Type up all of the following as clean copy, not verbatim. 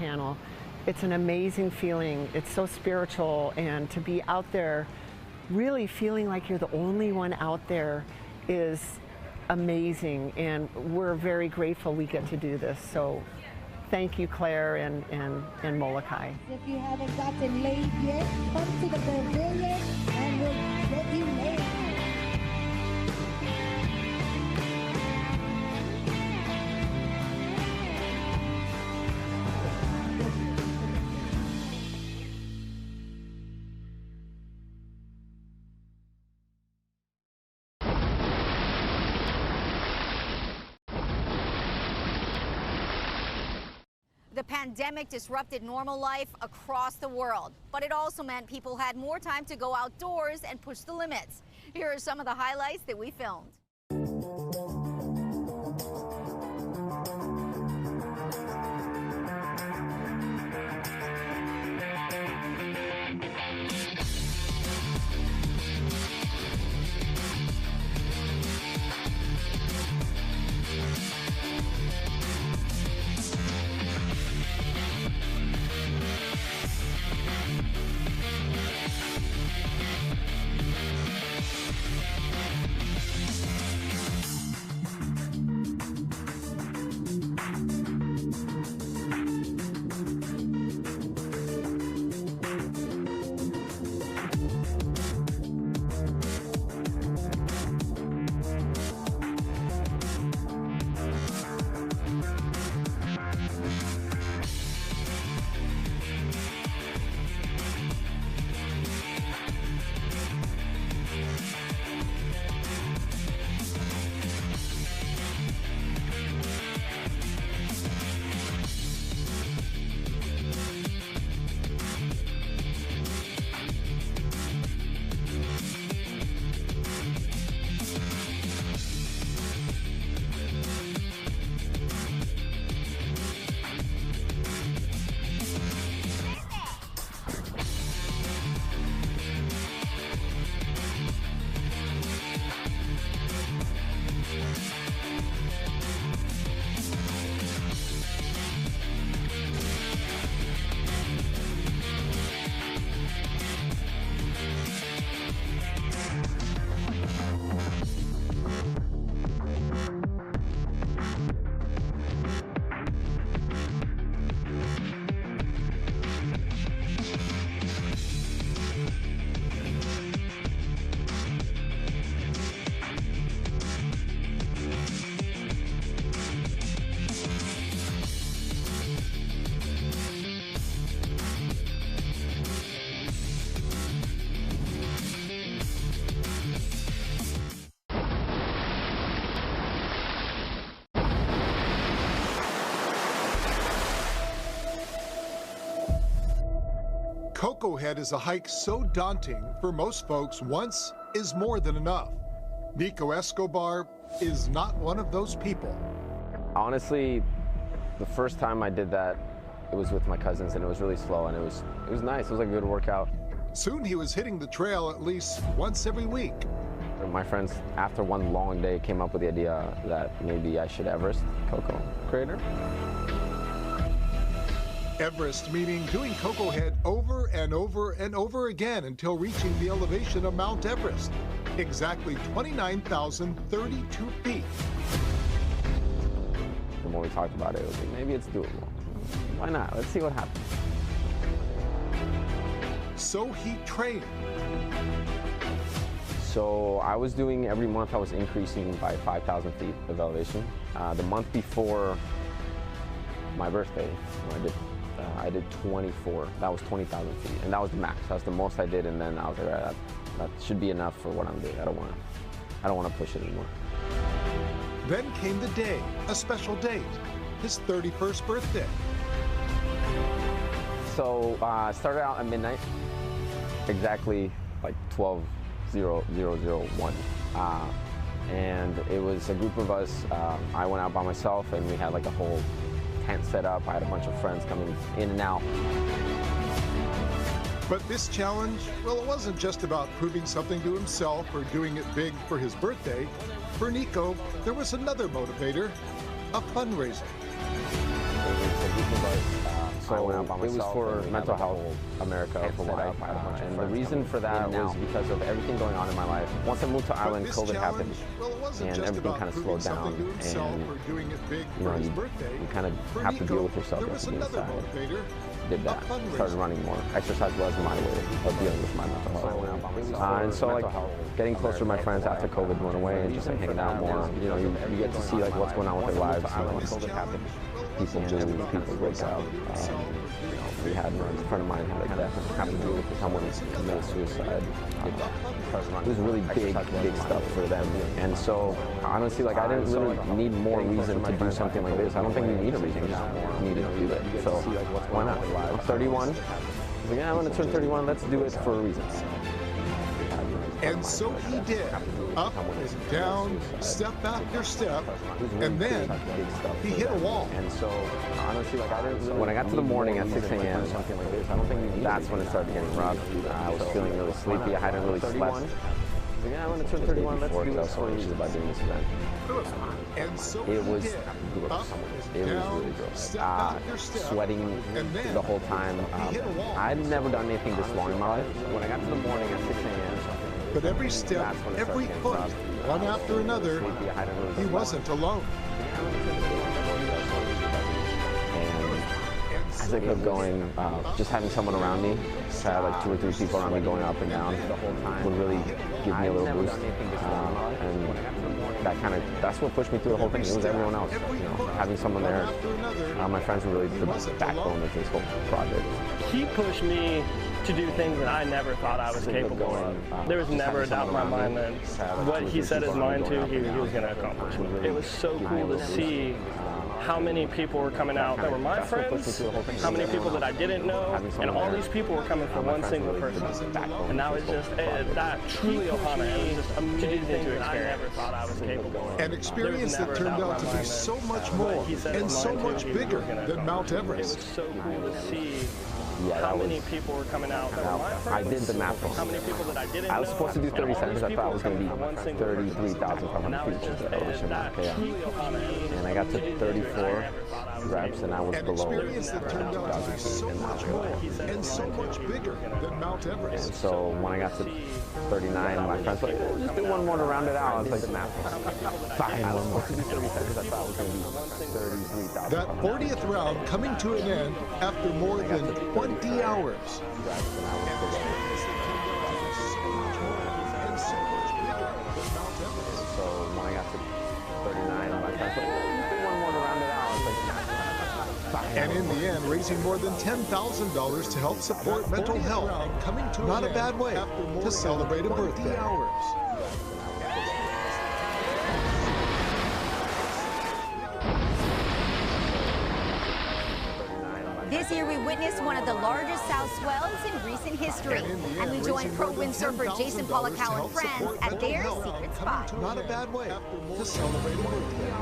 channel. It's an amazing feeling. It's so spiritual, and to be out there really feeling like you're the only one out there is amazing, and we're very grateful we get to do this. So thank you, Claire and Molokai. If you haven't gotten laid yet, come to the pavilion and we'll get you laid. The pandemic disrupted normal life across the world, but it also meant people had more time to go outdoors and push the limits. Here are some of the highlights that we filmed. Coco Head is a hike so daunting for most folks once is more than enough. Nico Escobar is not one of those people. Honestly, the first time I did that, it was with my cousins, and it was really slow, and it was nice. It was like a good workout. Soon he was hitting the trail at least once every week. My friends, after one long day, came up with the idea that maybe I should Everest Coco Crater. Everest meaning doing Coco Head over and over and over again until reaching the elevation of Mount Everest, exactly 29,032 feet. And when we talked about it, it was like, maybe it's doable. Why not? Let's see what happens. So he trained. So I was doing, every month I was increasing by 5,000 feet of elevation. The month before my birthday, I did 24. That was 20,000 feet, and that was the max. That's the most I did, and then I was like, all right, that should be enough for what I'm doing. I don't want to push it anymore. Then came the day, a special date, his 31st birthday. So I started out at midnight, exactly like 12:0001, and it was a group of us. I went out by myself, and we had like a whole tent set up. I had a bunch of friends coming in and out. But this challenge, well, it wasn't just about proving something to himself or doing it big for his birthday. For Nico, there was another motivator, a fundraiser. It was a group of us So it was for Mental Health America for a while. And the reason for that was because of everything going on in my life. Once I moved to Ireland, COVID happened, and everything kind of slowed down. And you kind of have to deal with yourself at the inside. Did that. Started running more. Exercise was my way of dealing with my mental health. And so like getting closer to my friends after COVID went away and just like hanging out more. You know, you get to see like what's going on with their lives. When COVID happened, people move, people break out. We had a friend of mine had a death and happened to do with someone committed suicide. It was really big stuff for them. And so honestly, like I didn't really need more reason to do something like this. I don't think we need a reason to need to do it. So why not? I'm 31. I was like, yeah, I'm going to turn 31. Let's do it for a reason. And so he did, up and down, step after step, and then he hit a wall. And so, honestly, like I didn't. When I got to the morning at 6 a.m., something like this, I don't think that's when it started getting rough. I was feeling really sleepy. I hadn't really slept. Yeah, I'm going to turn 31. Let's do this for you about doing this event. And so it was gross. It was really gross. Sweating the whole time. I'd never done anything this long in my life. When I got to the morning at 6 a.m., but every step, every foot, one after another, he wasn't alone. As I kept going, just having someone around me, I had like 2 or 3 people around me going up and down the whole time would really give me a little boost. And that's what pushed me through the whole thing. It was everyone else, having someone there. My friends were really the backbone of this whole project. He pushed me to do things that I never thought I was capable of. There was never a doubt in my mind that what he set his mind to, he was going to accomplish. It was so cool to see how many people were coming out that were my friends, how many people that I didn't know, and all these people were coming for one single person. And that was just, that truly Ohana, it was just amazing to experience. I never thought I was capable of. An experience that turned out to be so much more and so much bigger than Mount Everest. It was so cool to see how many people were coming out that were my friends. I did the math wrong. How many people that I didn't know. I was supposed to do 30 seconds. I thought I was going to be 33,500 feet. And I got to 34 reps, and I was below 2,000 and so much bigger than Mount Everest. And so when I got to 39, my friends were like, just do one more to round it out. I was like, the math fine, one more to do 30 seconds. I thought it was going to be 33,000. That 40th round coming to an end after more than 20 hours. So when I got to 39, my friends were like, just do one more to round it out. I was like, fine. And in the end, raising more than $10,000 to help support mental health. Not a bad way to celebrate a birthday. This year we witnessed one of the largest south swells in recent history. And we joined pro windsurfer Jason Polacco and friends at their secret spot. Not a bad way to celebrate a birthday.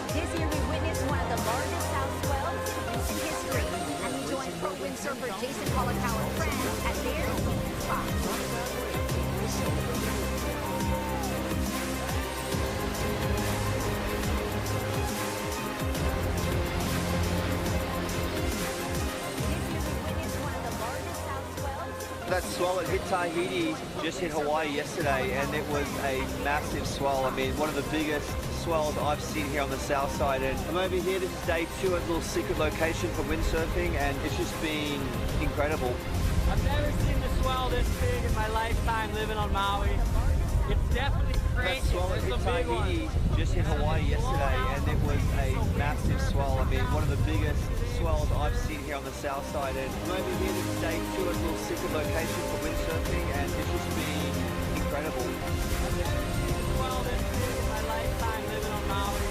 This year we witnessed one of the largest south swells in recent history. And we joined pro windsurfer Jason Polacco and friends at their secret spot. That swell that hit Tahiti just hit Hawaii yesterday, and it was a massive swell. I mean, one of the biggest swells I've seen here on the south side. And I'm over here, this is day 2 at a little secret location for windsurfing, and it's just been incredible. I've never seen a swell this big in my lifetime living on Maui. It's definitely crazy. That swell that hit Tahiti just hit Hawaii yesterday, and it was a massive swell. I mean, one of the biggest swells I've seen here on the south side. And I'm over here, this is day 2 at a little secret location for windsurfing, and it's just been incredible. I've never seen a swell this big in my lifetime living on Maui.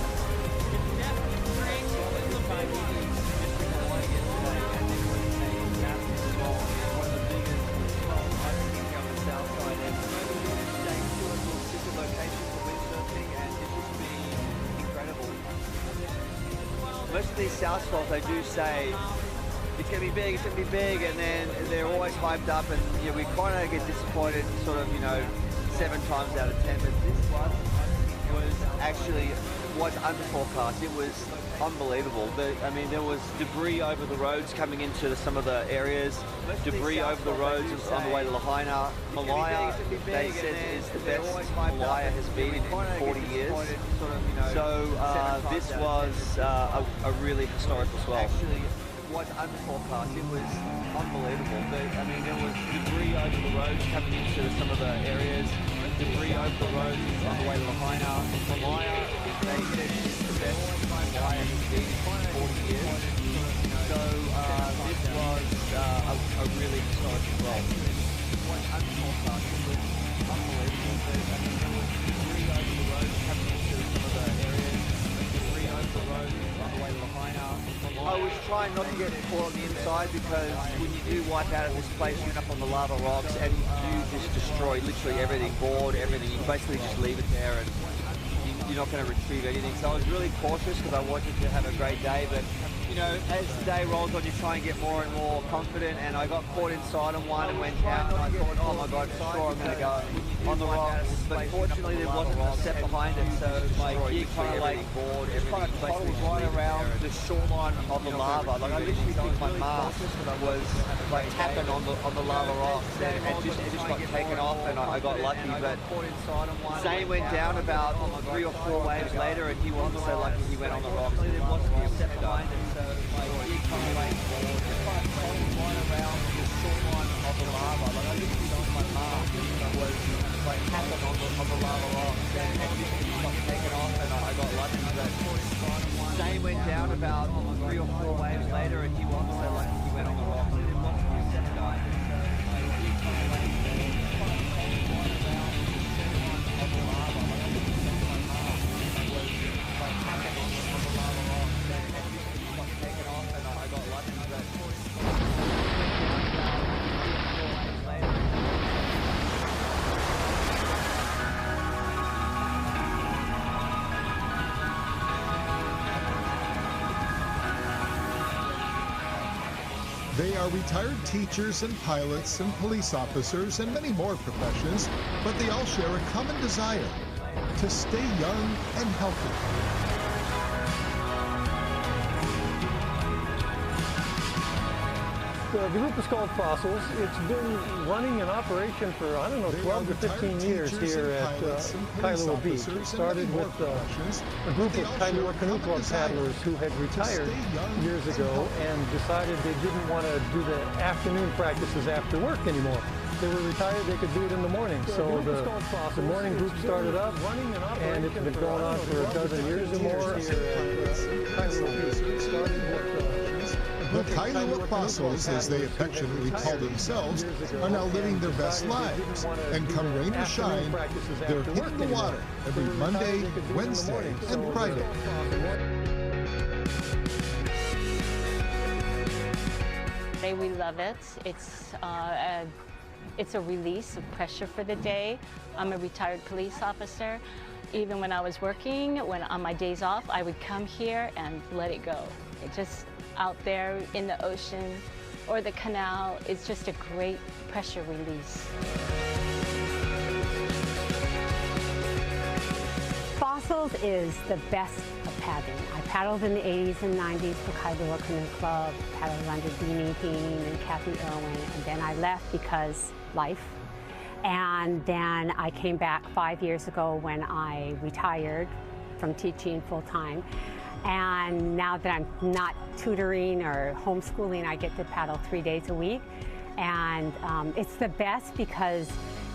It's definitely crazy. It's a big one. Just hit Hawaii yesterday, and it was a massive swell. One of the biggest swells I've seen here on the south side. And I'm over here, this is day 2 at a little secret location for windsurfing, and it's just been incredible. Most of these south swells, they do say it's going to be big, it's going to be big, and then they're always hyped up, and we kind of get disappointed sort of, 7 times out of 10, but this one was under forecast. It was unbelievable. I mean, there was debris over the roads coming into some of the areas, debris over the roads on the way to Lahaina. Malaya, they said, is the best Malaya has been in 40 years. So this was a really historical swell. Actually, was under forecast. It was unbelievable. I mean, there was debris over the roads coming into some of the areas, debris over the roads on the way to Lahaina. Malaya, they said, is the best Malaya has been in 40 years. So this was a really historic swell. Was under forecast. It was unbelievable. I mean, there was debris over the roads coming into some of the areas, debris over the roads on the way to Lahaina. I was trying not to get caught on the inside because when you do wipe out of this place, you end up on the lava rocks and you just destroy literally everything, board, everything. You basically just leave it there and you're not going to retrieve anything. So I was really cautious because I wanted to have a great day, but you know, as the day rolls on, you try and get more and more confident, and I got caught inside on one and went down, and I thought, oh my God, for sure I'm going to go on the rocks, but fortunately there wasn't a set behind it, so my gear kind of like toddled right around the shoreline of the lava. Like I literally think my mask was like tapping on the lava rocks, and it just got taken off, and I got lucky, but Zane went down about 3 or 4 waves later, and he wasn't so lucky he went on the rocks. There wasn't a set behind it. So my gear kind of like toddled right around the shoreline of the lava. Like I literally think my mask was like tapping on the lava rocks, and it just got taken off, and I got lucky. But Zane went down about 3 or 4 waves later, and he wasn't so lucky he went on the rocks. There wasn't a set behind it. So my gear kind of like toddled right around the shoreline of the lava. Like I literally think my mask was like tapping on the lava rocks, and it just got taken off, and I got lucky. But They are retired teachers and pilots and police officers and many more professions, but they all share a common desire to stay young and healthy. The group is called Fossils. It's been running in operation for, I don't know, 12 to 15 years here at Kailua Beach. It started with a group of Kailua Canoe Club paddlers who had retired years ago and decided they didn't want to do the afternoon practices after work anymore. They were retired, they could do it in the morning. So the morning group started up, and it's been going on for a dozen years or more here at Kailua Beach. It started with the Kailua Fossils, as they affectionately call themselves, are now living their best lives. And come rain or shine, they're hitting the water every Monday, Wednesday, and Friday. We love it. It's a release of pressure for the day. I'm a retired police officer. Even when I was working, when on my days off, I would come here and let it go. It just out there in the ocean or the canal, it's just a great pressure release. Fossils is the best of paddling. I paddled in the 80s and 90s for Kailua Canoe Club, paddled under Beanie Dean and Kathy Irwin, and then I left because life. And then I came back 5 years ago when I retired from teaching full-time. And now that I'm not tutoring or homeschooling, I get to paddle 3 days a week. And it's the best because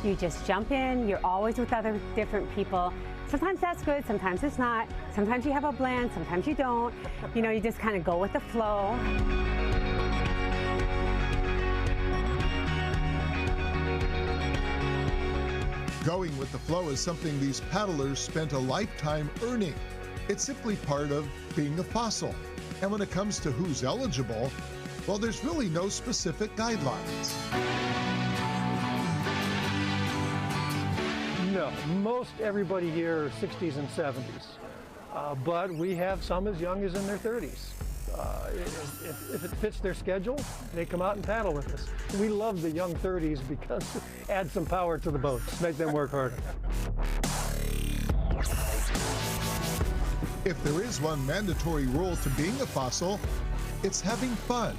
you just jump in, you're always with other different people. Sometimes that's good, sometimes it's not. Sometimes you have a blend, sometimes you don't. You know, you just kind of go with the flow. Going with the flow is something these paddlers spent a lifetime earning. It's simply part of being a fossil. And when it comes to who's eligible, well, there's really no specific guidelines. No, most everybody here are 60s and 70s, but we have some as young as in their 30s. If it fits their schedule, they come out and paddle with us. We love the young 30s because it adds some power to the boats, make them work harder. If there is one mandatory rule to being a fossil, it's having fun.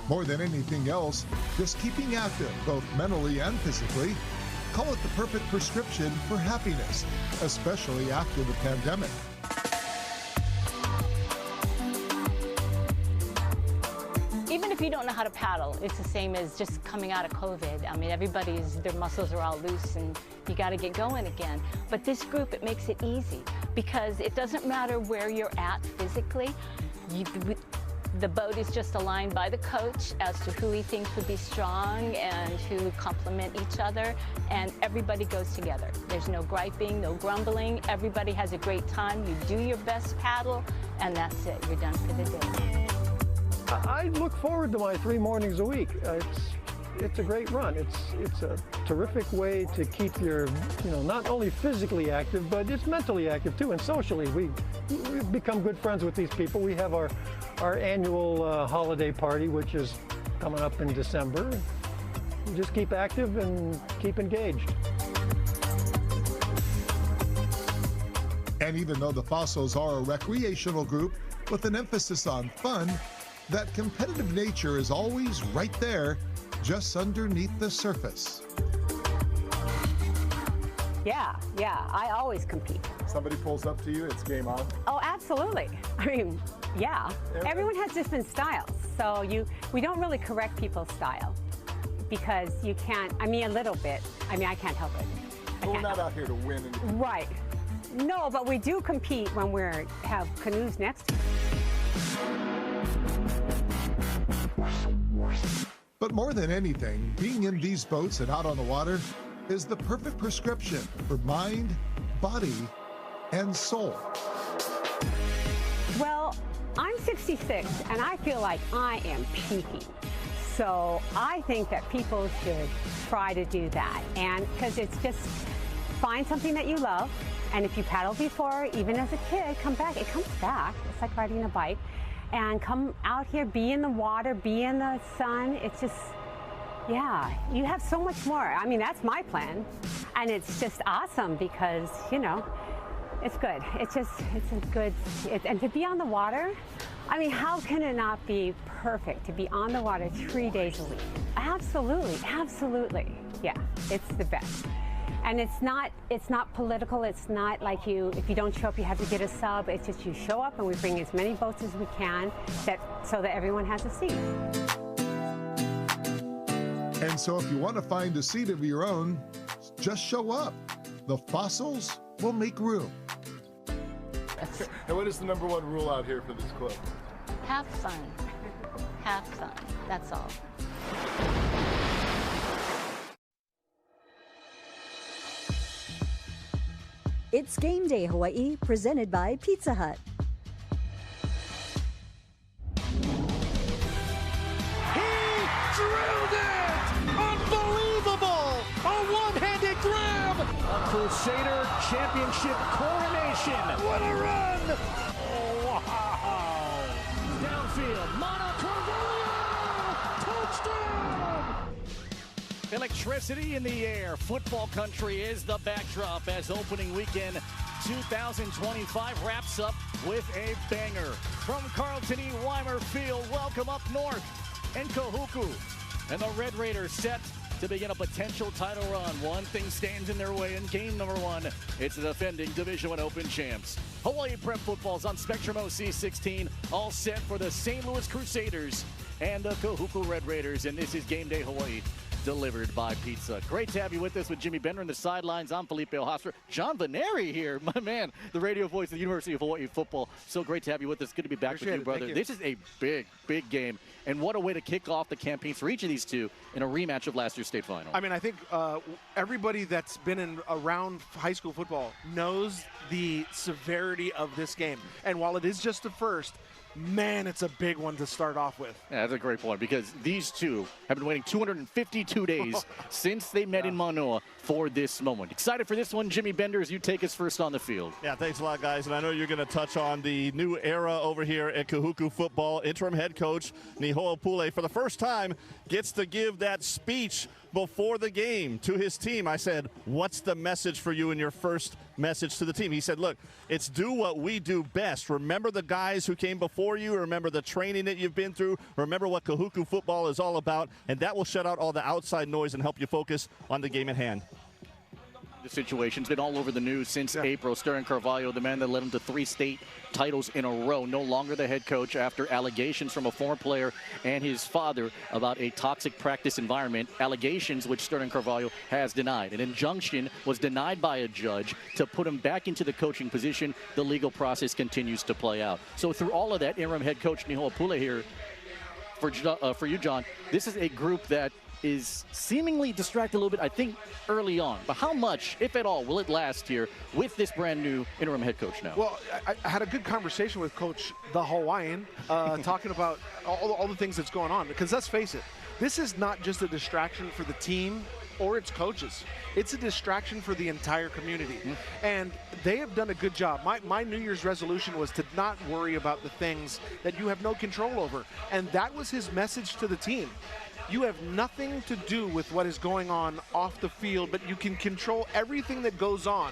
More than anything else, just keeping active, both mentally and physically. Call it the perfect prescription for happiness, especially after the pandemic. Even if you don't know how to paddle, it's the same as just coming out of COVID. I mean, their muscles are all loose and you got to get going again. But this group, it makes it easy because it doesn't matter where you're at physically. The boat is just aligned by the coach as to who he thinks would be strong and who would complement each other, and everybody goes together. There's no griping, no grumbling. Everybody has a great time. You do your best paddle, and that's it. You're done for the day. I look forward to my 3 mornings a week. It's a great run. It's a terrific way to keep your, not only physically active, but it's mentally active too, and socially. We've become good friends with these people. We have our annual holiday party, which is coming up in December. We just keep active and keep engaged. And even though the Fossils are a recreational group with an emphasis on fun, that competitive nature is always right there, just underneath the surface. Yeah, I always compete. Somebody pulls up to you, it's game on? Oh, absolutely. I mean, yeah. Everyone has different styles, so we don't really correct people's style because you can't, a little bit. I can't help it. We're not out here to win. Right. No, but we do compete when we have canoes next to us. But more than anything, being in these boats and out on the water is the perfect prescription for mind, body, and soul. Well, I'm 66 and I feel like I am peaking. So I think that people should try to do that. And because it's just find something that you love. And if you paddled before, even as a kid, come back. It comes back. It's like riding a bike. And come out here, be in the water, be in the sun. It's just, yeah, you have so much more. That's my plan. And it's just awesome because, it's good. It's a good, and to be on the water, how can it not be perfect to be on the water 3 days a week? Absolutely, absolutely. Yeah, it's the best. And it's not political. It's not like if you don't show up, you have to get a sub. It's just you show up and we bring as many boats as we can so that everyone has a seat. And so if you want to find a seat of your own, just show up. The Fossils will make room. And what is the #1 rule out here for this club? Have fun. Have fun. That's all. It's Game Day Hawaii, presented by Pizza Hut. He drilled it! Unbelievable! A one-handed grab! A Crusader Championship coronation! What a run! Oh, wow! Downfield, Mana Carvalho! Touchdown! Electricity in the air. Football country is the backdrop as opening weekend 2025 wraps up with a banger. From Carlton E. Weimer Field, welcome up north. And Kahuku and the Red Raiders set to begin a potential title run. One thing stands in their way in game #1. It's the defending Division I Open champs. Hawaii Prep Football's on Spectrum OC16, all set for the St. Louis Crusaders and the Kahuku Red Raiders. And this is Game Day Hawaii, delivered by Pizza. Great to have you with us with Jimmy Bender on the sidelines. I'm Felipe O'Hoffer. John Veneri here, my man, the radio voice of the University of Hawaii football. So great to have you with us. Good to be back with you, brother. This is a big, big game. And what a way to kick off the campaign for each of these two in a rematch of last year's state final. I think everybody that's been around high school football knows the severity of this game. And while it is just the first, man, it's a big one to start off with. Yeah, that's a great point because these two have been waiting 252 days since they met in Manoa for this moment. Excited for this one, Jimmy Bender, as you take us first on the field. Yeah, thanks a lot, guys. And I know you're going to touch on the new era over here at Kahuku football. Interim head coach Nihoa Pule, for the first time, gets to give that speech before the game to his team. I said, what's the message for you in your first message to the team? He said, look, it's do what we do best. Remember the guys who came before you. Remember the training that you've been through. Remember what Kahuku football is all about. And that will shut out all the outside noise and help you focus on the game at hand. The situation's been all over the news since April. Sterling Carvalho, the man that led him to 3 state titles in a row, no longer the head coach after allegations from a former player and his father about a toxic practice environment, allegations which Sterling Carvalho has denied. An injunction was denied by a judge to put him back into the coaching position. The legal process continues to play out. So through all of that, interim head coach Nihoa Pule here, for you, John, this is a group that is seemingly distracted a little bit, I think, early on. But how much, if at all, will it last here with this brand new interim head coach now? Well, I had a good conversation with Coach the Hawaiian, talking about all the things that's going on. Because let's face it, this is not just a distraction for the team or its coaches. It's a distraction for the entire community. And they have done a good job. My New Year's resolution was to not worry about the things that you have no control over. And that was his message to the team. You have nothing to do with what is going on off the field, but you can control everything that goes on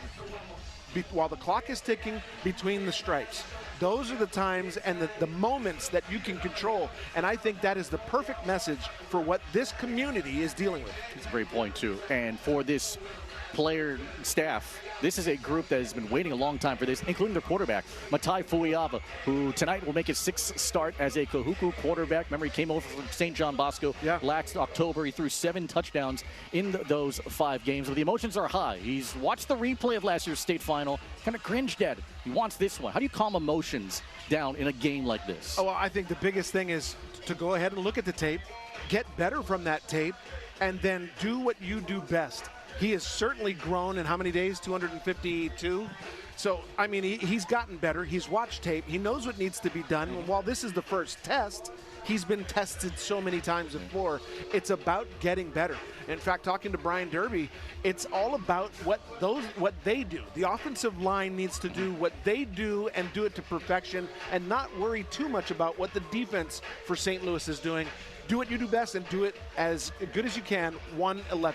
while the clock is ticking between the stripes. Those are the times and the moments that you can control, and I think that is the perfect message for what this community is dealing with. It's a great point, too. And for this player staff, this is a group that has been waiting a long time for this, including their quarterback, Matai Fuiava, who tonight will make his 6th start as a Kahuku quarterback. Remember, he came over from St. John Bosco last October. He threw 7 touchdowns in those 5 games. But the emotions are high. He's watched the replay of last year's state final, kind of cringed at it. He wants this one. How do you calm emotions down in a game like this? Oh, well, I think the biggest thing is to go ahead and look at the tape, get better from that tape, and then do what you do best. He has certainly grown in how many days? 252? So, I mean, he's gotten better. He's watched tape. He knows what needs to be done. And while this is the first test, he's been tested so many times before. It's about getting better. In fact, talking to Brian Derby, it's all about what they do. The offensive line needs to do what they do and do it to perfection and not worry too much about what the defense for St. Louis is doing. Do what you do best and do it as good as you can, 1/11.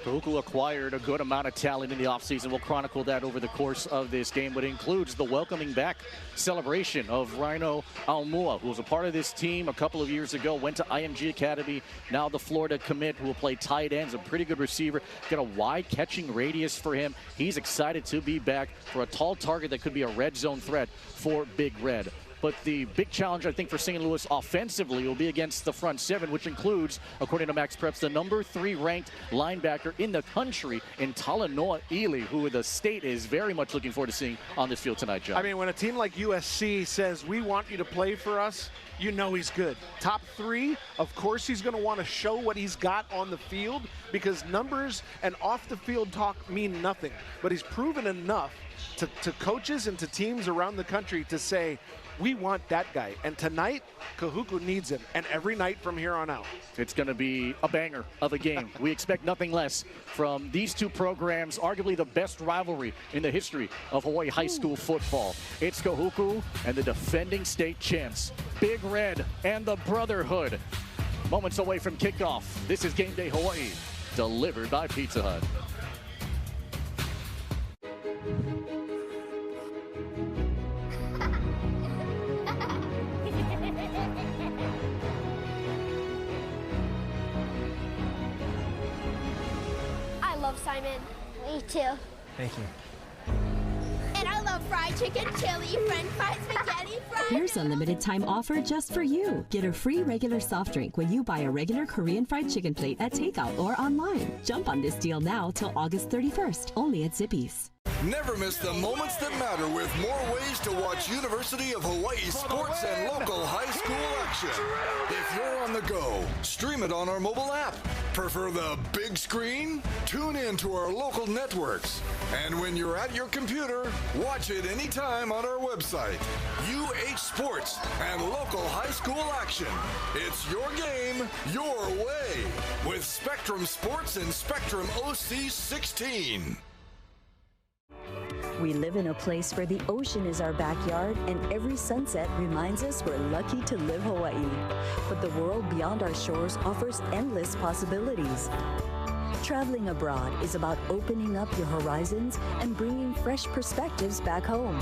Kahuku acquired a good amount of talent in the offseason. We'll chronicle that over the course of this game, but it includes the welcoming back celebration of Rhino Aumua, who was a part of this team a couple of years ago, went to IMG Academy, now the Florida commit, who will play tight ends, a pretty good receiver, got a wide catching radius for him. He's excited to be back for a tall target that could be a red zone threat for Big Red. But the big challenge, I think, for St. Louis offensively will be against the front 7, which includes, according to Max Preps, the number 3 ranked linebacker in the country in Talanoa Ely, who the state is very much looking forward to seeing on this field tonight, John. I mean, when a team like USC says, we want you to play for us, you know he's good. Top 3, of course he's going to want to show what he's got on the field, because numbers and off-the-field talk mean nothing. But he's proven enough to coaches and to teams around the country to say, we want that guy. And tonight, Kahuku needs him, and every night from here on out. It's going to be a banger of a game. We expect nothing less from these two programs, arguably the best rivalry in the history of Hawaii high school football. It's Kahuku and the defending state champs, Big Red and the Brotherhood. Moments away from kickoff. This is Game Day Hawaii, delivered by Pizza Hut. Simon. Me too. Thank you. And I love fried chicken, chili, french fries, spaghetti, fries. Here's a limited time offer just for you. Get a free regular soft drink when you buy a regular Korean fried chicken plate at takeout or online. Jump on this deal now till August 31st, only at Zippy's. Never miss the moments that matter with more ways to watch University of Hawaii sports and local high school action. If you're on the go, stream it on our mobile app. Prefer the big screen? Tune in to our local networks. And when you're at your computer, watch it anytime on our website. UH Sports and local high school action. It's your game, your way. With Spectrum Sports and Spectrum OC 16. We live in a place where the ocean is our backyard, and every sunset reminds us we're lucky to live Hawaii. But the world beyond our shores offers endless possibilities. Traveling abroad is about opening up your horizons and bringing fresh perspectives back home.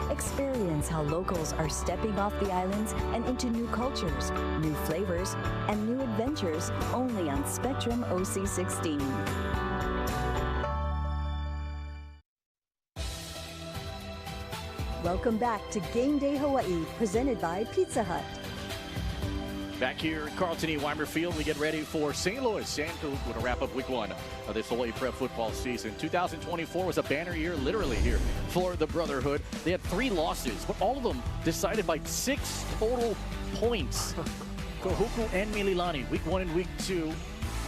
Experience how locals are stepping off the islands and into new cultures, new flavors, and new adventures only on Spectrum OC 16. Welcome back to Game Day Hawaii, presented by Pizza Hut. Back here at Carlton E. Weimer Field, we get ready for St. Louis and Kahuku to wrap up week 1 of this Hawaii Prep football season. 2024 was a banner year, literally here, for the Brotherhood. They had 3 losses, but all of them decided by 6 total points. Kahuku and Mililani, week 1 and week 2,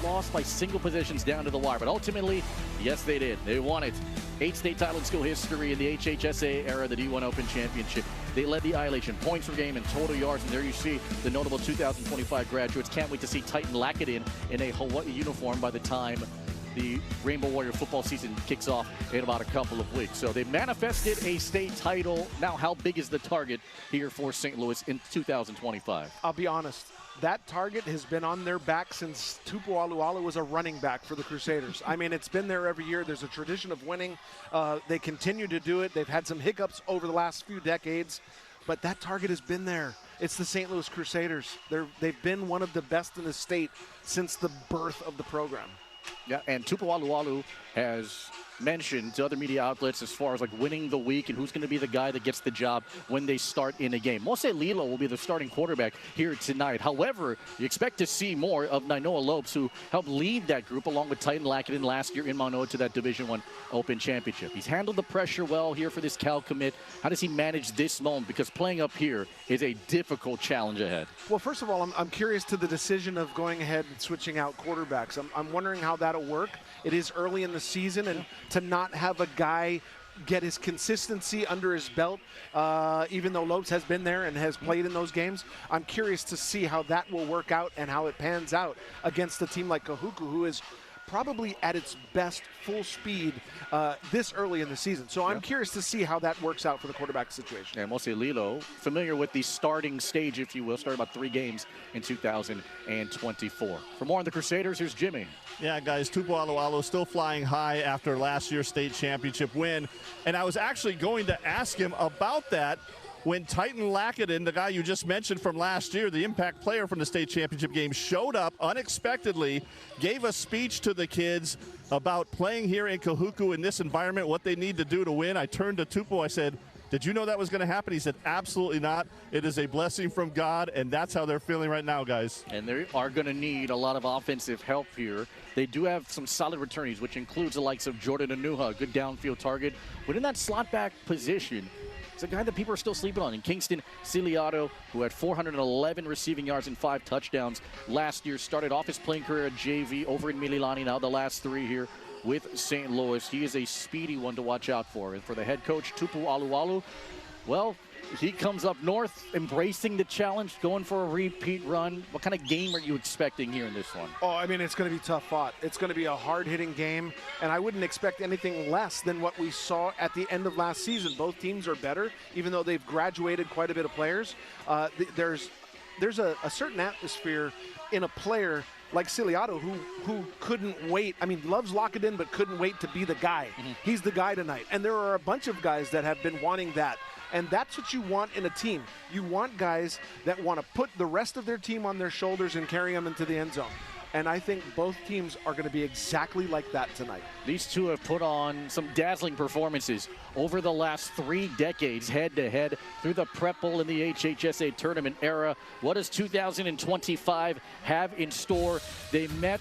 lost by single positions down to the wire. But ultimately, yes, they did. They won it. 8 state title in school history in the HHSA era, the D1 Open Championship. They led the ILH in points per game and total yards. And there you see the notable 2025 graduates. Can't wait to see Titan Lackadin in a Hawaii uniform by the time the Rainbow Warrior football season kicks off in about a couple of weeks. So they manifested a state title. Now, how big is the target here for St. Louis in 2025? I'll be honest. That target has been on their back since Tupu Alualu was a running back for the Crusaders. I mean, it's been there every year. There's a tradition of winning. They continue to do it. They've had some hiccups over the last few decades, but that target has been there. It's the St. Louis Crusaders. They've been one of the best in the state since the birth of the program. Yeah, and Tupu Alualu has mentioned to other media outlets as far as like winning the week and who's going to be the guy that gets the job when they start in a game. Mose Lilo will be the starting quarterback here tonight. However, you expect to see more of Nainoa Lopes, who helped lead that group along with Titan Lackadin last year in Manoa to that Division I Open Championship. He's handled the pressure well here for this Cal commit. How does he manage this moment? Because playing up here is a difficult challenge ahead. Well, first of all, I'm curious to the decision of going ahead and switching out quarterbacks. I'm wondering how that'll work. It is early in the season, and to not have a guy get his consistency under his belt, even though Lopes has been there and has played in those games, I'm curious to see how that will work out and how it pans out against a team like Kahuku, who is probably at its best full speed this early in the season. So I'm curious to see how that works out for the quarterback situation. And Mose Lilo, familiar with the starting stage, if you will, started about 3 games in 2024. For more on the Crusaders, here's Jimmy. Yeah, guys, Tupu Alualu still flying high after last year's state championship win. And I was actually going to ask him about that when Titan Lackadin, the guy you just mentioned from last year, the impact player from the state championship game, showed up unexpectedly, gave a speech to the kids about playing here in Kahuku in this environment, what they need to do to win. I turned to Tupu, I said, did you know that was going to happen? He said, absolutely not. It is a blessing from God, and that's how they're feeling right now, guys. And they are going to need a lot of offensive help here. They do have some solid returnees, which includes the likes of Jordan Anuha, a good downfield target. But in that slot back position, it's a guy that people are still sleeping on in Kingston Ciliato, who had 411 receiving yards and 5 touchdowns last year. Started off his playing career at JV over in Mililani, now the last 3 here with St. Louis. He is a speedy one to watch out for. And for the head coach, Tupu Alualu, well, he comes up north, embracing the challenge, going for a repeat run. What kind of game are you expecting here in this one? Oh, I mean, it's going to be tough fought. It's going to be a hard-hitting game, and I wouldn't expect anything less than what we saw at the end of last season. Both teams are better, even though they've graduated quite a bit of players. There's a certain atmosphere in a player like Ciliato, who couldn't wait. I mean, loves Lackadin, but couldn't wait to be the guy. He's the guy tonight. And there are a bunch of guys that have been wanting that. And that's what you want in a team. You want guys that want to put the rest of their team on their shoulders and carry them into the end zone. And I think both teams are going to be exactly like that tonight. These two have put on some dazzling performances over the last 3 decades, head-to-head through the Prep Bowl in the HHSA tournament era. What does 2025 have in store? They met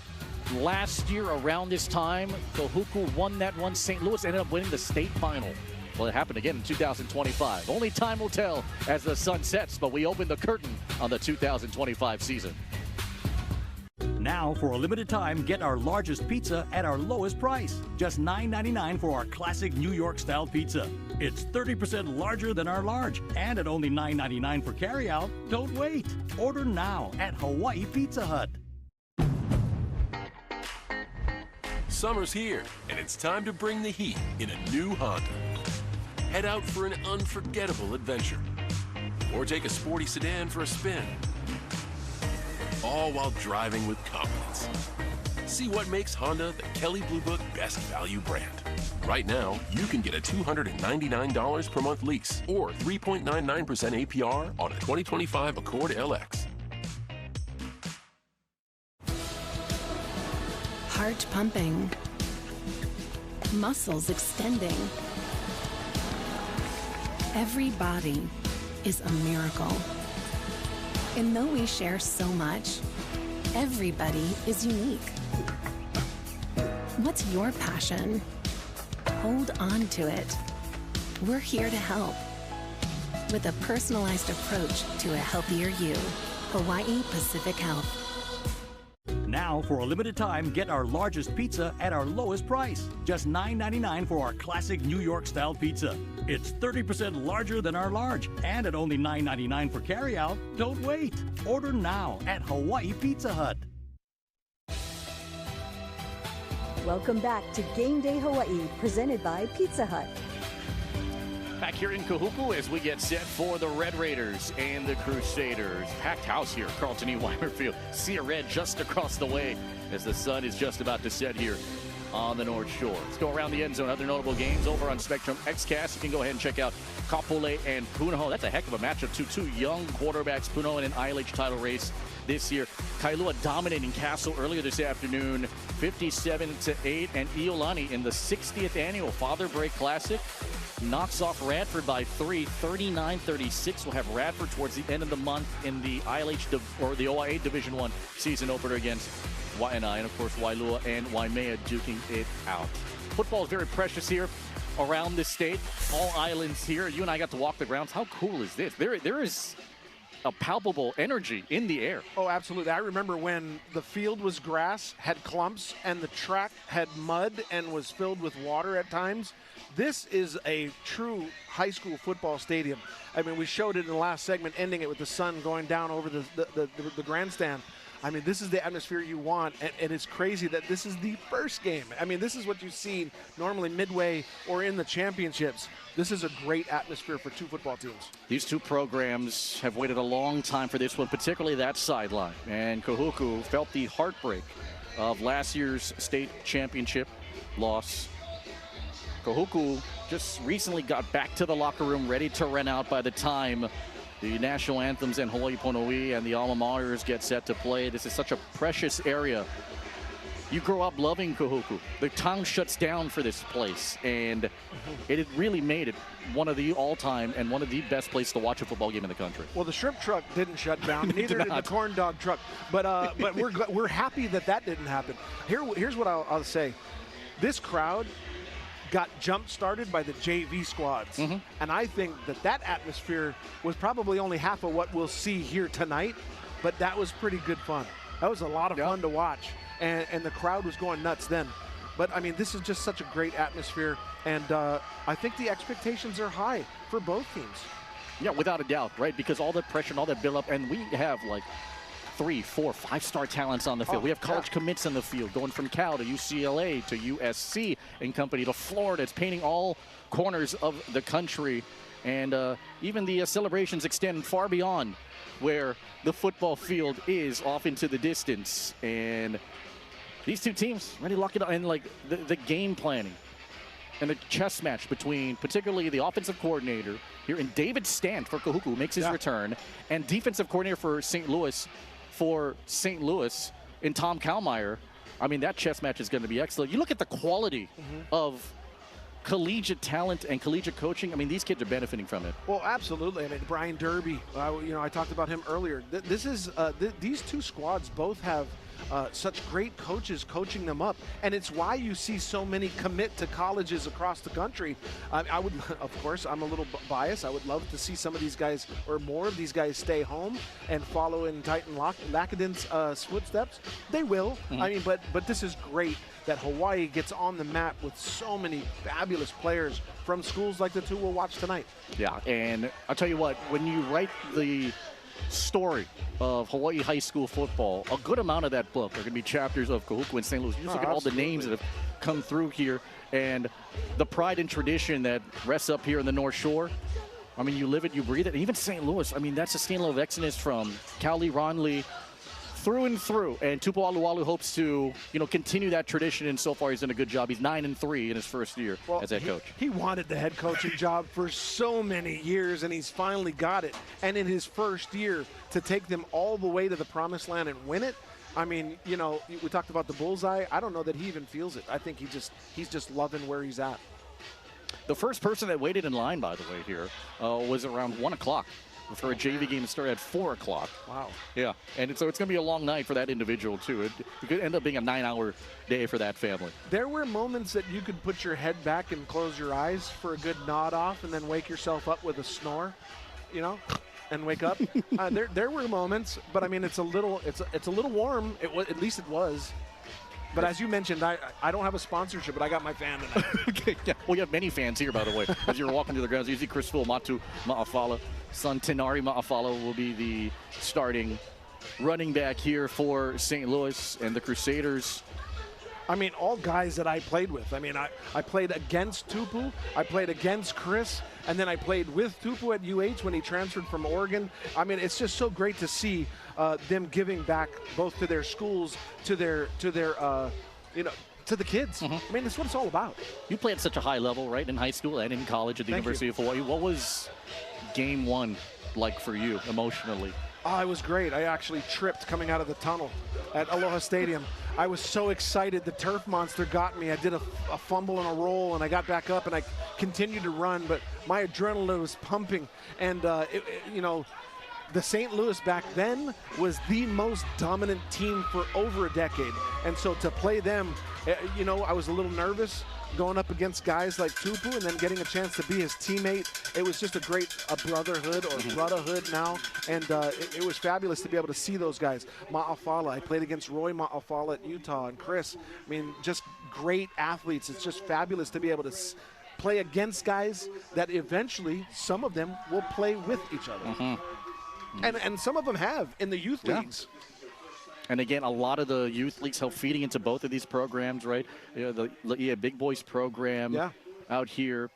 last year around this time. Kahuku won that one. St. Louis ended up winning the state final. Well, it happened again in 2025. Only time will tell as the sun sets, but we open the curtain on the 2025 season. Now, for a limited time, get our largest pizza at our lowest price. Just $9.99 for our classic New York-style pizza. It's 30% larger than our large, and at only $9.99 for carryout. Don't wait. Order now at Hawaii Pizza Hut. Summer's here, and it's time to bring the heat in a new Honda. Head out for an unforgettable adventure, or take a sporty sedan for a spin, all while driving with confidence. See what makes Honda the Kelley Blue Book best value brand. Right now, you can get a $299 per month lease or 3.99% APR on a 2025 Accord LX. Heart pumping, muscles extending. Every body is a miracle. And though we share so much, everybody is unique. What's your passion? Hold on to it. We're here to help with a personalized approach to a healthier you. Hawaii Pacific Health. Now, for a limited time, get our largest pizza at our lowest price. Just $9.99 for our classic New York-style pizza. It's 30% larger than our large, and at only $9.99 for carryout. Don't wait. Order now at Hawaii Pizza Hut. Welcome back to Game Day Hawaii, presented by Pizza Hut. Back here in Kahuku as we get set for the Red Raiders and the Crusaders. Packed house here, Carlton E. Weimer Field. Sea of red just across the way as the sun is just about to set here on the North Shore. Let's go around the end zone. Other notable games over on Spectrum XCast. You can go ahead and check out Kapolei and Punahou. That's a heck of a matchup, too. Two young quarterbacks, Punahou in an ILH title race this year. Kailua dominating Castle earlier this afternoon, 57-8. And Iolani in the 60th annual Father Break Classic knocks off Radford by 3, 39-36. We'll have Radford towards the end of the month in the ILH or the OIA Division I season opener against Waianae, and of course Wailua and Waimea duking it out. Football is very precious here around the state. All islands here. You and I got to walk the grounds. How cool is this? There is a palpable energy in the air. Oh, absolutely. I remember when the field was grass, had clumps, and the track had mud and was filled with water at times. This is a true high school football stadium. I mean, we showed it in the last segment, ending it with the sun going down over the grandstand. I mean, this is the atmosphere you want, and it's crazy that this is the first game. I mean, this is what you see normally midway or in the championships. This is a great atmosphere for two football teams. These two programs have waited a long time for this one, particularly that sideline. And Kahuku felt the heartbreak of last year's state championship loss. Kahuku just recently got back to the locker room, ready to run out by the time the national anthems and Hawaii Pono'i and the alma maters get set to play. This is such a precious area. You grow up loving Kahuku. The town shuts down for this place, and it really made it one of the all-time and one of the best places to watch a football game in the country. Well, the shrimp truck didn't shut down, neither did the corn dog truck. But we're happy that didn't happen. Here's what I'll say. This crowd got jump-started by the JV squads. And I think that atmosphere was probably only half of what we'll see here tonight, but that was pretty good fun. That was a lot of fun to watch, and the crowd was going nuts then. But, I mean, this is just such a great atmosphere, and I think the expectations are high for both teams. Yeah, without a doubt, right? Because all that pressure and all that build-up, and we have, like, 3, 4, 5-star talents on the field. We have college commits on the field, going from Cal to UCLA to USC and company to Florida. It's painting all corners of the country. And even the celebrations extend far beyond where the football field is, off into the distance. And these two teams ready to lock it up. And like the game planning and the chess match between particularly the offensive coordinator here in David Stant for Kahuku, who makes his return, and defensive coordinator for St. Louis in Tom Kalmeyer. I mean, that chess match is going to be excellent. You look at the quality of collegiate talent and collegiate coaching. I mean, these kids are benefiting from it. Well, absolutely. I mean, Brian Derby, I talked about him earlier. These two squads both have such great coaches coaching them up. And it's why you see so many commit to colleges across the country. I would, of course, I'm a little biased. I would love to see some of these guys or more of these guys stay home and follow in Titan Lackadin's footsteps. They will. I mean, but this is great that Hawaii gets on the map with so many fabulous players from schools like the two we'll watch tonight. Yeah, and I'll tell you what, when you write the story of Hawaii high school football, a good amount of that book are going to be chapters of Kahuku and St. Louis. You just look at all the names that have come through here and the pride and tradition that rests up here in the North Shore. I mean, you live it, you breathe it. And even St. Louis, I mean, that's a standalone of excellence from Cowley, Ron Lee, through and through. And Tupu Alualu hopes to, continue that tradition, and so far he's done a good job. He's 9-3 in his first year as head coach. He wanted the head coaching job for so many years, and he's finally got it. And in his first year, to take them all the way to the promised land and win it, I mean, we talked about the bullseye. I don't know that he even feels it. I think he's just loving where he's at. The first person that waited in line, by the way, here was around 1 o'clock. For a JV game to start at 4 o'clock. Wow. Yeah, and so it's going to be a long night for that individual, too. It could end up being a 9-hour day for that family. There were moments that you could put your head back and close your eyes for a good nod off and then wake yourself up with a snore, and wake up. There were moments, but I mean, it's a little warm. At least it was. But as you mentioned, I don't have a sponsorship, but I got my fan tonight. Okay, yeah. Well, you have many fans here, by the way. As you're walking through the grounds, you see Chris Phil, Matu Ma'afala. Son Tenari Ma'afala will be the starting running back here for St. Louis and the Crusaders. I mean, all guys that I played with. I mean, I played against Tupu, I played against Chris, and then I played with Tupu at UH when he transferred from Oregon. I mean, it's just so great to see them giving back both to their schools, to their to the kids. I mean, that's what it's all about. You play at such a high level, right, in high school and in college at the University of Hawaii. What was game one like for you emotionally? Oh, it was great. I actually tripped coming out of the tunnel at Aloha Stadium. I was so excited. The turf monster got me. I did a fumble and a roll, and I got back up, and I continued to run, but my adrenaline was pumping. And, the St. Louis back then was the most dominant team for over a decade. And so to play them, I was a little nervous going up against guys like Tupu and then getting a chance to be his teammate. It was just a brotherhood or brotherhood now. And it was fabulous to be able to see those guys. Ma'afala, I played against Roy Ma'afala at Utah, and Chris. I mean, just great athletes. It's just fabulous to be able to play against guys that eventually some of them will play with each other. And some of them have in the youth leagues. And again, a lot of the youth leagues help feeding into both of these programs, right? The Big Boys program out here.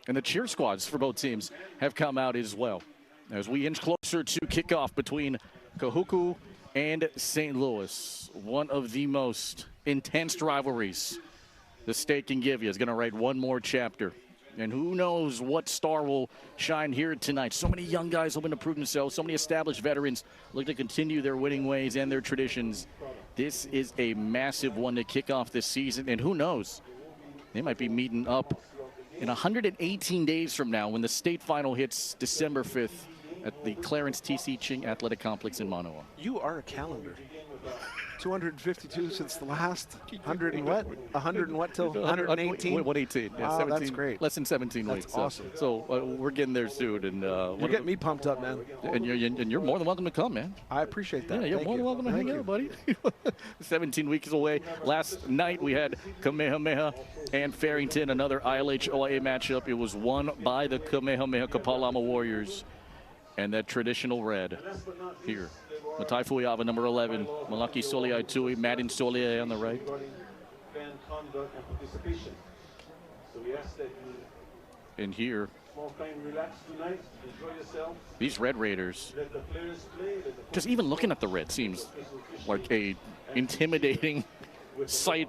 And the cheer squads for both teams have come out as well. As we inch closer to kickoff between Kahuku and St. Louis, one of the most intense rivalries the state can give you is going to write one more chapter. And who knows what star will shine here tonight. So many young guys hoping to prove themselves. So many established veterans look to continue their winning ways and their traditions. This is a massive one to kick off this season. And who knows, they might be meeting up in 118 days from now when the state final hits December 5th at the Clarence T.C. Ching Athletic Complex in Manoa. You are a calendar. 252 since the last 100 and what? 100 and what till 118? 118. Yeah, oh, 17, that's great. Less than 17 that's weeks. Awesome. So we're getting there soon. And you get me pumped up, man. And you're more than welcome to come, man. I appreciate that. Yeah, you're more than welcome to hang out, buddy. 17 weeks away. Last night we had Kamehameha and Farrington, another ILH-OIA matchup. It was won by the Kamehameha Kapalama Warriors. And that traditional red here. Matai Fuiava, number 11. Malaki Soliai Tui, Madden Soliai on the right. And here, these Red Raiders, just even looking at the red seems like a intimidating sight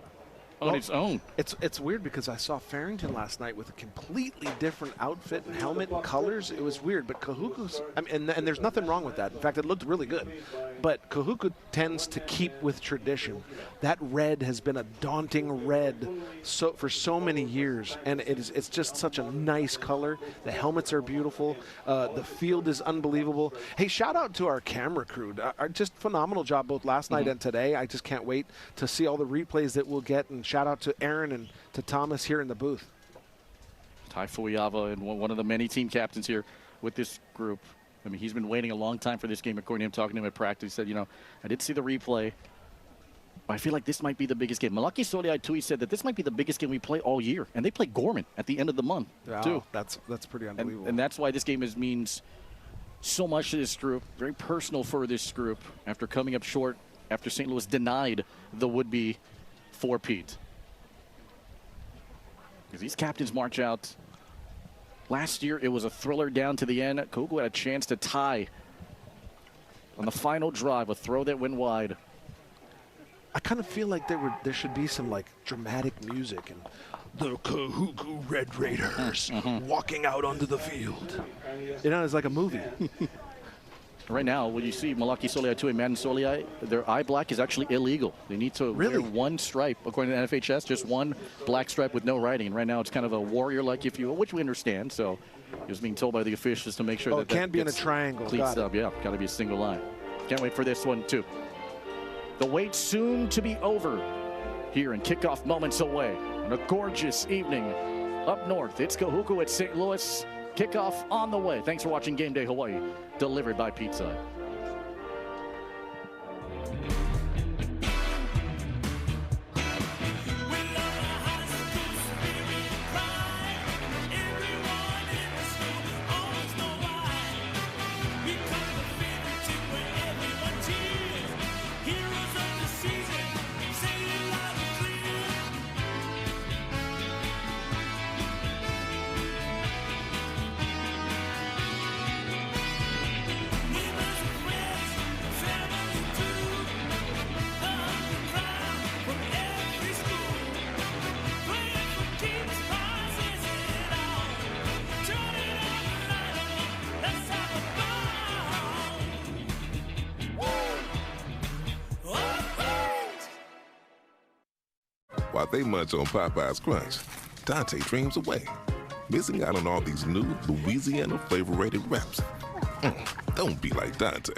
on its own. It's weird because I saw Farrington last night with a completely different outfit and helmet and colors. It was weird, but Kahuku's, I mean, and there's nothing wrong with that. In fact, it looked really good. But Kahuku tends to keep with tradition. That red has been a daunting red for so many years, and it's just such a nice color. The helmets are beautiful. The field is unbelievable. Hey, shout out to our camera crew. Just phenomenal job both last night and today. I just can't wait to see all the replays that we'll get, and shout out to Aaron and to Thomas here in the booth. Tai Fuiava, and one of the many team captains here with this group. I mean, he's been waiting a long time for this game, according to him, talking to him at practice. He said, you know, I did see the replay, but I feel like this might be the biggest game. Malaki Soliai Tui said that this might be the biggest game we play all year, and they play Gorman at the end of the month, too. That's pretty unbelievable. And that's why this game means so much to this group, very personal for this group, after coming up short, after St. Louis denied the would-be four-peat. Because these captains march out. Last year, it was a thriller down to the end. Kahuku had a chance to tie on the final drive, a throw that went wide. I kind of feel like there should be some like dramatic music and the Kahuku Red Raiders walking out onto the field. You know, it's like a movie. Right now, when you see Malaki Soliai Tui and Madden Soliai, their eye black is actually illegal. They need to wear one stripe, according to the NFHS, just one black stripe with no writing. And right now, it's kind of a warrior-like, if you will, which we understand. So he was being told by the officials to make sure that it can't be in a triangle. Cleats up, yeah, got to be a single line. Can't wait for this one, too. The wait soon to be over here in kickoff moments away on a gorgeous evening up north. It's Kahuku at St. Louis. Kickoff on the way. Thanks for watching Game Day Hawaii, delivered by Pizza. While they munch on Popeye's Crunch, Dante dreams away, missing out on all these new Louisiana flavor-rated wraps. Don't be like Dante.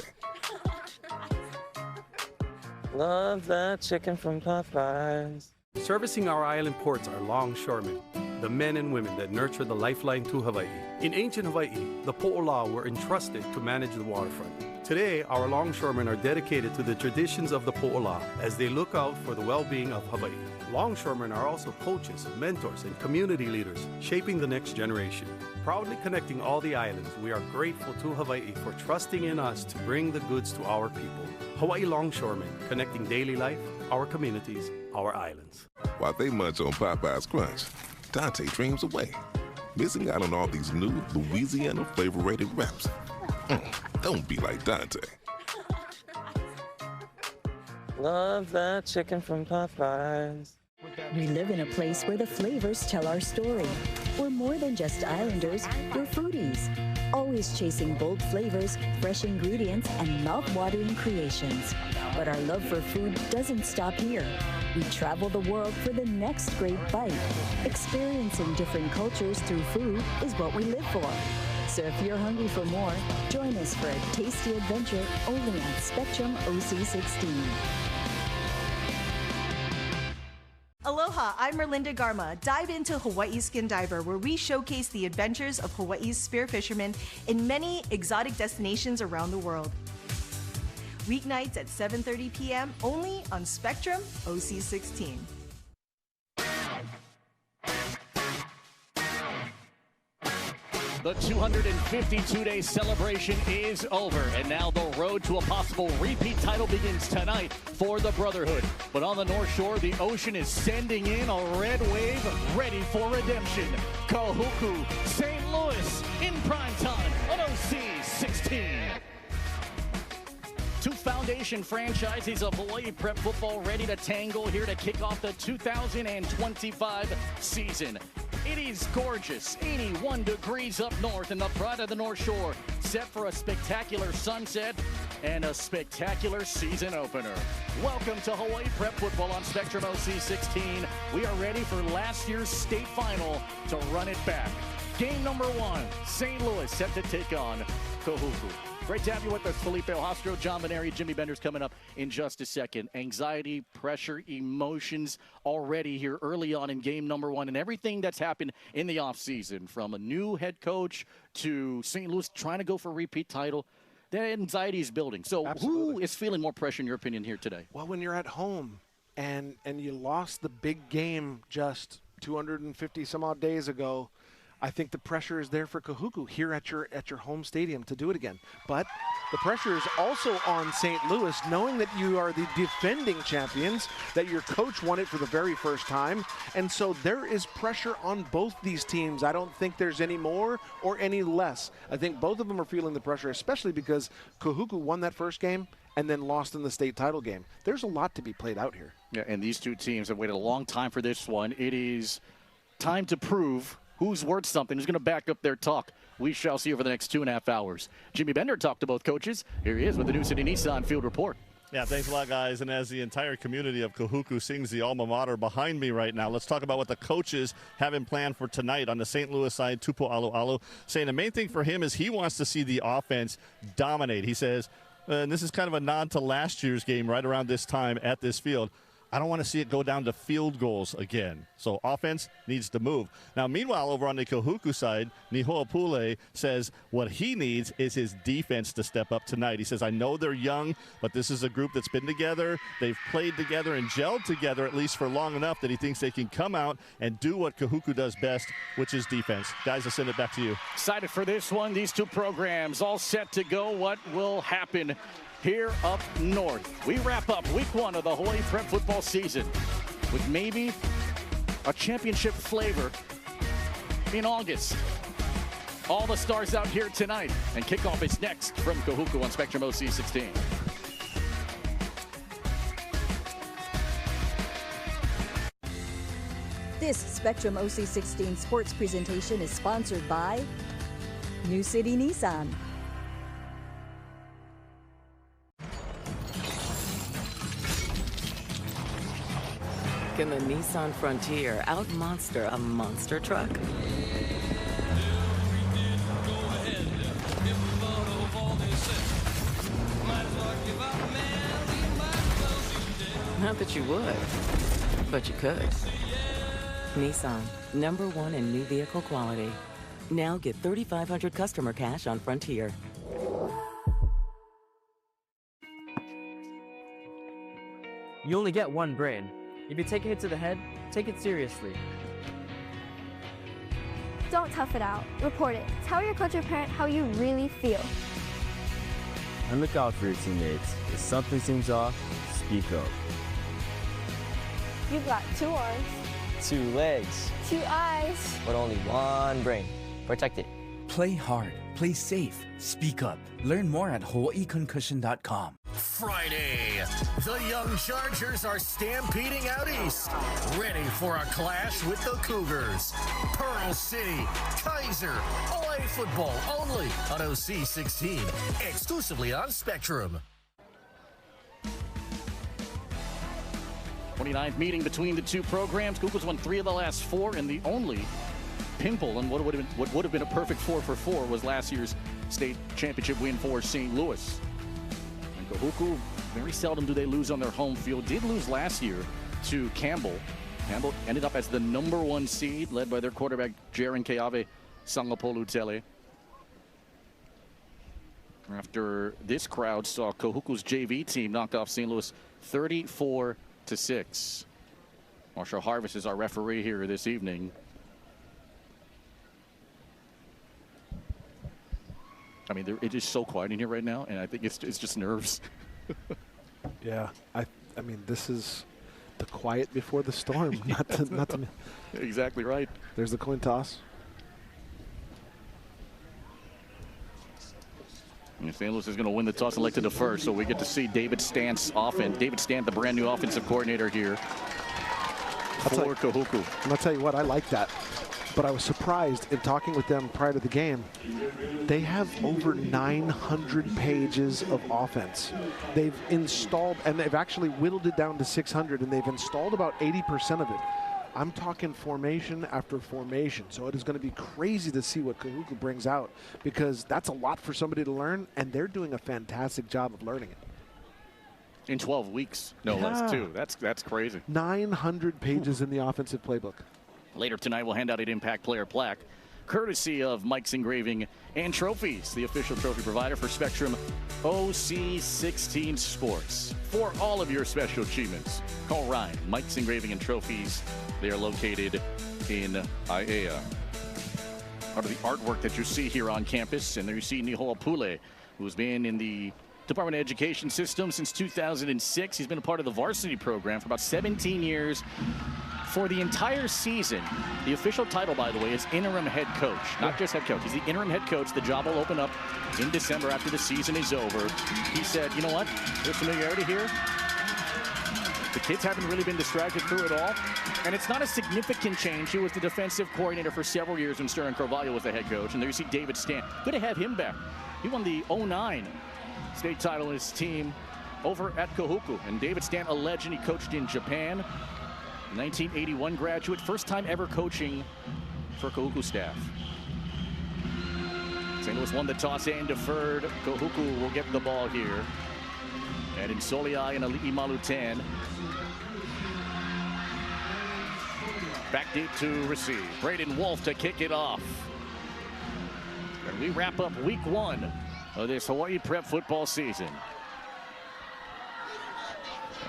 Love that chicken from Popeyes. Servicing our island ports are longshoremen, the men and women that nurture the lifeline to Hawaii. In ancient Hawaii, the po'ola were entrusted to manage the waterfront. Today, our longshoremen are dedicated to the traditions of the po'ola as they look out for the well-being of Hawaii. Longshoremen are also coaches, mentors, and community leaders, shaping the next generation. Proudly connecting all the islands, we are grateful to Hawaii for trusting in us to bring the goods to our people. Hawaii Longshoremen, connecting daily life, our communities, our islands. While they munch on Popeye's Crunch, Dante dreams away, missing out on all these new Louisiana flavor-rated wraps. Don't be like Dante. Love that chicken from Popeyes. We live in a place where the flavors tell our story. We're more than just islanders, we're foodies. Always chasing bold flavors, fresh ingredients, and mouth-watering creations. But our love for food doesn't stop here. We travel the world for the next great bite. Experiencing different cultures through food is what we live for. So if you're hungry for more, join us for a tasty adventure only on Spectrum OC16. Aloha, I'm Merlinda Garma. Dive into Hawaii Skin Diver, where we showcase the adventures of Hawaii's spear fishermen in many exotic destinations around the world. Weeknights at 7:30 p.m. only on Spectrum OC16. The 252-day celebration is over, and now the road to a possible repeat title begins tonight for the Brotherhood. But on the North Shore, the ocean is sending in a red wave ready for redemption. Kahuku, St. Louis, in prime time on OC 16. Two founding foundation franchises of Hawaii Prep football ready to tangle here to kick off the 2025 season. It is gorgeous, 81 degrees up north in the pride of the North Shore, set for a spectacular sunset and a spectacular season opener. Welcome to Hawaii Prep Football on Spectrum OC 16. We are ready for last year's state final to run it back. Game number 1, St. Louis set to take on Kahuku. Great to have you with us, Felipe Ojastro, John Maneri, Jimmy Bender's coming up in just a second. Anxiety, pressure, emotions already here early on in game number 1 and everything that's happened in the offseason, from a new head coach to St. Louis trying to go for a repeat title. The anxiety is building. So who is feeling more pressure, in your opinion, here today? Well, when you're at home and you lost the big game just 250 some odd days ago, I think the pressure is there for Kahuku here at your home stadium to do it again. But the pressure is also on St. Louis, knowing that you are the defending champions, that your coach won it for the very first time. And so there is pressure on both these teams. I don't think there's any more or any less. I think both of them are feeling the pressure, especially because Kahuku won that first game and then lost in the state title game. There's a lot to be played out here. Yeah, and these two teams have waited a long time for this one. It is time to prove who's worth something, who's going to back up their talk. We shall see over the next 2.5 hours. Jimmy Bender talked to both coaches. Here he is with the New City Nissan Field Report. Yeah, thanks a lot, guys. And as the entire community of Kahuku sings the alma mater behind me right now, let's talk about what the coaches have in plan for tonight on the St. Louis side. Tupo Alualu saying the main thing for him is he wants to see the offense dominate. He says, and this is kind of a nod to last year's game right around this time at this field, I don't want to see it go down to field goals again. So offense needs to move. Now, meanwhile, over on the Kahuku side, Nihoapule says what he needs is his defense to step up tonight. He says, I know they're young, but this is a group that's been together. They've played together and gelled together at least for long enough that he thinks they can come out and do what Kahuku does best, which is defense. Guys, I'll send it back to you. Excited for this one. These two programs all set to go. What will happen here up north? We wrap up week 1 of the Hawaii Prep football season with maybe a championship flavor in August. All the stars out here tonight, and kickoff is next from Kahuku on Spectrum OC 16. This Spectrum OC 16 sports presentation is sponsored by New City Nissan. Can the Nissan Frontier out-monster a monster truck? Not that you would, but you could. Nissan, #1 in new vehicle quality. Now get $3,500 customer cash on Frontier. You only get one brain. If you take a hit to the head, take it seriously. Don't tough it out. Report it. Tell your coach or parent how you really feel. And look out for your teammates. If something seems off, speak up. You've got 2 arms, 2 legs, 2 eyes, but only one brain. Protect it. Play hard. Play safe. Speak up. Learn more at hawaiiconcussion.com. Friday, the young Chargers are stampeding out east, ready for a clash with the Cougars. Pearl City, Kaiser, Hawaii football only on OC 16, exclusively on Spectrum. 29th meeting between the two programs. Google's won 3 of the last 4, and the only pimple and what would have been a perfect 4 for 4 was last year's state championship win for St. Louis. And Kahuku, very seldom do they lose on their home field. Did lose last year to Campbell. Campbell ended up as the #1 seed, led by their quarterback Jaren Keave Sangapolu-Tele. After this crowd saw Kahuku's JV team knock off St. Louis 34-6. Marshall Harvest is our referee here this evening. I mean, it is so quiet in here right now, and I think it's just nerves. Yeah, I mean, this is the quiet before the storm. not to. Exactly right. There's the coin toss. And St. Louis is going to win the toss and elect to defer, so we get to see David Stant's offense. David Stant, the brand new offensive coordinator here for Kahuku. I'm going to tell you what, I like that. But I was surprised in talking with them prior to the game. They have over 900 pages of offense. They've installed, and they've actually whittled it down to 600, and they've installed about 80% of it. I'm talking formation after formation, so it is going to be crazy to see what Kahuku brings out, because that's a lot for somebody to learn, and they're doing a fantastic job of learning it. In 12 weeks, no less, too. That's crazy. 900 pages in the offensive playbook. Later tonight, we'll hand out an Impact Player plaque, courtesy of Mike's Engraving and Trophies, the official trophy provider for Spectrum OC16 Sports. For all of your special achievements, call Ryan, Mike's Engraving and Trophies. They are located in Aiea. Part of the artwork that you see here on campus, and there you see Nihoa Pule, who's been in the Department of Education system since 2006. He's been a part of the varsity program for about 17 years. For the entire season, the official title, by the way, is interim head coach, not just head coach. He's the interim head coach. The job will open up in December after the season is over. He said, you know what, there's familiarity here. The kids haven't really been distracted through it all. And it's not a significant change. He was the defensive coordinator for several years when Sterling Carvalho was the head coach. And there you see David Stant. Good to have him back. He won the 09 state title in his team over at Kahuku. And David Stant, a legend. He coached in Japan. 1981 graduate, first time ever coaching for Kahuku staff. St. Louis won the toss and deferred. Kahuku will get the ball here. And in Soliai and Ali'i Malutan. Back deep to receive. Braden Wolf to kick it off. And we wrap up week 1 of this Hawaii prep football season.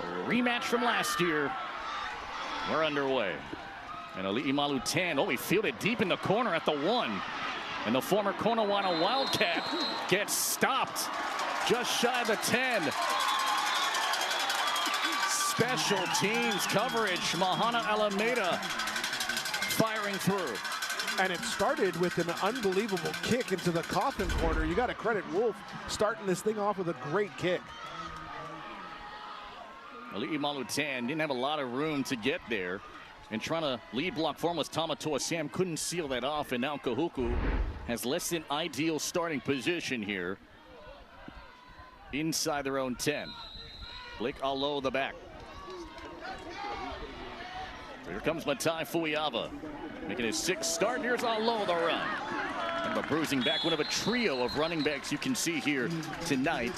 A rematch from last year. We're underway. And Ali'i Malutan, he fielded deep in the corner at the 1. And the former Konawana Wildcat gets stopped just shy of the 10. Special teams coverage. Mahana Alameda firing through. And it started with an unbelievable kick into the coffin corner. You got to credit Wolf starting this thing off with a great kick. Ali'i Malutan didn't have a lot of room to get there. And trying to lead block for him was Tamatoa Sam. Couldn't seal that off. And now Kahuku has less than ideal starting position here. Inside their own 10. Blake Alo the back. Here comes Matai Fuiava. Making his 6th start. Here's Alo the run. And a bruising back, one of a trio of running backs you can see here tonight.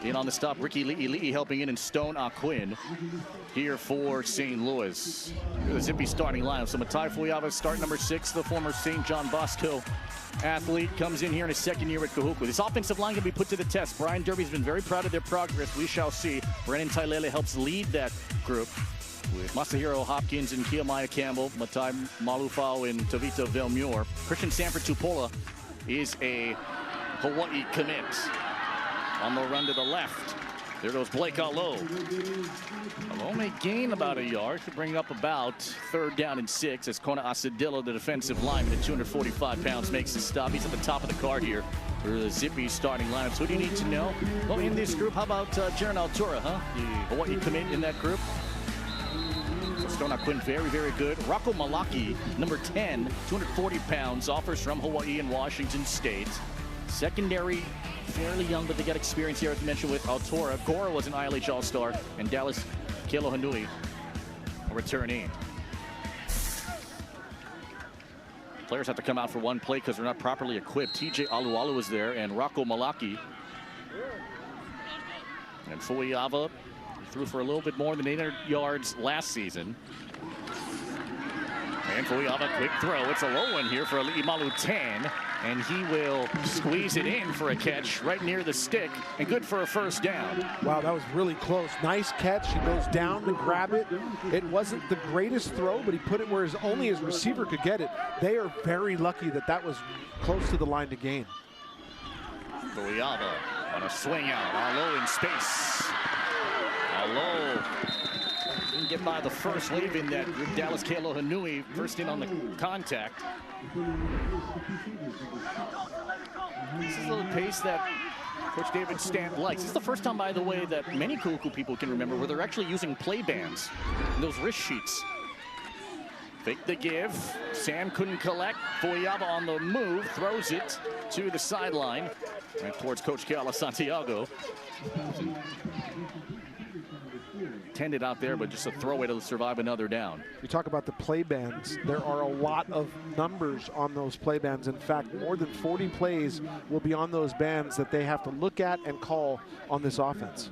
In on the stop, Ricky Li'i helping in, and Stone Aquin here for St. Louis. The zippy starting lineup. So Matai Fuiava, start number 6, the former St. John Bosco athlete, comes in here in his 2nd year at Kahuku. This offensive line can be put to the test. Brian Derby's been very proud of their progress. We shall see. Brennan Tailele helps lead that group with Masahiro Hopkins and Kiamaya Campbell, Matai Malufau and Tavita Velmure. Christian Sanford Tupola is a Hawaii commit. On the run to the left. There goes Blake Alo. Alo may gain about a yard. Should bring up about 3rd down and 6 as Kona Asadillo, the defensive lineman at 245 pounds, makes the stop. He's at the top of the card here for the zippy starting lineup. So who do you need to know? Well, in this group, how about Jaren Altura, huh? The Hawaii commit in that group. So Stone Aquin, very, very good. Rocco Malaki, number 10, 240 pounds, offers from Hawaii and Washington State. Secondary, fairly young, but they got experience here, as mentioned, with Altura. Gora was an ILH All-Star, and Dallas Kealohanui, a returnee. Players have to come out for one play because they're not properly equipped. TJ Alualu was there, and Rocco Malaki. And Fuiava threw for a little bit more than 800 yards last season. And Fuiava, quick throw. It's a low one here for Ali'i Malutan. And he will squeeze it in for a catch right near the stick, and good for a 1st down. Wow, that was really close. Nice catch. He goes down to grab it. It wasn't the greatest throw, but he put it where only his receiver could get it. They are very lucky that that was close to the line to gain. Fuiava on a swing out. Alo in space. Alo didn't get by the first wave in that group. Dallas Kealohanui first in on the contact. This is a little pace that Coach David Stant likes. This is the first time, by the way, that many Kahuku people can remember where they're actually using play bands and those wrist sheets. Fake the give. Sam couldn't collect. Fuyaba on the move, throws it to the sideline, right towards Coach Keala Santiago. Tended out there, but just a throwaway to survive another down. You talk about the play bands. There are a lot of numbers on those play bands. In fact, more than 40 plays will be on those bands that they have to look at and call on this offense.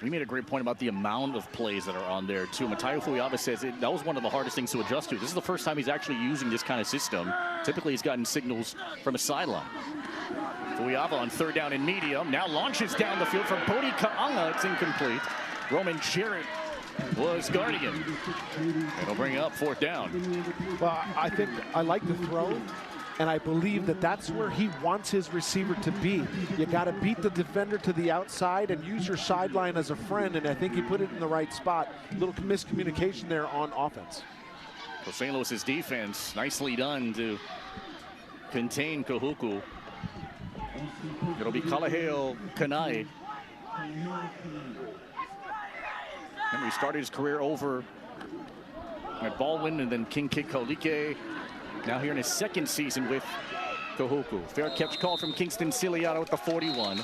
You made a great point about the amount of plays that are on there, too. Matayo Fuyaba says that was one of the hardest things to adjust to. This is the first time he's actually using this kind of system. Typically, he's gotten signals from a sideline. Fuyaba on third down and medium. Now launches down the field from Bodhi Ka'anga. It's incomplete. Roman Jarrett was guardian. It'll bring up fourth down. Well, I think I like the throw, and I believe that that's where he wants his receiver to be. You got to beat the defender to the outside and use your sideline as a friend, and I think he put it in the right spot. A little miscommunication there on offense. So St. Louis's defense, nicely done to contain Kahuku. It'll be Kalaheo Kanai. Remember, he started his career over at Baldwin and then King Kikaulike. Now here in his second season with Kahuku. Fair catch call from Kingston Ciliato at the 41.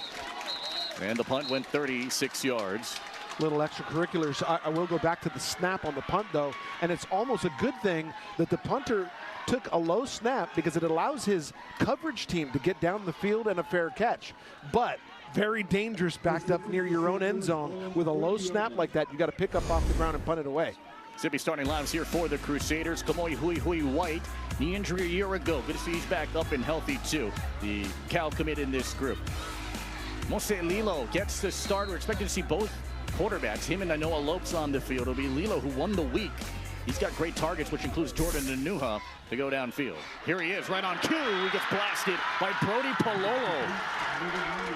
And the punt went 36 yards. Little extracurriculars. I will go back to the snap on the punt, though, and it's almost a good thing that the punter took a low snap because it allows his coverage team to get down the field and a fair catch. But very dangerous backed up near your own end zone. With a low snap like that, you got to pick up off the ground and punt it away. Zippy starting lines here for the Crusaders. Kamoi Hui White, knee injury a year ago. Good to see he's back up and healthy too. The Cal commit in this group. Mose Lilo gets the start. We're expecting to see both quarterbacks, him and Noah Lopes on the field. It'll be Lilo who won the week. He's got great targets, which includes Jordan Nanuha, to go downfield. Here he is, right on cue. He gets blasted by Brody Pololo.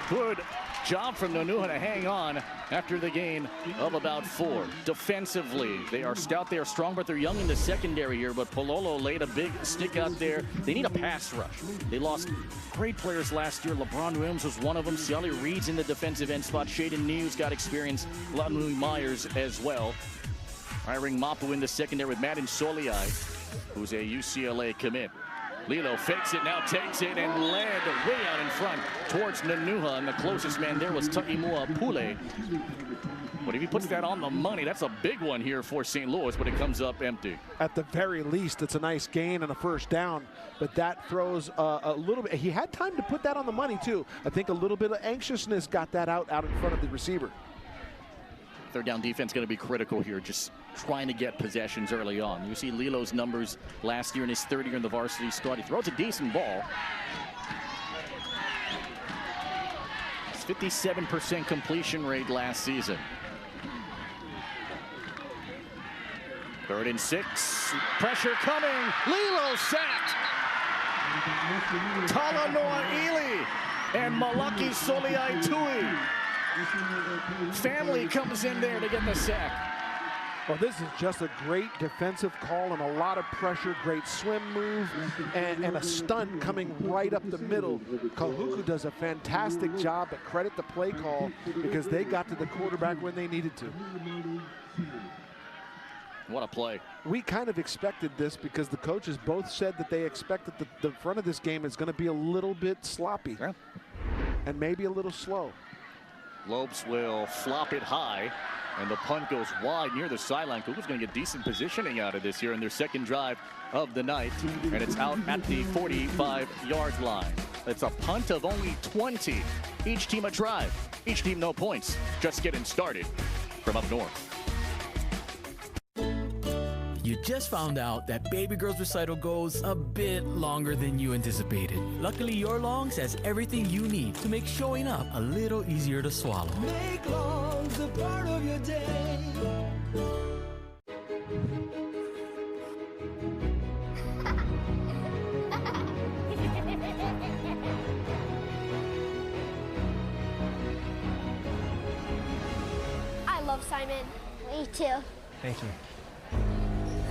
Good job from Nanuha to hang on after the gain of about 4. Defensively, they are stout, they are strong, but they're young in the secondary here. But Pololo laid a big stick out there. They need a pass rush. They lost great players last year. LeBron Williams was one of them. Ciali Reed's in the defensive end spot. Shaden News got experience. Latmui Myers as well. Hiring Mapu in the secondary with Madden Soliai, who's a UCLA commit. Lilo fakes it, now takes it, and led way out in front towards Nanuha, and the closest man there was Ta'imua Pule. But if he puts that on the money, that's a big one here for St. Louis, but it comes up empty. At the very least, it's a nice gain and a first down, but that throws a little bit. He had time to put that on the money, too. I think a little bit of anxiousness got that out in front of the receiver. Third down defense going to be critical here, just trying to get possessions early on. You see Lilo's numbers last year in his third year in the varsity squad. He throws a decent ball. It's 57% completion rate last season. 3rd and 6. Pressure coming. Lilo sacked. Talanoa Ely and Malaki Soliai Tui. Family comes in there to get the sack. Well, this is just a great defensive call and a lot of pressure, great swim move, and a stunt coming right up the middle. Kahuku does a fantastic job, but credit the play call because they got to the quarterback when they needed to. What a play. We kind of expected this because the coaches both said that they expected the front of this game is going to be a little bit sloppy and maybe a little slow. Lopes will flop it high, and the punt goes wide near the sideline. Kuku's going to get decent positioning out of this here in their second drive of the night, and it's out at the 45-yard line. It's a punt of only 20. Each team a drive. Each team no points. Just getting started from up north. You just found out that Baby Girl's recital goes a bit longer than you anticipated. Luckily, Your Longs has everything you need to make showing up a little easier to swallow. Make Longs a part of your day. I love Simon. Me too. Thank you.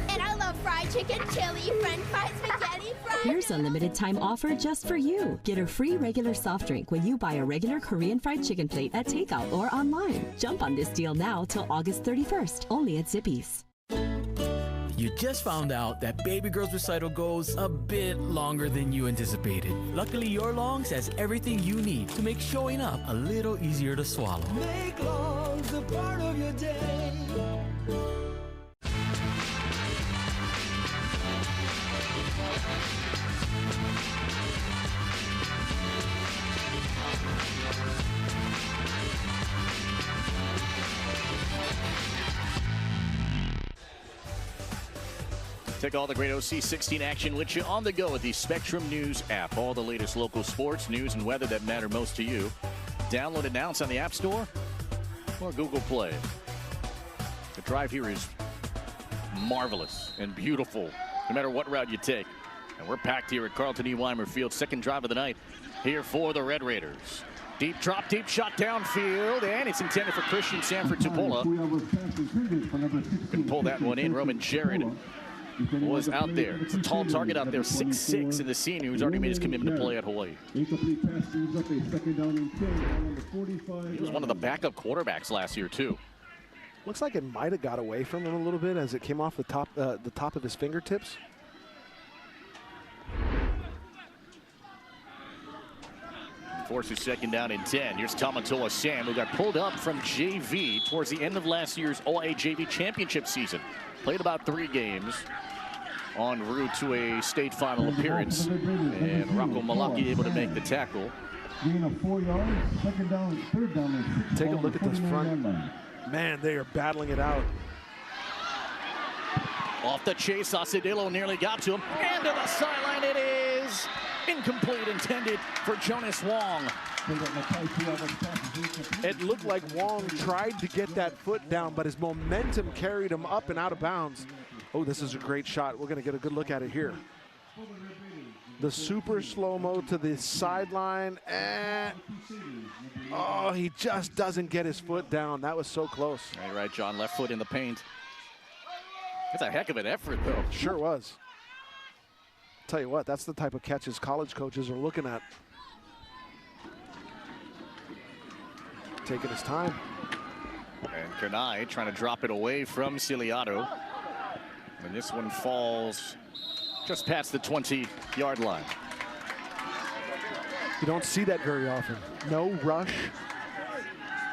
And I love fried chicken, chili, french fries, spaghetti, Here's a limited time offer just for you. Get a free regular soft drink when you buy a regular Korean fried chicken plate at takeout or online. Jump on this deal now till August 31st, only at Zippy's. You just found out that baby girl's recital goes a bit longer than you anticipated. Luckily, your longs has everything you need to make showing up a little easier to swallow. Make longs a part of your day. Take all the great OC16 action with you on the go with the Spectrum News app. All the latest local sports, news, and weather that matter most to you. Download it now. It's on the App Store or Google Play. The drive here is marvelous and beautiful, no matter what route you take. And we're packed here at Carlton E. Weimer Field. Second drive of the night here for the Red Raiders. Deep drop, deep shot downfield, and it's intended for Christian Sanford Tupola. Can pull that one in. Roman Jared was out there. It's a tall target out there, 6'6", and the senior who's already made his commitment to play at Hawaii. He was one of the backup quarterbacks last year, too. Looks like it might have got away from him a little bit as it came off the top of his fingertips. Forces second down and 10. Here's Tamatoa Sam, who got pulled up from JV towards the end of last year's OIA JV championship season. Played about 3 games en route to a state final appearance. And Rocco Malaki able to make the tackle. Take a look at this front. Man, they are battling it out. Off the chase, Asadillo nearly got to him. And to the sideline it is. Incomplete, intended for Jonas Wong. It looked like Wong tried to get that foot down, but his momentum carried him up and out of bounds. Oh, this is a great shot. We're going to get a good look at it here. The super slow-mo to the sideline, and oh, he just doesn't get his foot down. That was so close. All right, John, left foot in the paint. It's a heck of an effort, though. Sure was. Tell you what, that's the type of catches college coaches are looking at. Taking his time. And Kanai trying to drop it away from Ciliato. And this one falls just past the 20-yard line. You don't see that very often. No rush.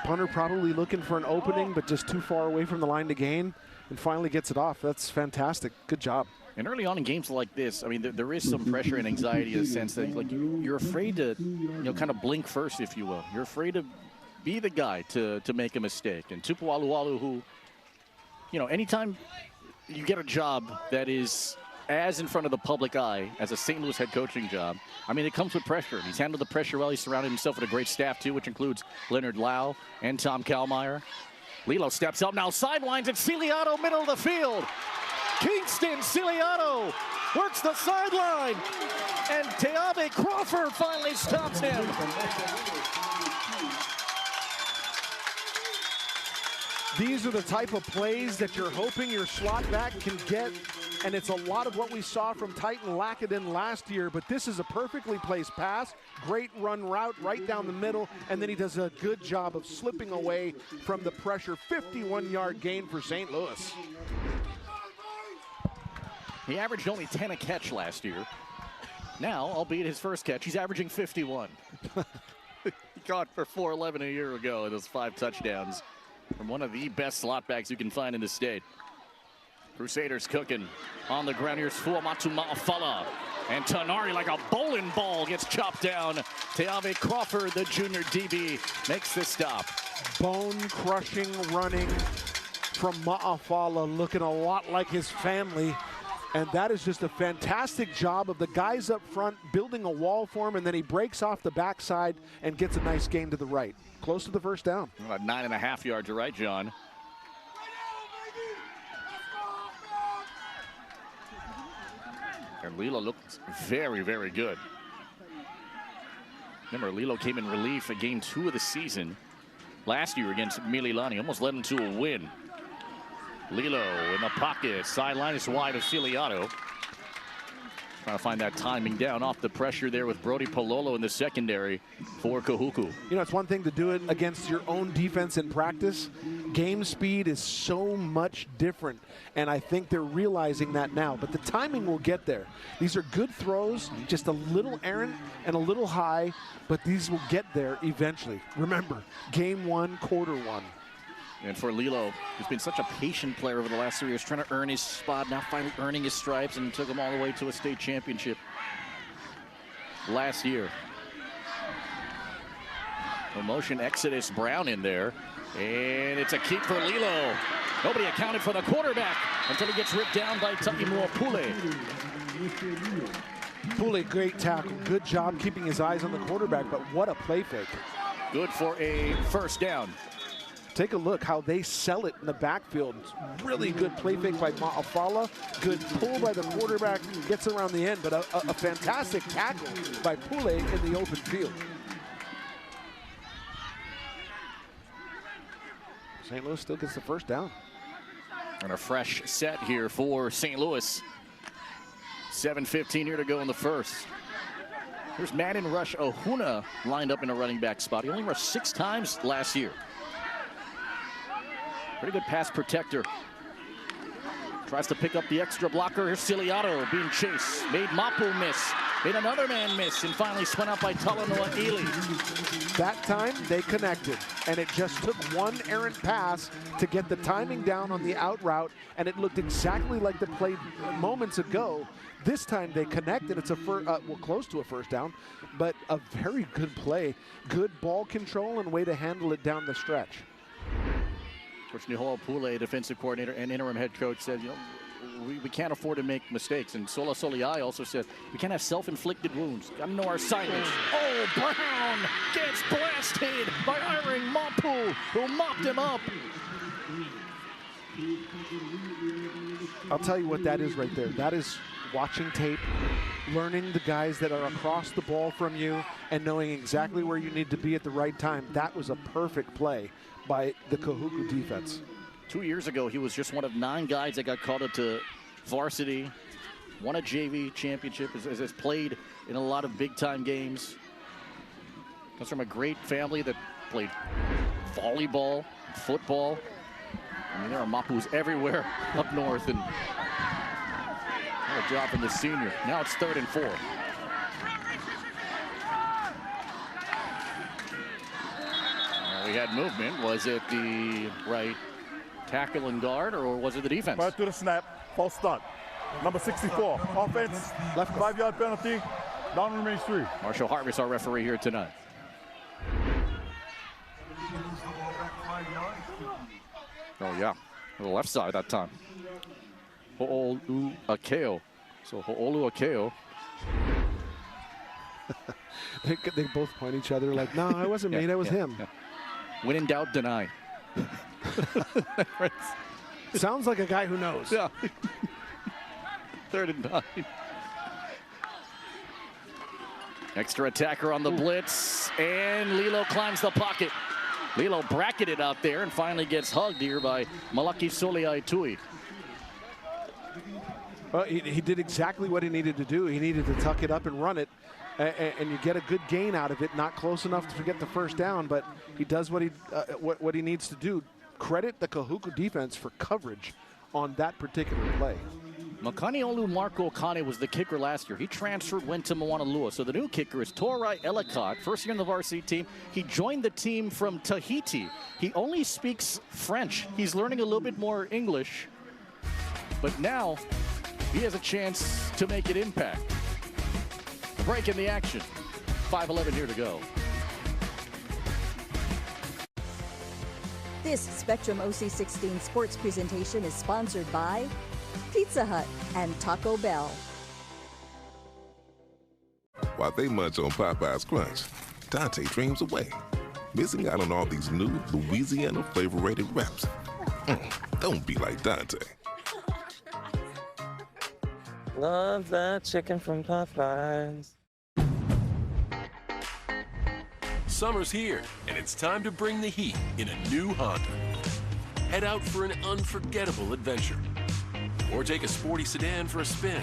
Punter probably looking for an opening, but just too far away from the line to gain, and finally gets it off. That's fantastic. Good job. And early on in games like this, I mean, there is some pressure and anxiety in the sense that, like, you're afraid to, kind of blink first, if you will. You're afraid to be the guy to make a mistake. And Tupu Alualu, who, anytime you get a job that is as in front of the public eye as a St. Louis head coaching job, I mean, it comes with pressure. He's handled the pressure well. He's surrounded himself with a great staff, too, which includes Leonard Lau and Tom Kallmeyer. Lilo steps up now, sidelines, and Ciliato, middle of the field. Kingston Ciliato works the sideline, and Teave Crawford finally stops him. These are the type of plays that you're hoping your slot back can get, and it's a lot of what we saw from Titan Lackadin last year, but this is a perfectly placed pass, great run route right down the middle, and then he does a good job of slipping away from the pressure. 51-yard gain for St. Louis. He averaged only 10 a catch last year. Now, albeit his first catch, he's averaging 51. He caught for 411 a year ago in those 5 touchdowns from one of the best slot backs you can find in the state. Crusaders cooking on the ground. Here's Fuamatu Ma'afala. And Tanari, like a bowling ball, gets chopped down. Teave Crawford, the junior DB, makes the stop. Bone-crushing running from Ma'afala, looking a lot like his family. And that is just a fantastic job of the guys up front building a wall for him, and then he breaks off the backside and gets a nice gain to the right. Close to the first down. About 9.5 yards to right, John. And Lilo looks very, very good. Remember, Lilo came in relief at game 2 of the season last year against Mililani. Almost led him to a win. Lilo in the pocket. Sideline is wide of Ciliato. Trying to find that timing down off the pressure there with Brody Pololo in the secondary for Kahuku. You know, it's one thing to do it against your own defense in practice. Game speed is so much different, and I think they're realizing that now. But the timing will get there. These are good throws, just a little errant and a little high, but these will get there eventually. Remember, game one, quarter one. And for Lilo, who's been such a patient player over the last 3 years, trying to earn his spot, now finally earning his stripes, and took him all the way to a state championship last year. Promotion Exodus Brown in there, and it's a keep for Lilo. Nobody accounted for the quarterback until he gets ripped down by Takimua Pule. Pule, great tackle. Good job keeping his eyes on the quarterback, but what a play fake. Good for a first down. Take a look how they sell it in the backfield. Really good play fake by Ma'afala. Good pull by the quarterback. Gets around the end, but a fantastic tackle by Pule in the open field. St. Louis still gets the first down. And a fresh set here for St. Louis. 7:15 here to go in the first. Here's Madden Rush Ohuna lined up in a running back spot. He only rushed 6 times last year. Pretty good pass protector. Tries to pick up the extra blocker. Here's Ciliato being chased. Made Mapu miss. Made another man miss. And finally spun out by Talanoa Ely. That time they connected. And it just took one errant pass to get the timing down on the out route. And it looked exactly like the play moments ago. This time they connected. It's a close to a first down. But a very good play. Good ball control and way to handle it down the stretch. Coach Nihoa Pule, defensive coordinator and interim head coach, said, you know, we can't afford to make mistakes. And Sola Soliai also said, we can't have self-inflicted wounds. Got to know our assignments. Oh, Brown gets blasted by Irving Mapu, who mopped him up. I'll tell you what that is right there. That is watching tape, learning the guys that are across the ball from you, and knowing exactly where you need to be at the right time. That was a perfect play by the Kahuku defense. 2 years ago, he was just one of 9 guys that got called up to varsity, won a JV championship, has played in a lot of big-time games. Comes from a great family that played volleyball, football. I mean, there are Mapus everywhere up north, and what a job from the senior. Now it's 3rd and 4. We had movement. Was it the right tackle and guard, or was it the defense? Right to the snap, false start. Number 64, offense, left 5-yard penalty, down remains 3. Marshall Harvest, our referee here tonight. Oh yeah, to the left side that time. Ho'olu Akeo. So Ho'olu Akeo. They both point at each other like, no, I wasn't me, that was him. Yeah. When in doubt, deny. Sounds like a guy who knows. Yeah. 3rd and 9. Extra attacker on the blitz, and Lilo climbs the pocket. Lilo bracketed out there and finally gets hugged here by Malaki Soliai Tui. Well, he did exactly what he needed to do. He needed to tuck it up and run it. And you get a good gain out of it, not close enough to get the first down, but he does what he needs to do. Credit the Kahuku defense for coverage on that particular play. Makaniolu Marco Kane was the kicker last year. He transferred, went to Moanalua. So the new kicker is Torai Ellicott, first year in the varsity team. He joined the team from Tahiti. He only speaks French. He's learning a little bit more English, but now he has a chance to make an impact. Break in the action. 5:11 here to go. This Spectrum OC16 sports presentation is sponsored by Pizza Hut and Taco Bell. While they munch on Popeye's Crunch, Dante dreams away, missing out on all these new Louisiana flavor-rated wraps. Don't be like Dante. Love that chicken from Popeyes. Summer's here, and it's time to bring the heat in a new Honda. Head out for an unforgettable adventure, or take a sporty sedan for a spin.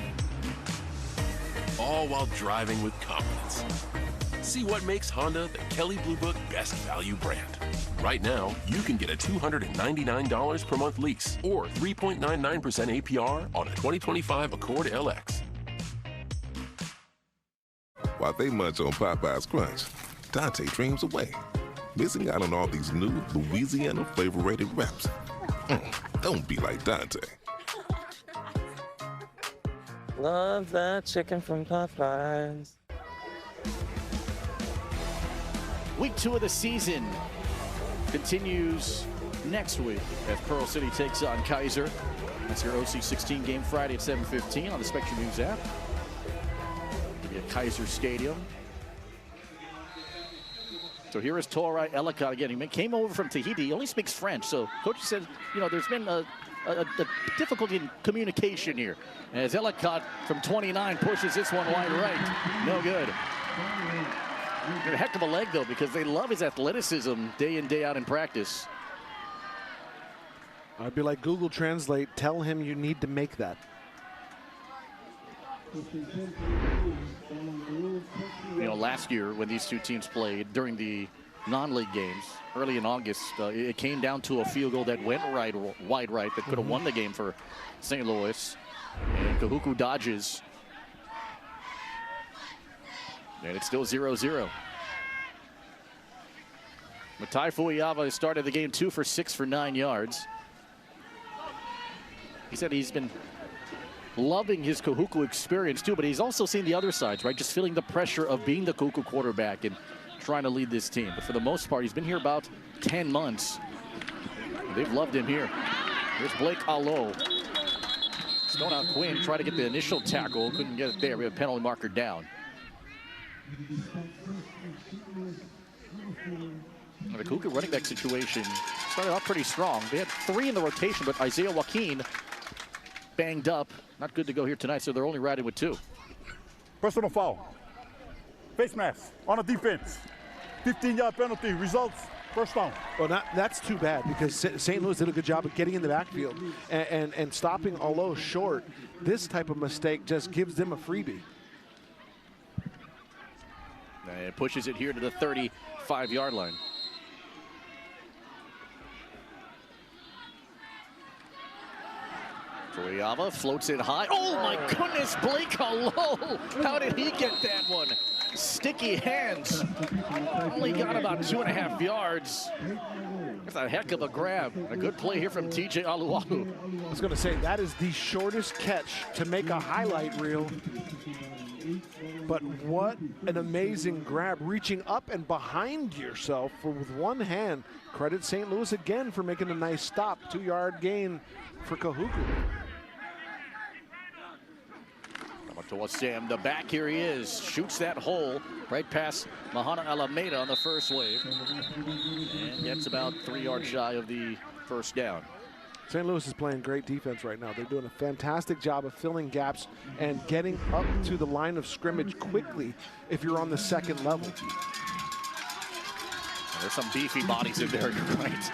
all while driving with confidence. See what makes Honda the Kelley Blue Book best value brand. Right now, you can get a $299 per month lease or 3.99% APR on a 2025 Accord LX. While they munch on Popeye's Crunch, Dante dreams away, missing out on all these new Louisiana flavor-rated wraps. Don't be like Dante. Love that chicken from Popeyes. Week 2 of the season continues next week as Pearl City takes on Kaiser. That's your OC16 game Friday at 7:15 on the Spectrum News app. It'll be at Kaiser Stadium. So here is Torai Ellicott again. He came over from Tahiti. He only speaks French. So coach said, there's been a difficulty in communication here. As Ellicott from 29 pushes this one wide right. No good. A heck of a leg, though, because they love his athleticism day in, day out in practice. I'd be like Google Translate, tell him you need to make that. Last year when these two teams played during the non-league games, early in August, it came down to a field goal that went wide right that could have won the game for St. Louis. And Kahuku dodges. And it's still 0-0. Matai Fuiava started the game 2 for 6 for 9 yards. He said he's been loving his Kahuku experience too, but he's also seen the other sides, right? Just feeling the pressure of being the Kahuku quarterback and trying to lead this team. But for the most part, he's been here about 10 months. They've loved him here. Here's Blake Allo. Stone out Quinn, tried to get the initial tackle, couldn't get it there. We have a penalty marker down. The Kahuku running back situation started off pretty strong. They had 3 in the rotation, but Isaiah Joaquin banged up. Not good to go here tonight, so they're only riding with 2. Personal foul. Face mask on a defense. 15-yard penalty. Results, first down. Well, that's too bad because St. Louis did a good job of getting in the backfield and stopping Allo short. This type of mistake just gives them a freebie. And pushes it here to the 35-yard line. Fuiava floats it high. Oh my goodness, Blake Allo. How did he get that one? Sticky hands. Only got about 2.5 yards. That's a heck of a grab. A good play here from TJ Alualu. I was going to say, that is the shortest catch to make a highlight reel. But what an amazing grab, reaching up and behind yourself with one hand. Credit St. Louis again for making a nice stop. 2-yard gain for Kahuku. To Sam, the back, here he is, shoots that hole right past Mahana Alameda on the first wave, and gets about 3 yards shy of the first down. St. Louis is playing great defense right now. They're doing a fantastic job of filling gaps and getting up to the line of scrimmage quickly if you're on the second level. There's some beefy bodies in there, you're right.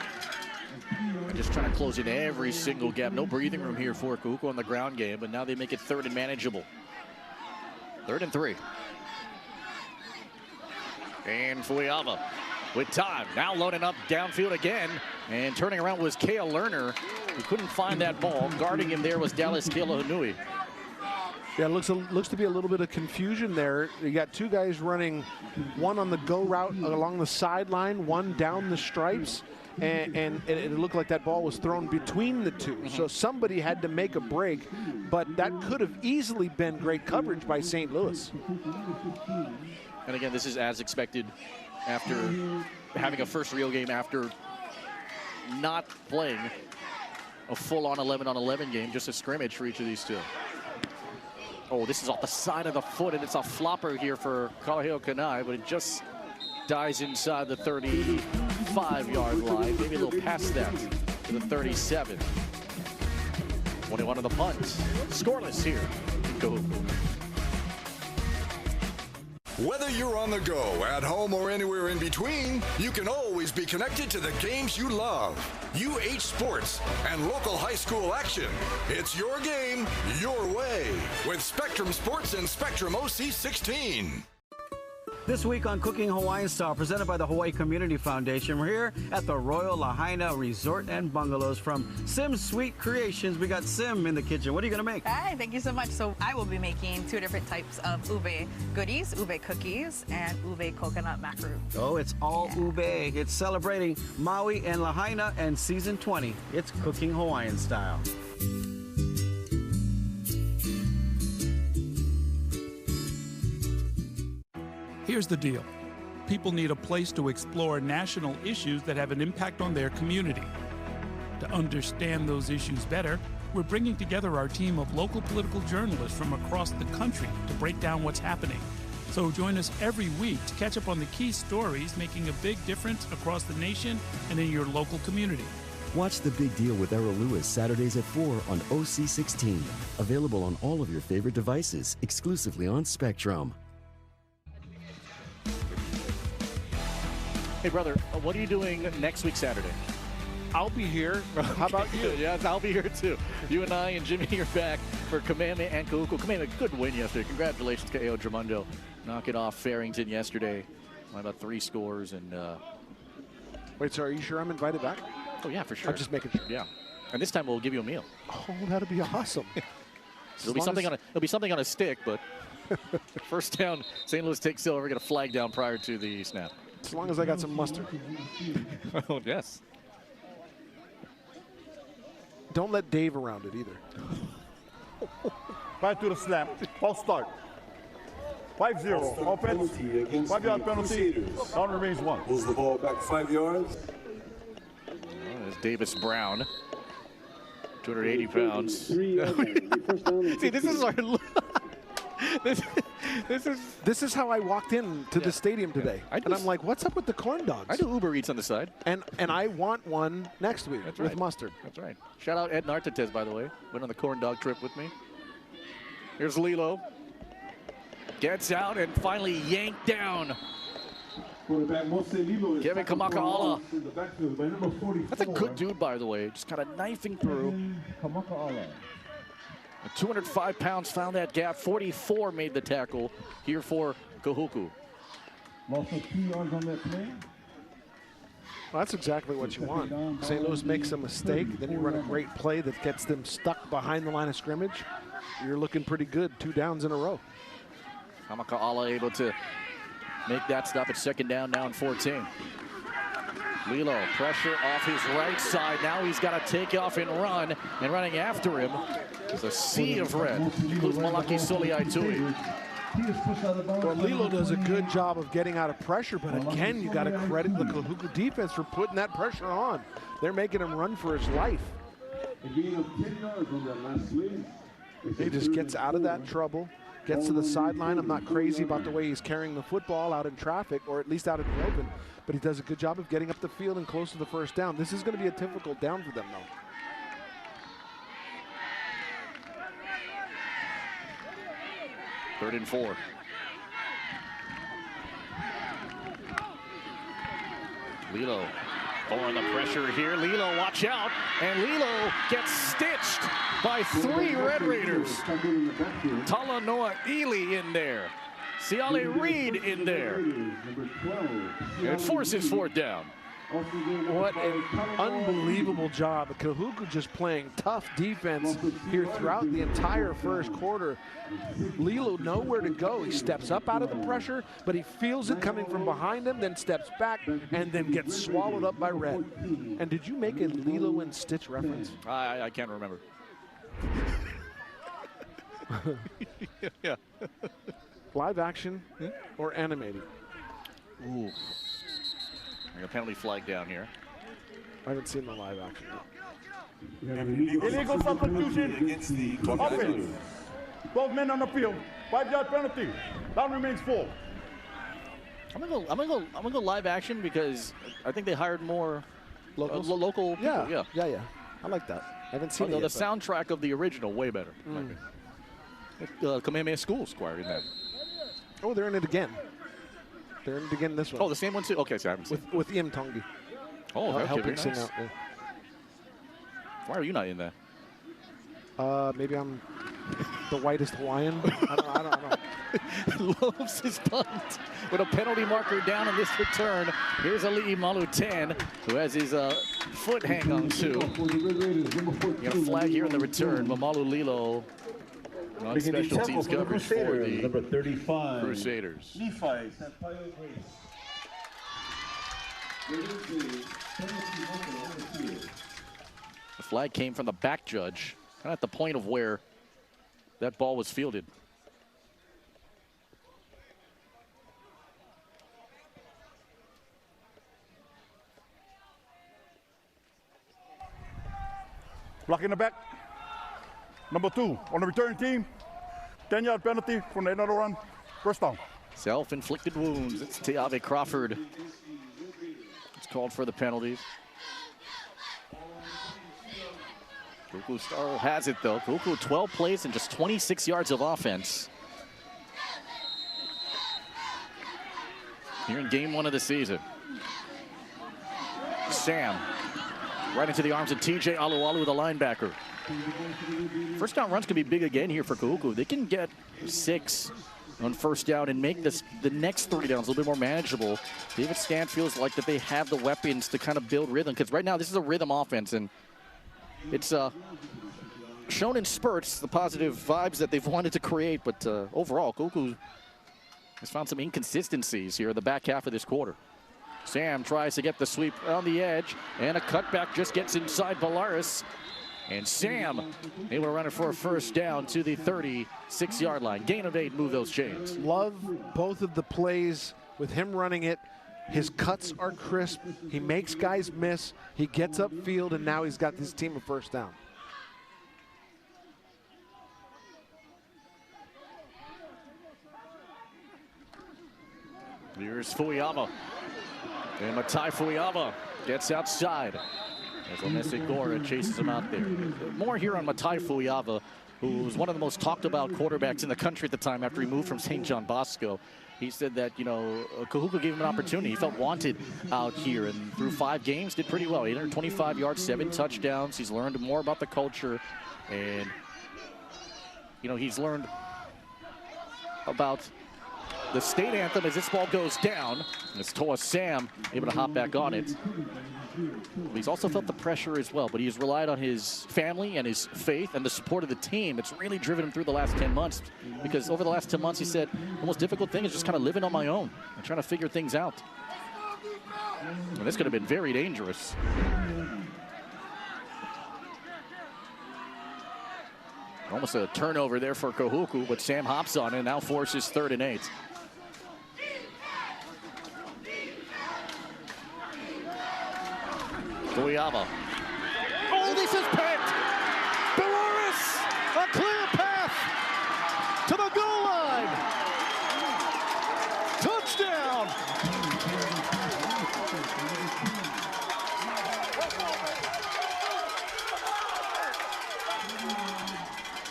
Just trying to close in every single gap. No breathing room here for Kahuku on the ground game, but now they make it 3rd and manageable. 3rd and 3. And Fuiava with time. Now loading up downfield again. And turning around was Kale Lerner, who couldn't find that ball. Guarding him there was Dallas Kealohanui. Yeah, it looks to be a little bit of confusion there. You got 2 guys running, one on the go route along the sideline, one down the stripes. And it looked like that ball was thrown between the 2. So somebody had to make a break, but that could have easily been great coverage by St. Louis. And again, this is as expected after having a first real game after not playing a full-on 11-on-11 game, just a scrimmage for each of these 2. Oh, this is off the side of the foot, and it's a flopper here for Kalaheo Kanai, but it just dies inside the 35-yard line, maybe a little past that to the 37. 21 on the punt. Scoreless here in Kahuku. Whether you're on the go, at home, or anywhere in between, you can always be connected to the games you love. UH Sports and local high school action. It's your game, your way, with Spectrum Sports and Spectrum OC16. This week on Cooking Hawaiian Style, presented by the Hawaii Community Foundation, we're here at the Royal Lahaina Resort and Bungalows from Sim's Sweet Creations. We got Sim in the kitchen. What are you going to make? Hi, thank you so much. So I will be making 2 different types of ube goodies, ube cookies, and ube coconut macaroon. Oh, it's all ube. It's celebrating Maui and Lahaina and season 20. It's Cooking Hawaiian Style. Here's the deal. People need a place to explore national issues that have an impact on their community. To understand those issues better, we're bringing together our team of local political journalists from across the country to break down what's happening. So join us every week to catch up on the key stories making a big difference across the nation and in your local community. Watch The Big Deal with Errol Lewis Saturdays at 4 on OC16. Available on all of your favorite devices, exclusively on Spectrum. Hey, brother, what are you doing next week Saturday? I'll be here. How about you? Yes, I'll be here too. You and I and Jimmy are back for Kamehameha and Kahuku. Kamehameha, good win yesterday. Congratulations to A.O. Dramundo. Knocking off Farrington yesterday by about 3 scores. And wait, so are you sure I'm invited back? Oh, yeah, for sure. I'm just making sure. Yeah. And this time we'll give you a meal. Oh, that'd be awesome. It'll be something on a stick, but first down, St. Louis takes silver. We're going to flag down prior to the snap. As long as I got some mustard. Oh, yes. Don't let Dave around it either. Right to the snap. False start. 5-0. Offense. 5-yard penalty. Down remains 1. Pulls the ball back 5 yards. There's Davis Brown. 280 pounds. See, this is our... This is how I walked into the stadium today. And I'm like, what's up with the corn dogs? I do Uber Eats on the side. And I want one next week with mustard. That's right. Shout out Ed Nartates, by the way. Went on the corn dog trip with me. Here's Lilo. Gets out and finally yanked down. Kevin Kamaka'ala. That's a good dude, by the way. Just kind of knifing through. 205 pounds found that gap. 44 made the tackle here for Kahuku. Lost 2 yards on that play. Well, that's exactly what you want. St. Louis makes a mistake, then you run a great play that gets them stuck behind the line of scrimmage. You're looking pretty good. 2 downs in a row. Kamaka'ala able to make that stop at second down now in 14. Lilo, pressure off his right side. Now he's got to take off and run, and running after him is a sea of red. Includes Malaki Suliaitui. Well, Lilo does a good job of getting out of pressure, but again, you got to credit the Kahuku defense for putting that pressure on. They're making him run for his life. He just gets out of that trouble, gets to the sideline. I'm not crazy about the way he's carrying the football out in traffic, or at least out in the open, but he does a good job of getting up the field and close to the first down. This is going to be a difficult down for them, though. Third and 4. Lilo on the pressure here. Lilo, watch out. And Lilo gets stitched by 3 Red Raiders. Talanoa Ely in there. Siale Reed in there. And forces 4th down. What an unbelievable job. Kahuku just playing tough defense here throughout the entire first quarter. Lilo nowhere to go. He steps up out of the pressure, but he feels it coming from behind him, then steps back, and then gets swallowed up by Red. And did you make a Lilo and Stitch reference? I can't remember. Yeah. Live action or animated? Ooh. A penalty flag down here. I haven't seen the live action yet. Illegal substitution. Offense. 12 men on the field. 5-yard penalty. Down remains 4. I'm gonna go live action because I think they hired more local people. Yeah. I like that. I haven't seen it yet, the soundtrack of the original way better. Kamehameha School Squire in that. Oh, they're in it again. They're in it again this one. Oh, the same one too? Okay, so I haven't seen with Im Tongi. Oh, okay, helping very sing nice. out. Yeah. Why are you not in there? Maybe I'm the whitest Hawaiian. I don't know. Loves his punt with a penalty marker down in this return. Here's Ali'i Malu-10, who has his foot hang on to. You got a flag here in the return. Mamalu Lilo on special teams coverage for the number 35 Crusaders. Nephi. The flag came from the back judge, kind of at the point of where that ball was fielded. Block in the back. Number 2 on the return team. 10-yard penalty from the another run. First down. Self-inflicted wounds. It's Te'ave Crawford. It's called for the penalties. Kahuku Star has it though. Kahuku 12 plays and just 26 yards of offense. Here in game 1 of the season. Sam right into the arms of TJ Alualu, the linebacker. First down runs can be big again here for Kahuku. They can get 6 on first down and make the next 3 downs a little bit more manageable. David Stan feels like that they have the weapons to kind of build rhythm, because right now this is a rhythm offense, and it's shown in spurts the positive vibes that they've wanted to create, but overall Kahuku has found some inconsistencies here in the back half of this quarter. Sam tries to get the sweep on the edge, and a cutback just gets inside Bellaris. And Sam able to run it for a first down to the 36-yard line. Gain of 8, move those chains. Love both of the plays with him running it. His cuts are crisp. He makes guys miss. He gets upfield, and now he's got his team a first down. Here's Fuyama. And Matai Fuyama gets outside as Omese Gora chases him out there. More here on Matai Fuyama, who was one of the most talked about quarterbacks in the country at the time after he moved from St. John Bosco. He said that, you know, Kahuku gave him an opportunity. He felt wanted out here, and through 5 games did pretty well. 825 yards, 7 touchdowns. He's learned more about the culture, and, you know, he's learned about the state anthem as this ball goes down. It's Toa Sam able to hop back on it. He's also felt the pressure as well, but he's relied on his family and his faith and the support of the team. It's really driven him through the last 10 months, because over the last 10 months, he said, the most difficult thing is just kind of living on my own and trying to figure things out. And this could have been very dangerous. Almost a turnover there for Kahuku, but Sam hops on it and now forces 3rd and 8. Fuyama. Oh, this is picked! Bellaris, a clear path to the goal line! Touchdown!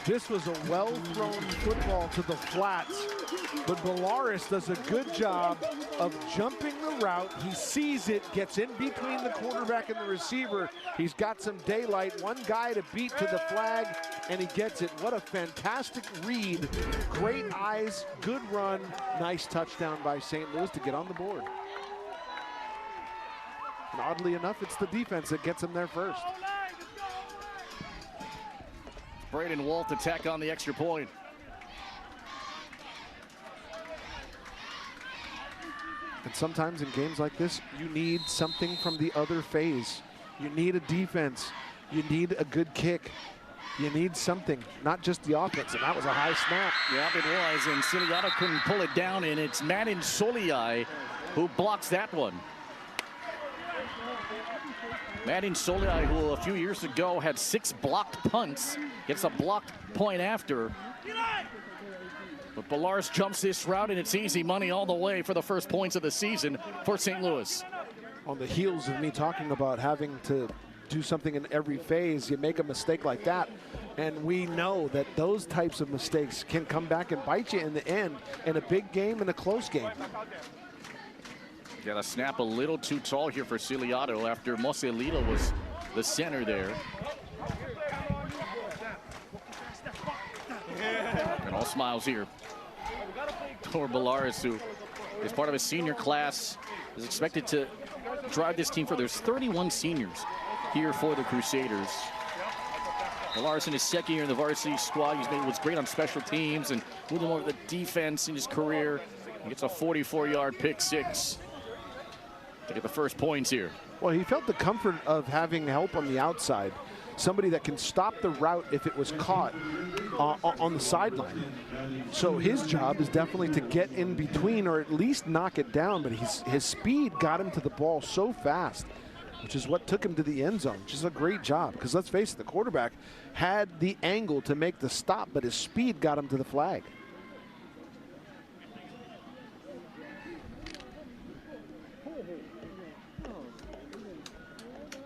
This was a well-thrown football to the flats, but Bellaris does a good job of jumping the route. He sees it, gets in between the quarterback and the receiver. He's got some daylight, one guy to beat to the flag, and he gets it. What a fantastic read. Great eyes, good run, nice touchdown by St. Louis to get on the board. And oddly enough, it's the defense that gets him there first. Braden Walt to tack on the extra point. And sometimes in games like this, you need something from the other phase. You need a defense. You need a good kick. You need something, not just the offense. And that was a high snap. Yeah, it was, and Siliano couldn't pull it down, and it's Madin Soliai who blocks that one. Madin Soliai, who a few years ago had 6 blocked punts, gets a blocked point after. But Bellaris jumps this route, and it's easy money all the way for the first points of the season for St. Louis. On the heels of me talking about having to do something in every phase, you make a mistake like that, and we know that those types of mistakes can come back and bite you in the end in a big game and a close game. Got a snap a little too tall here for Ciliato after Moselito was the center there. And all smiles here. Tor Bolaris, who is part of a senior class, is expected to drive this team for. There's 31 seniors here for the Crusaders. Bolaris in his second year in the varsity squad. Was great on special teams and moving more to the defense in his career. He gets a 44-yard pick six to get the first points here. Well, he felt the comfort of having help on the outside. Somebody that can stop the route if it was caught on the sideline. So his job is definitely to get in between or at least knock it down, but his speed got him to the ball so fast, which is what took him to the end zone, which is a great job. Because let's face it, the quarterback had the angle to make the stop, but his speed got him to the flag.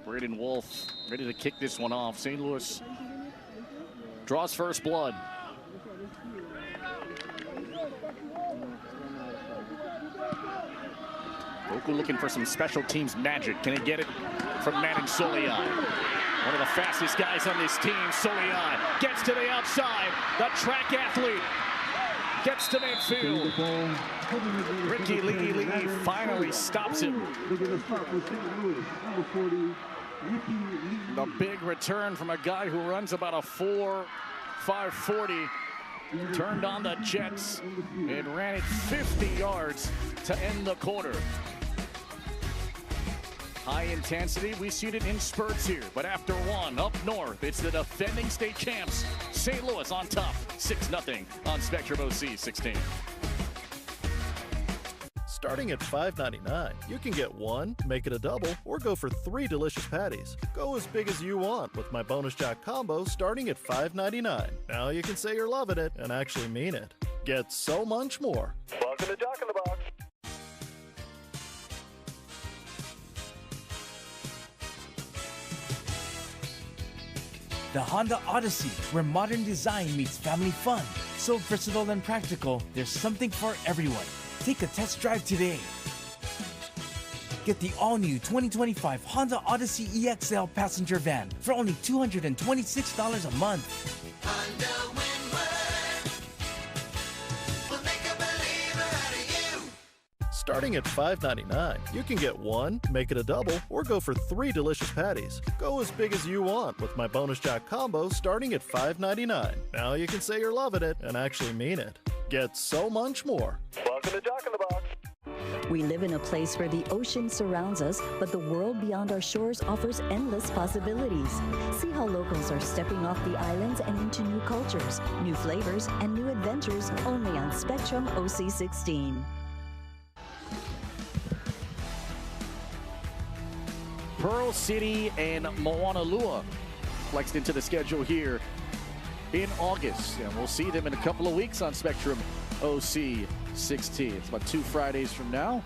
Braden Wolf ready to kick this one off. St. Louis draws first blood. Kahuku looking for some special teams magic. Can he get it from Manin Soliai? One of the fastest guys on this team, Soliai, gets to the outside. The track athlete gets to midfield. Ricky Lee finally stops him. The big return from a guy who runs about a 4.540. Turned on the Jets and ran it 50 yards to end the quarter. High intensity, we see it in spurts here, but after one, up north, it's the defending state champs, St. Louis on top, 6-0 on Spectrum OC 16. Starting at $5.99, you can get one, make it a double, or go for 3 delicious patties. Go as big as you want with my Bonus Jack combo starting at $5.99. Now you can say you're loving it and actually mean it. Get so much more. Welcome to Jack in the Box. The Honda Odyssey, where modern design meets family fun. So versatile and practical, there's something for everyone. Take a test drive today. Get the all-new 2025 Honda Odyssey EXL passenger van for only $226 a month. Honda Windward will make a believer out of you. Starting at $5.99, you can get one, make it a double, or go for 3 delicious patties. Go as big as you want with my Bonus Jack combo starting at $5.99. Now you can say you're loving it and actually mean it. Get so much more. Welcome to Jack in the Box. We live in a place where the ocean surrounds us, but the world beyond our shores offers endless possibilities. See how locals are stepping off the islands and into new cultures, new flavors, and new adventures only on Spectrum OC 16. Pearl City and Moanalua flexed into the schedule here in August, and we'll see them in a couple of weeks on Spectrum OC 16. It's about 2 Fridays from now.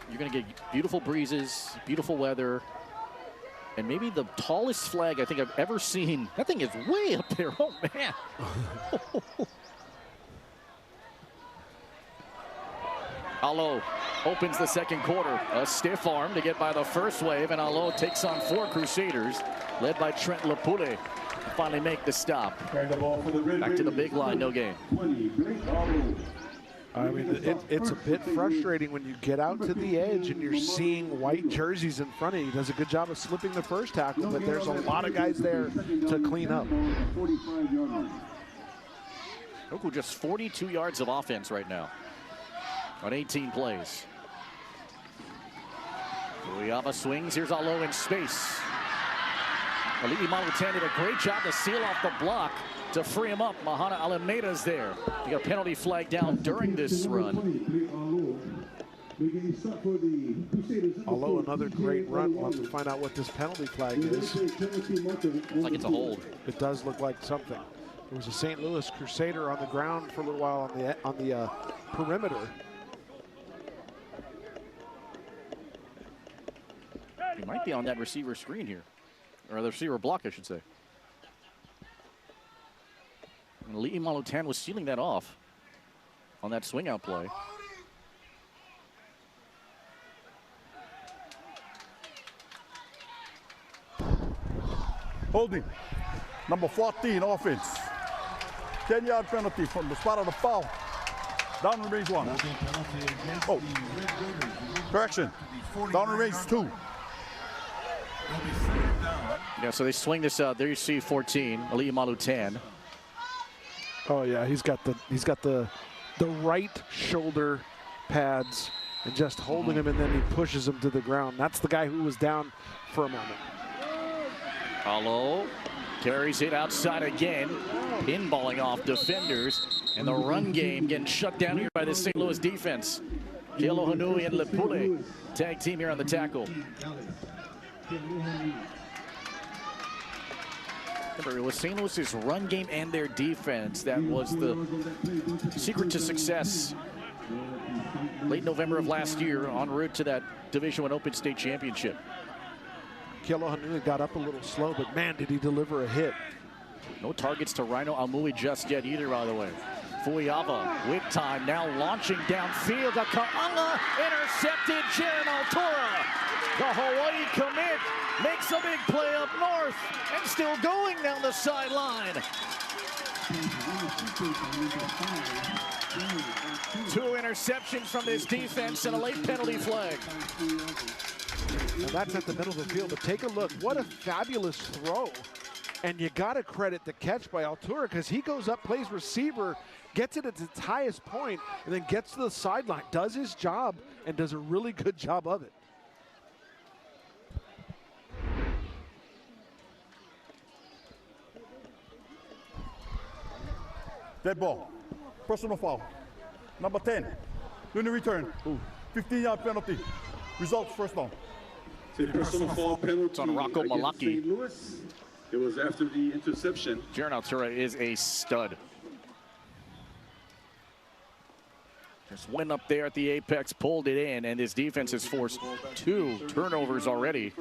You're going to get beautiful breezes, beautiful weather, and maybe the tallest flag I think I've ever seen. That thing is way up there. Oh, man. Alo opens the second quarter. A stiff arm to get by the first wave, and Alo takes on 4 Crusaders, led by Trent Lapule. Finally make the stop. Back to the big line, no gain. I mean, it's a bit frustrating when you get out to the edge and you're seeing white jerseys in front of you. He does a good job of slipping the first tackle, but there's a lot of guys there to clean up. Kahuku just 42 yards of offense right now on 18 plays. Uyava swings. Here's Alo in space. Ali'i Malutan did a great job to seal off the block to free him up. Mahana Alameda's there. He got a penalty flag down during this run. Alo, another great run. We'll have to find out what this penalty flag is. Looks like it's a hold. It does look like something. There was a St. Louis Crusader on the ground for a little while on the perimeter. He might be on that receiver screen here. Or the receiver block, I should say. And Ali'i Malutan was sealing that off on that swing out play. Holding. Number 14, offense. 10-yard penalty from the spot of the foul. Down in range 1. Oh, correction. Down in range 2. Yeah, so they swing this out. There you see 14, Ali Malu 10. Oh yeah, he's got the right shoulder pads and just holding him, and then he pushes him to the ground. That's the guy who was down for a moment. Alo carries it outside again, pinballing off defenders, and the run game getting shut down here by the St. Louis defense. Kelo Hanui and Lepule tag team here on the tackle. Remember, it was St. Louis's run game and their defense that was the secret to success late November of last year, en route to that Division I Open State Championship. Kelo Hanui got up a little slow, but man, did he deliver a hit. No targets to Rhino Aumui just yet either, by the way. Fuiava with time, now launching downfield. Ka'anga intercepted. Jaron Altura, the Hawaii commit, makes a big play up north and still going down the sideline. 2 interceptions from this defense and a late penalty flag. Now that's at the middle of the field, but take a look. What a fabulous throw. And you got to credit the catch by Altura, because he goes up, plays receiver, gets it at its highest point, and then gets to the sideline, does his job, and does a really good job of it. Dead ball. Personal foul. Number 10. Doing the return. 15-yard penalty. Results first down. Personal foul penalty on Rocco against Malaki. St. Louis. It was after the interception. Jaron Altura is a stud. Just went up there at the apex, pulled it in, and this defense has forced 2 turnovers already.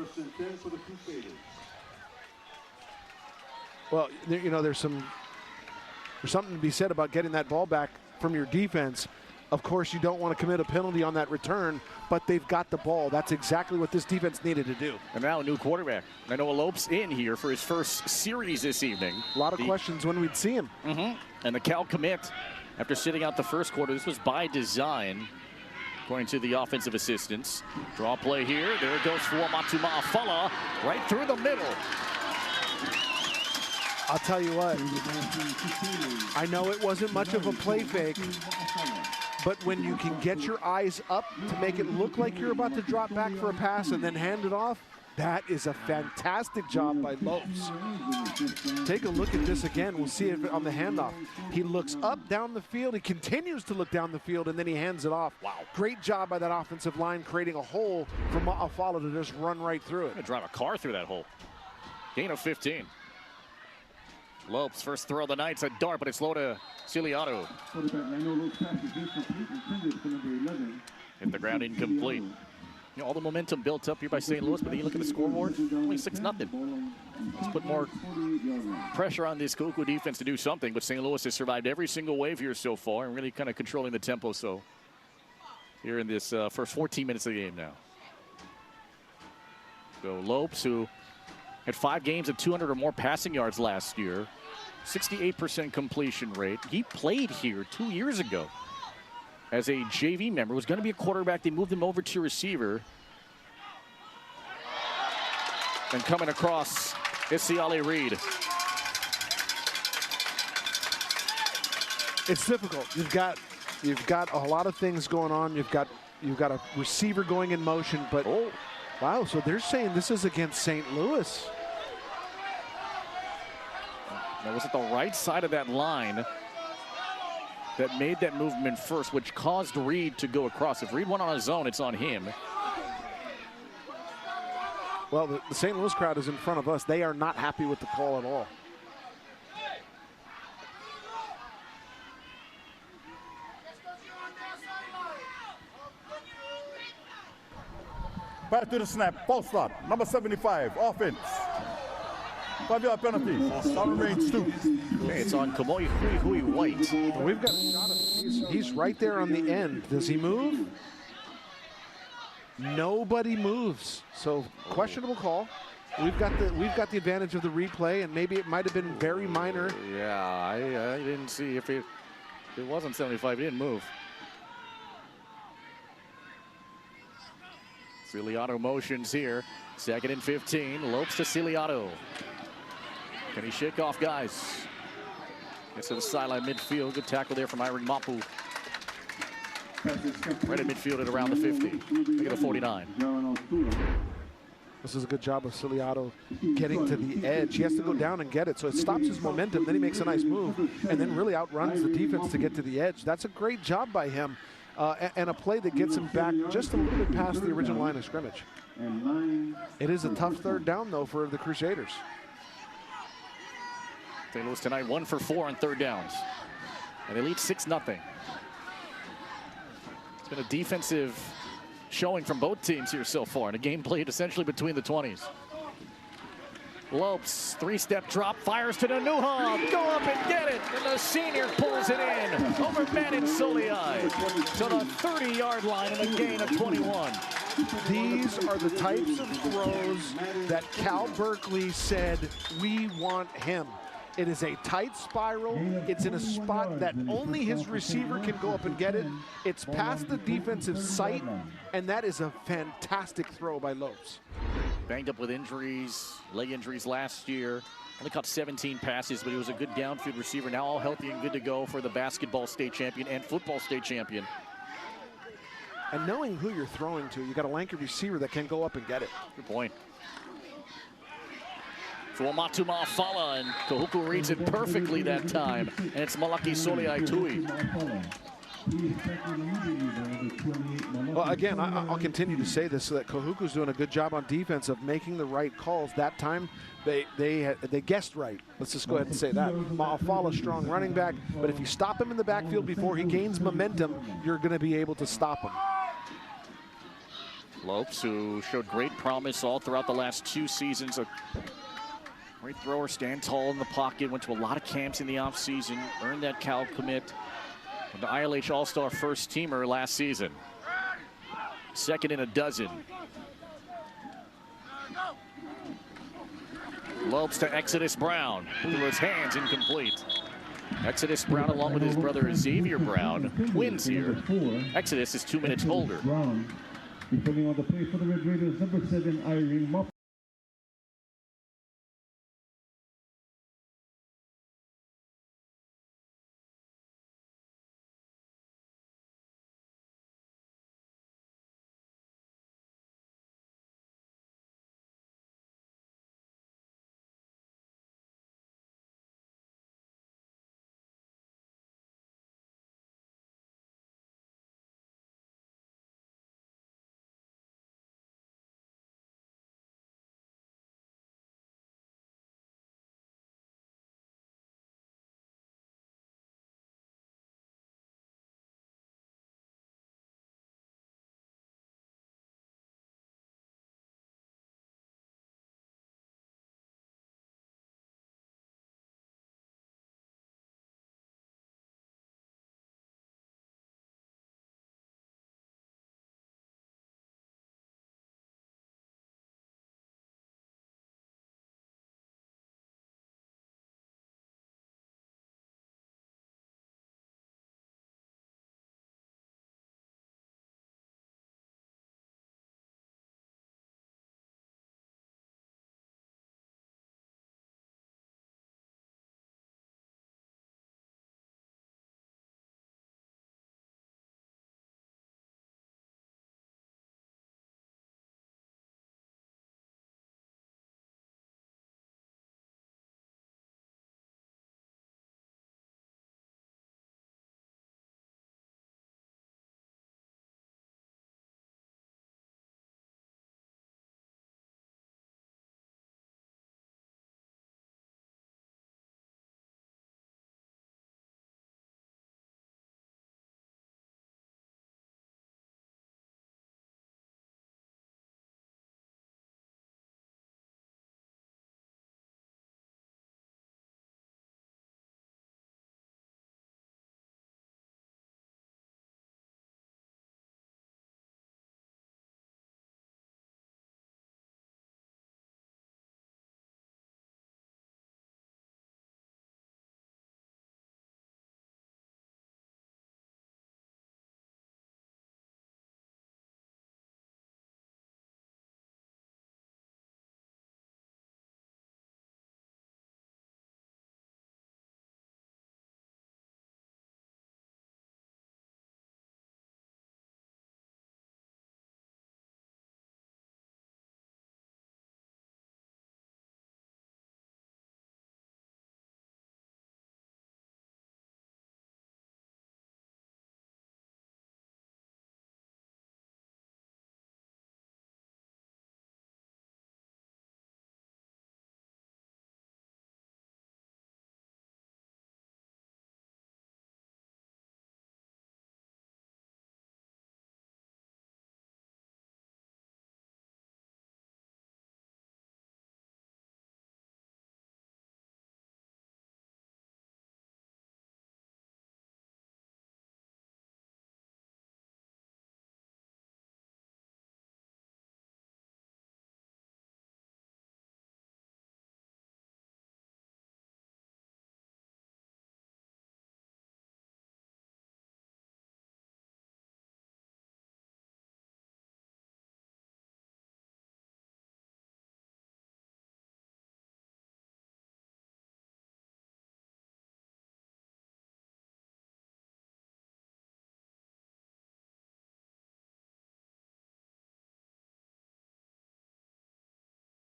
Well, you know, there's something to be said about getting that ball back from your defense. Of course, you don't want to commit a penalty on that return, but they've got the ball. That's exactly what this defense needed to do. And now a new quarterback. Manoa Lopes in here for his first series this evening. A lot of questions when we'd see him. And the Cal commit, after sitting out the first quarter, this was by design, according to the offensive assistants. Draw play here. There it goes for Matuma Afala, right through the middle. I'll tell you what, I know it wasn't much of a play fake, but when you can get your eyes up to make it look like you're about to drop back for a pass and then hand it off, that is a fantastic job by Lopes. Take a look at this again. We'll see it on the handoff. He looks up down the field. He continues to look down the field, and then he hands it off. Wow. Great job by that offensive line, creating a hole for Ma'afala to just run right through it. I'm gonna drive a car through that hole. Gain of 15. Lopes, first throw of the night. It's a dart, but it's low to Ciliato. Hit the ground incomplete. You know, all the momentum built up here by St. Louis, but then you look at the scoreboard, only 6-0. Let's put more pressure on this Kahuku defense to do something, but St. Louis has survived every single wave here so far and really kind of controlling the tempo so here in this first 14 minutes of the game now. So Lopes, who had 5 games of 200 or more passing yards last year, 68% completion rate. He played here 2 years ago as a JV member. Was going to be a quarterback. They moved him over to receiver. And coming across is Siale Reed. It's difficult. You've got a lot of things going on. You've got a receiver going in motion, but wow, so they're saying this is against St. Louis. That was at the right side of that line that made that movement first, which caused Reed to go across. If Reed went on his own, it's on him. Well, the St. Louis crowd is in front of us. They are not happy with the call at all. Back to the snap, false start. Number 75, offense. 5-yard penalty, down range 2. Okay, it's on Kamoi Hui White. Well, we've got a shot of him. He's right there on the end. Does he move? Nobody moves. So questionable call. We've got the advantage of the replay, and maybe it might have been very minor. Yeah, I didn't see if it wasn't 75. He didn't move. Ciliato motions here. 2nd and 15. Lopes to Ciliato. Can he shake off guys? Gets to the sideline midfield. Good tackle there from Irene Mapu. Right at midfield at around the 50. Look at the 49. This is a good job of Ciliato getting to the edge. He has to go down and get it, so it stops his momentum. Then he makes a nice move and then really outruns the defense to get to the edge. That's a great job by him, and a play that gets him back just a little bit past the original line of scrimmage. It is a tough 3rd down, though, for the Crusaders. St. Louis tonight 1 for 4 on 3rd downs. And they lead 6-0. It's been a defensive showing from both teams here so far, and a game played essentially between the 20s. Lopes, 3-step drop, fires to Nanuha. Go up and get it. And the senior pulls it in over Manin Soliai to the 30-yard line and a gain of 21. These are the types of throws that Cal Berkeley said, we want him. It is a tight spiral. It's in a spot that only his receiver can go up and get it. It's past the defensive sight, and that is a fantastic throw by Lopes. Banged up with injuries, leg injuries last year. Only caught 17 passes, but he was a good downfield receiver. Now all healthy and good to go for the basketball state champion and football state champion. And knowing who you're throwing to, you got a lanky receiver that can go up and get it. Good point. For Amatu Ma'afala, and Kahuku reads it perfectly that time. And it's Malaki Soliai Tui. Well, again, I'll continue to say this, so that Kahuku's doing a good job on defense of making the right calls. That time, they guessed right. Let's just go ahead and say that. Ma'afala, strong running back, but if you stop him in the backfield before he gains momentum, you're going to be able to stop him. Lopes, who showed great promise all throughout the last 2 seasons. A great thrower, stand tall in the pocket, went to a lot of camps in the offseason, earned that Cal commit. The ILH All-Star first teamer last season. 2nd in a dozen. Lopes to Exodus Brown. Through his hands, incomplete. Exodus Brown along with his brother Xavier Brown, twins here. Exodus is 2 minutes older. Putting on the play for the Red Raiders, number 7, Irene Mop.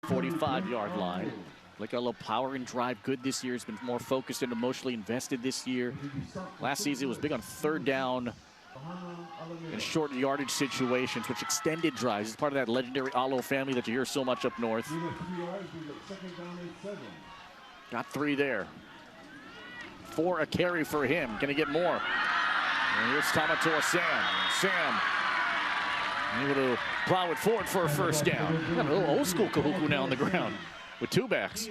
45-yard line. Like a little power and drive good this year. He's been more focused and emotionally invested this year. Last season it was big on third down and short yardage situations, which extended drives. He's part of that legendary Alo family that you hear so much up north. Got 3 there. 4 a carry for him. Gonna get more. And here's Tamatoa Sam. Sam able to plow it forward for a first down. Got a little old school Kahuku now on the ground with 2 backs.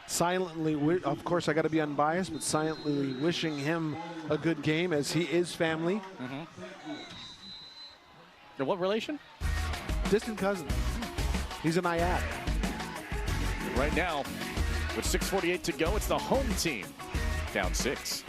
Silently, of course, I got to be unbiased, but silently wishing him a good game as he is family. What relation? Distant cousin. He's an IAP. Right now, with 6:48 to go, it's the home team down 6.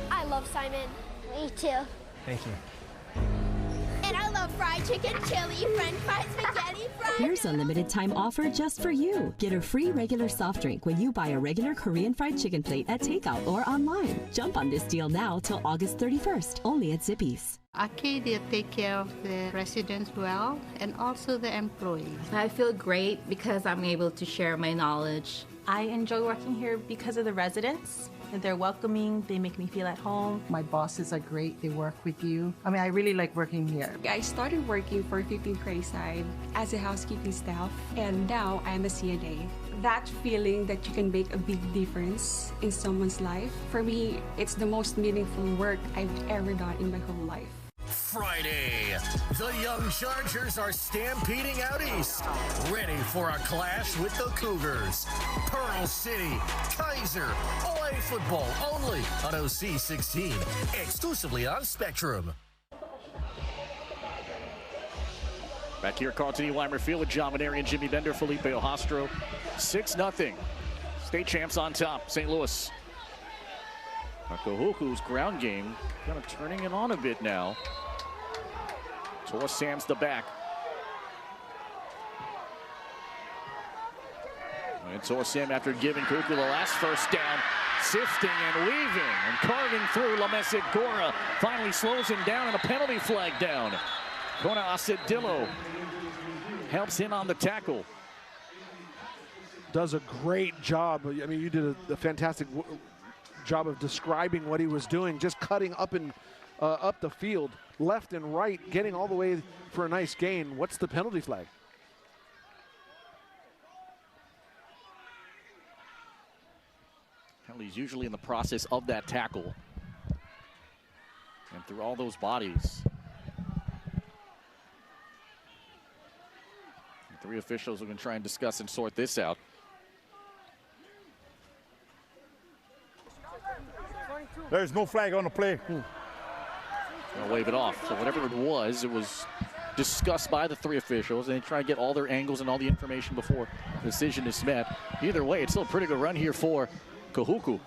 I love Simon. Me too. Thank you. And I love fried chicken, chili, french fries, spaghetti, fries. Here's a limited time offer just for you. Get a free regular soft drink when you buy a regular Korean fried chicken plate at takeout or online. Jump on this deal now till August 31st, only at Zippy's. Arcadia take care of the residents well and also the employees. I feel great because I'm able to share my knowledge. I enjoy working here because of the residents. They're welcoming, they make me feel at home. My bosses are great, they work with you. I mean, I really like working here. I started working for 15 Crayside as a housekeeping staff, and now I'm a CNA. That feeling that you can make a big difference in someone's life, for me, it's the most meaningful work I've ever done in my whole life. Friday, the young Chargers are stampeding out east, ready for a clash with the Cougars. Pearl City, Kaiser, OA football only on OC 16, exclusively on Spectrum. Back here, Carlton E. Weimer Field with John Maneri and Jimmy Bender, Felipe Ojastro. 6-0. State champs on top, St. Louis. Kahuku's ground game kind of turning it on a bit now. Toa Sam's the back. And Toa Sam, after giving Kahuku the last first down, sifting and weaving and carving through Lamesit Gora. Finally slows him down and a penalty flag down. Kona Asedillo helps him on the tackle. Does a great job. I mean, you did a fantastic job of describing what he was doing, just cutting up and up the field, left and right, getting all the way for a nice gain. What's the penalty flag? Penalty's usually in the process of that tackle. And through all those bodies. The 3 officials are going to try and discuss and sort this out. There's no flag on the play. I'll wave it off. So whatever it was discussed by the 3 officials, and they try to get all their angles and all the information before the decision is met. Either way, it's still a pretty good run here for Kahuku.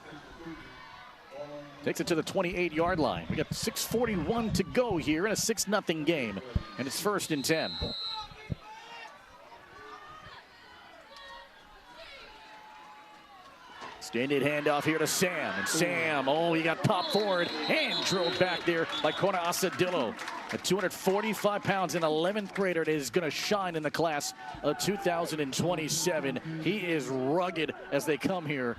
Takes it to the 28-yard line. We got 6:41 to go here in a 6-0 game, and it's 1st and 10. Extended handoff here to Sam. And Sam, he got popped forward and drilled back there by Kona Asedillo. At 245 pounds, an 11th grader that is going to shine in the class of 2027. He is rugged as they come here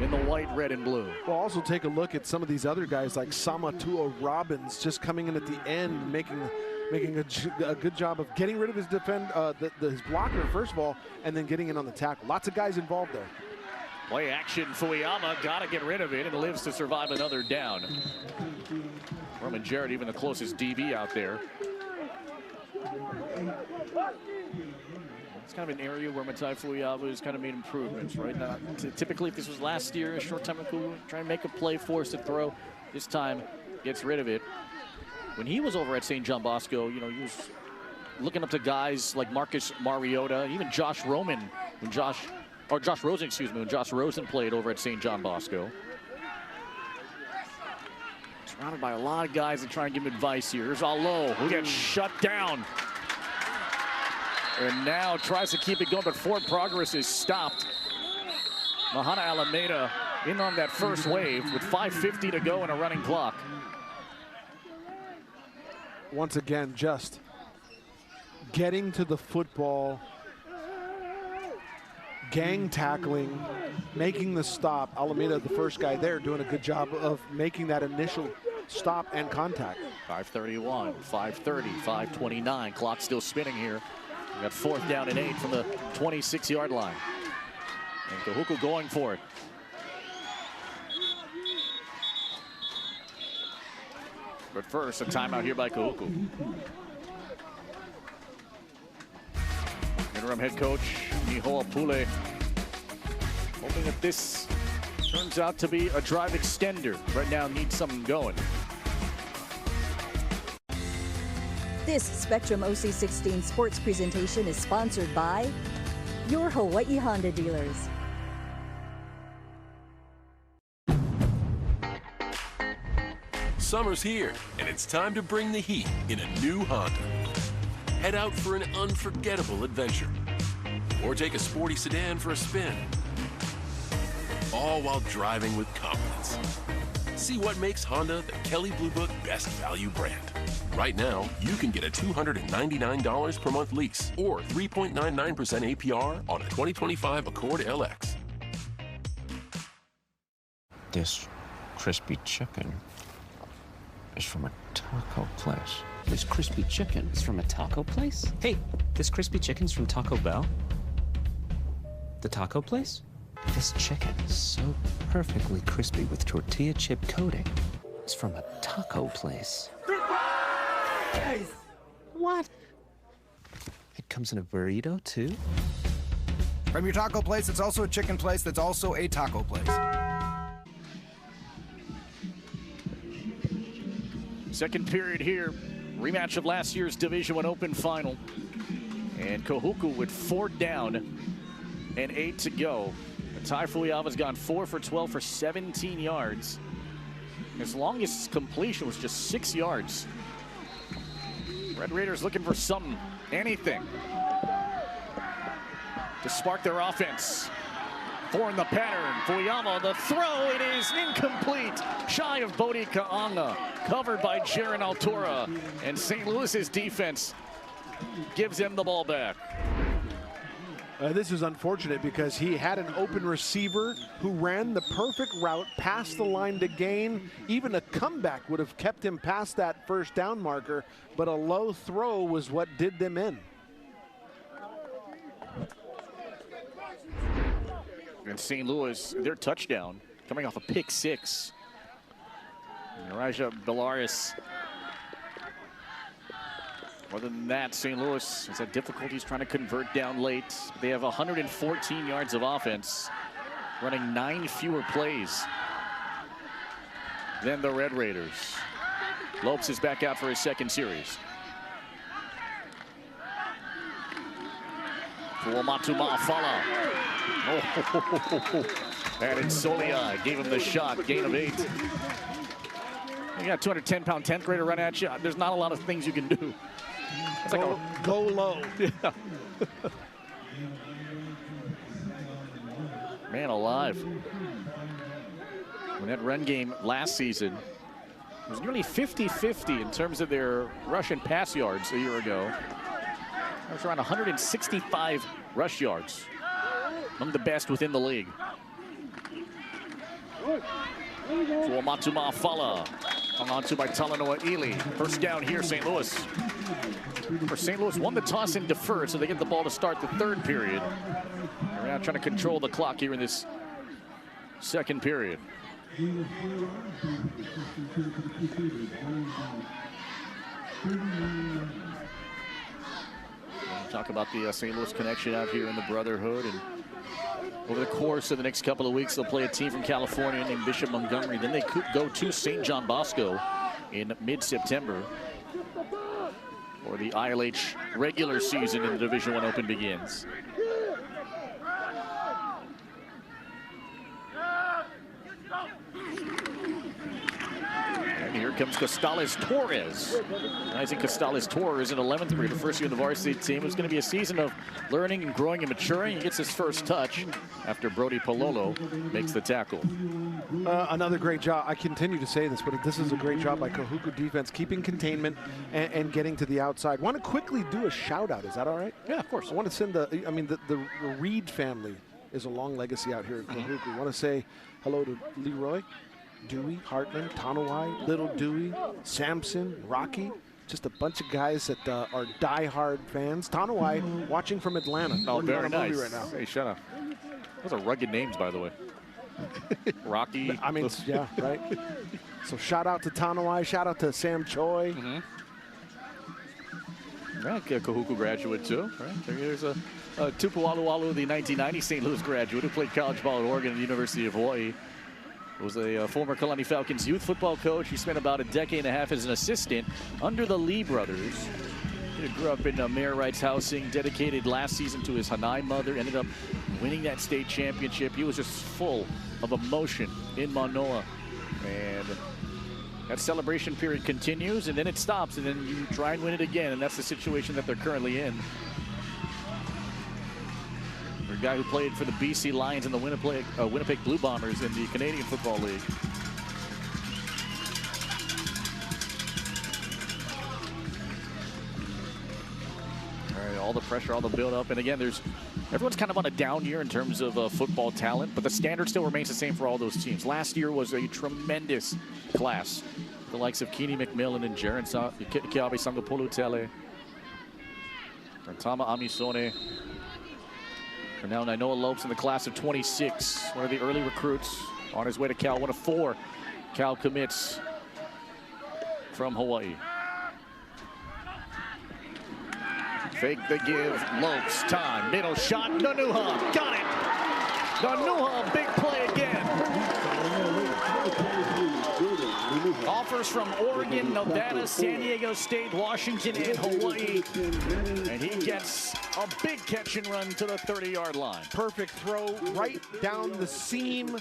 in the white, red, and blue. Well, also take a look at some of these other guys like Samatua Robbins just coming in at the end, making a good job of getting rid of his his blocker, first of all, and then getting in on the tackle. Lots of guys involved there. Play action, Fuyama got to get rid of it and lives to survive another down. Roman Jarrett, even the closest DB out there. It's kind of an area where Matai Fuyama has kind of made improvements, right? Now, typically, if this was last year, a short time ago, trying to make a play, force a throw. This time, gets rid of it. When he was over at St. John Bosco, he was looking up to guys like Marcus Mariota, even Josh Rosen, when Josh Rosen played over at St. John Bosco. Surrounded by a lot of guys that try and give him advice here. Here's Alo, who gets shut down. And now tries to keep it going, but forward progress is stopped. Mahana Alameda in on that first wave with 5:50 to go and a running clock. Once again, just getting to the football, gang tackling, making the stop. Alameda, the first guy there, doing a good job of making that initial stop and contact. 5:31, 5:30, 5:29. Clock still spinning here. We got 4th down and 8 from the 26-yard line. And Kahuku going for it. But first, a timeout here by Kahuku. Interim head coach Mihoa Pule hoping that this turns out to be a drive extender. Right now needs something going. This Spectrum OC16 sports presentation is sponsored by your Hawaii Honda dealers. Summer's here, and it's time to bring the heat in a new Honda. Head out for an unforgettable adventure, or take a sporty sedan for a spin, all while driving with confidence. See what makes Honda the Kelley Blue Book best value brand. Right now, you can get a $299 per month lease or 3.99% APR on a 2025 Accord LX. This crispy chicken is from a taco place. This crispy chicken is from a taco place? Hey, this crispy chicken's from Taco Bell? The taco place? This chicken is so perfectly crispy with tortilla chip coating. It's from a taco place. What? It comes in a burrito, too? From your taco place, it's also a chicken place that's also a taco place. Second period here. Rematch of last year's Division I Open final. And Kahuku with 4th down and 8 to go. Tai Fuiava's gone 4 for 12 for 17 yards. His longest completion was just 6 yards. Red Raiders looking for something, anything, to spark their offense. 4 in the pattern. Fuiava, the throw, it is incomplete. Shy of Bodie Ka'anga, covered by Jaron Altura. And St. Louis's defense gives him the ball back. This is unfortunate because he had an open receiver who ran the perfect route past the line to gain. Even a comeback would have kept him past that first down marker, but a low throw was what did them in. And St. Louis, their touchdown coming off a pick 6. Raja Bellaris. Other than that, St. Louis has had difficulties trying to convert down late. They have 114 yards of offense, running 9 fewer plays than the Red Raiders. Lopes is back out for his second series. Fuamatu Ma'afala. Oh, and Solia gave him the shot, gain of 8. You got a 210-pound 10th grader run at you. There's not a lot of things you can do. It's like go low. Yeah. Man alive. When that run game last season was nearly 50-50 in terms of their rush and pass yards a year ago. That was around 165 rush yards. Among the best within the league. Fuamatu Ma'afala. Hung on to by Talanoa Ely. First down here, St. Louis. For St. Louis won the toss and deferred, so they get the ball to start the third period. They're now trying to control the clock here in this second period. Talk about the St. Louis connection out here in the Brotherhood, and over the course of the next couple of weeks, they'll play a team from California named Bishop Montgomery. Then they could go to St. John Bosco in mid-September, or the ILH regular season in the Division I Open begins. And here comes Costales-Torres. Isaac Costales-Torres, an 11th grader, first year in the varsity team. It's going to be a season of learning and growing and maturing. He gets his first touch after Brody Pololo makes the tackle. Another great job. I continue to say this, but this is a great job by Kahuku defense, keeping containment and getting to the outside. Want to quickly do a shout out. Is that all right? Yeah, of course. I want to send the Reed family is a long legacy out here at Kahuku. I want to say hello to Leroy, Dewey, Hartman, Tanawai, Little Dewey, Samson, Rocky. Just a bunch of guys that are die-hard fans. Tanawai watching from Atlanta. Oh, very nice. Right now. Hey, shut up. Those are rugged names, by the way. Rocky. I mean, yeah, right. So shout out to Tanawai. Shout out to Sam Choi. Right, Kahuku graduate too. Right, there's a Tupu Alualu, the 1990 St. Louis graduate who played college ball at Oregon and the University of Hawaii. Was a former Kalani Falcons youth football coach. He spent about a decade and a half as an assistant under the Lee brothers. He grew up in Mayor Wright's housing, dedicated last season to his Hanai mother, ended up winning that state championship. He was just full of emotion in Manoa. And that celebration period continues, and then it stops, and then you try and win it again, and that's the situation that they're currently in. For a guy who played for the BC Lions and the Winnipeg Blue Bombers in the Canadian Football League. All right, all the pressure, all the build-up, and again, everyone's kind of on a down year in terms of football talent, but the standard still remains the same for all those teams. Last year was a tremendous class. The likes of Keeney McMillan and Jaron Kiabe Sangapolu-Tele, Tama Amisone, and now Nainoa Lopes in the class of 26, one of the early recruits on his way to Cal, one of 4 Cal commits from Hawaii. Fake the give, Lopes, time, middle shot, Nanuha, got it! Nanuha, big play again. Offers from Oregon, Nevada, San Diego State, Washington, and Hawaii. And he gets a big catch and run to the 30-yard line. Perfect throw right down the seam,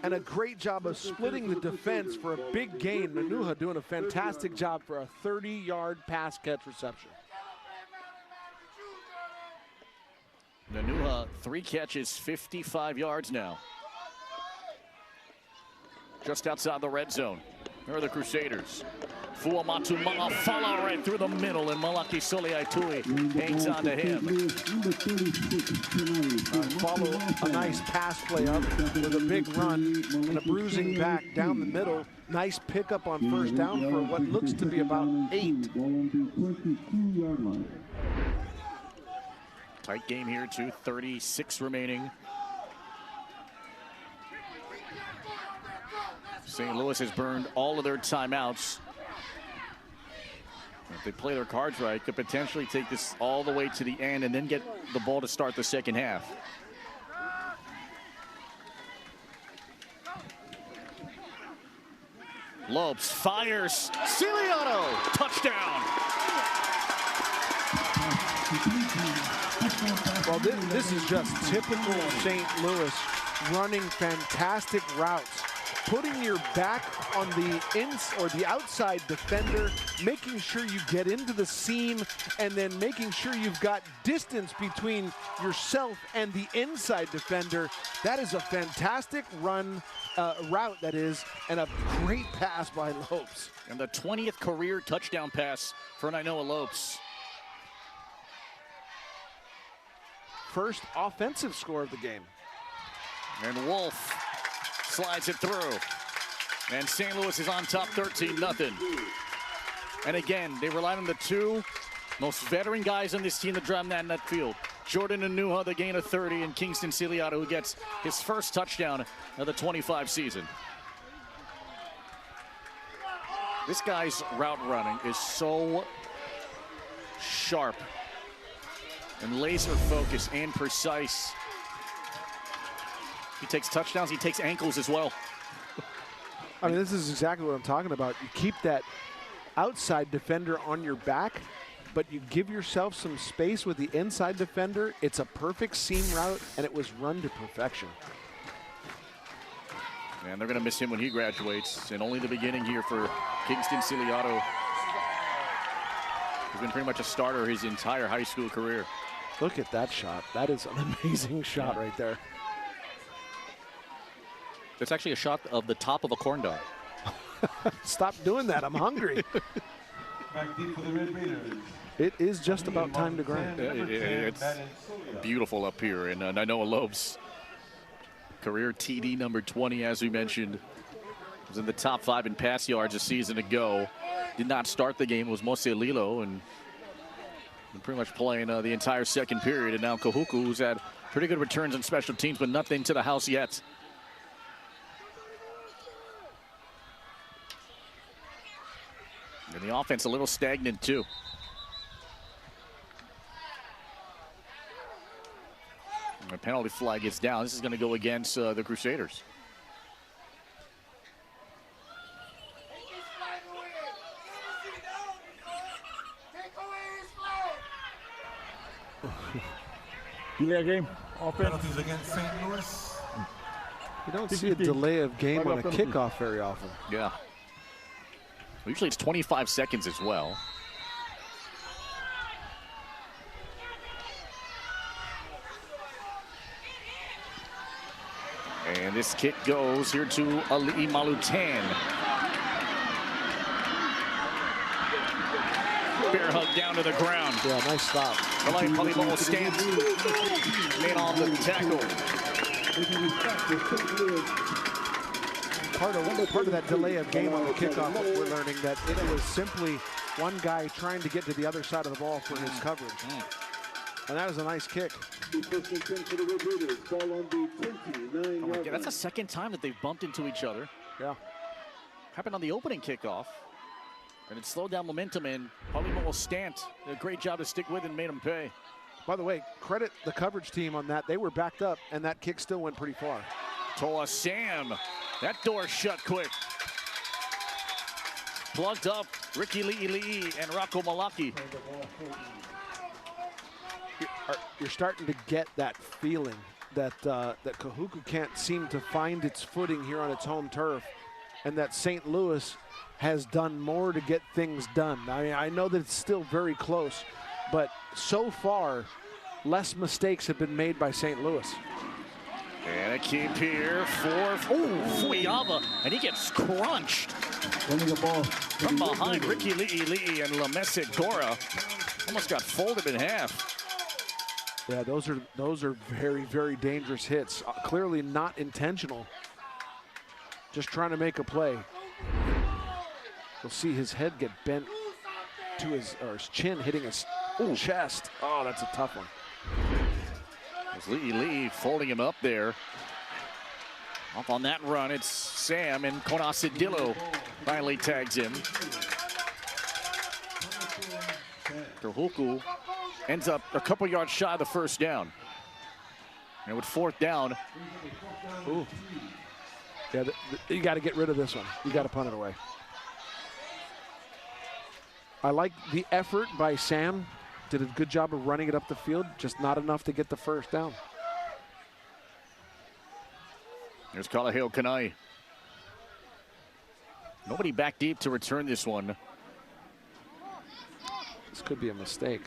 and a great job of splitting the defense for a big gain. Nanuha doing a fantastic job for a 30-yard pass catch reception. Nanuha, 3 catches, 55 yards now. Just outside the red zone. There are the Crusaders. Fuamatu Malafala right through the middle, and Malaki Soliaitui hangs on to him. Follow a nice pass play up with a big run and a bruising back down the middle. Nice pickup on first down for what looks to be about 8. Tight game here, 2:36 remaining. St. Louis has burned all of their timeouts. If they play their cards right, could potentially take this all the way to the end and then get the ball to start the second half. Lopes fires, Ciliano, touchdown. Well, this is just typical St. Louis, running fantastic routes, putting your back on the outside defender, making sure you get into the seam, and then making sure you've got distance between yourself and the inside defender. That is a fantastic run route, that is, and a great pass by Lopes. And the 20th career touchdown pass for Nainoa Lopes. First offensive score of the game. And Wolf slides it through. And St. Louis is on top 13-0. And again, they relied on the 2 most veteran guys on this team that drive that in that field. Jordan Nanuha, the gain of 30, and Kingston Ciliato, who gets his first touchdown of the 25 season. This guy's route running is so sharp and laser focused and precise. He takes touchdowns, he takes ankles as well. I mean, this is exactly what I'm talking about. You keep that outside defender on your back, but you give yourself some space with the inside defender. It's a perfect seam route, and it was run to perfection. And they're going to miss him when he graduates. And only the beginning here for Kingston Ciliato. He's been pretty much a starter his entire high school career. Look at that shot. That is an amazing shot right there. It's actually a shot of the top of a corn dog. Stop doing that. I'm hungry. Back deep for the Red Raiders. It is just about time to grind. It's beautiful up here. And Nainoa Lopes, career TD number 20, as we mentioned, was in the top 5 in pass yards a season ago. Did not start the game. It was Mose Lilo, and pretty much playing the entire second period. And now Kahuku, who's had pretty good returns on special teams, but nothing to the house yet. And the offense a little stagnant, too. The penalty flag gets down. This is going to go against the Crusaders. Delay of game. Penalties against St. Louis. You don't see a delay of game on a kickoff very often. Yeah. Usually it's 25 seconds as well. And this kick goes here to Ali Malutan. Bear hug down to the ground. Yeah, nice stop. Palibol stands. Made on the tackle. Part of that delay of game on the kickoff, we're learning that it was simply one guy trying to get to the other side of the ball for his coverage. And that was a nice kick. That's the second time that they've bumped into each other. Yeah. Happened on the opening kickoff. And it slowed down momentum, and Palibol Stant did a great job to stick with and made him pay. By the way, credit the coverage team on that. They were backed up, and that kick still went pretty far. Toa Sam, that door shut quick. Plugged up, Ricky Li'i and Rocco Malaki. You're starting to get that feeling that that Kahuku can't seem to find its footing here on its home turf, and that St. Louis has done more to get things done. I mean, I know that it's still very close, but so far, less mistakes have been made by St. Louis. And a keep here for Fuyava, and he gets crunched. Running the ball. From behind, Ricky Li'i and Lamese Gora almost got folded in half. Yeah, those are very, very dangerous hits. Clearly not intentional. Just trying to make a play. You'll see his head get bent to his chin, hitting his chest. Oh, that's a tough one. Li'i folding him up there. Off on that run, it's Sam, and Konasidillo finally tags him. Kahuku ends up a couple yards shy of the first down. And with fourth down. Ooh. Yeah, you got to get rid of this one. You got to punt it away. I like the effort by Sam. Did a good job of running it up the field, just not enough to get the first down. There's Kalaheo Kanai. Nobody back deep to return this one. This could be a mistake.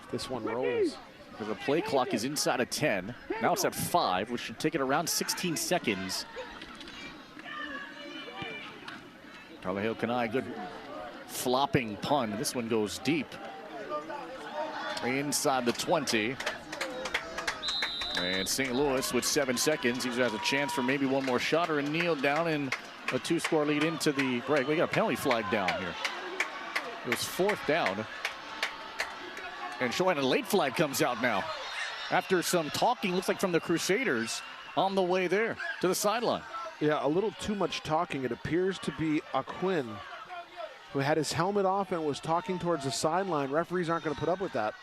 If this one rolls. The play clock is inside of 10. Now it's at 5, which should take it around 16 seconds. Kalaheo Kanai, good flopping punt. This one goes deep. Inside the 20. And St. Louis with 7 seconds. He has a chance for maybe one more shot or a kneel down and a 2-score lead into the break. We got a penalty flag down here. It was fourth down. And showing a late flag comes out now. After some talking, looks like from the Crusaders on the way there to the sideline. Yeah, a little too much talking. It appears to be Aquin, who had his helmet off and was talking towards the sideline. Referees aren't going to put up with that.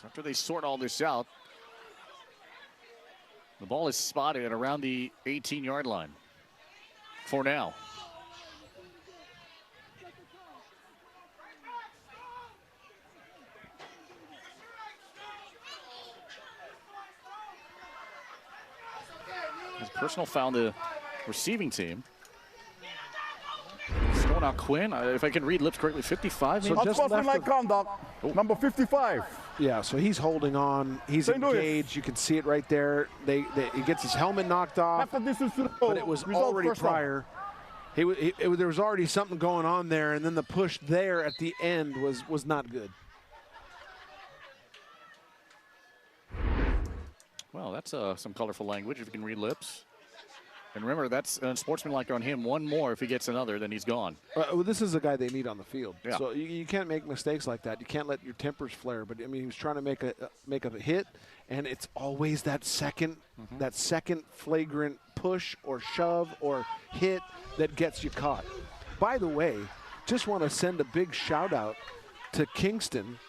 After they sort all this out, the ball is spotted around the 18-yard line. for now. His personal foul on the receiving team. It's going out Quinn. If I can read lips correctly, 55. So just like conduct, number 55. Yeah, so he's holding on. He's engaged. You can see it right there. He gets his helmet knocked off, but it was already prior. There was already something going on there, and then the push there at the end was not good. Well, that's some colorful language if you can read lips. And remember, that's unsportsmanlike on him. One more, if he gets another, then he's gone. Well, this is a guy they need on the field. Yeah. So you can't make mistakes like that. You can't let your tempers flare. But I mean, he was trying to make a hit, and it's always that second flagrant push or shove or hit that gets you caught. By the way, just want to send a big shout out to Kingston.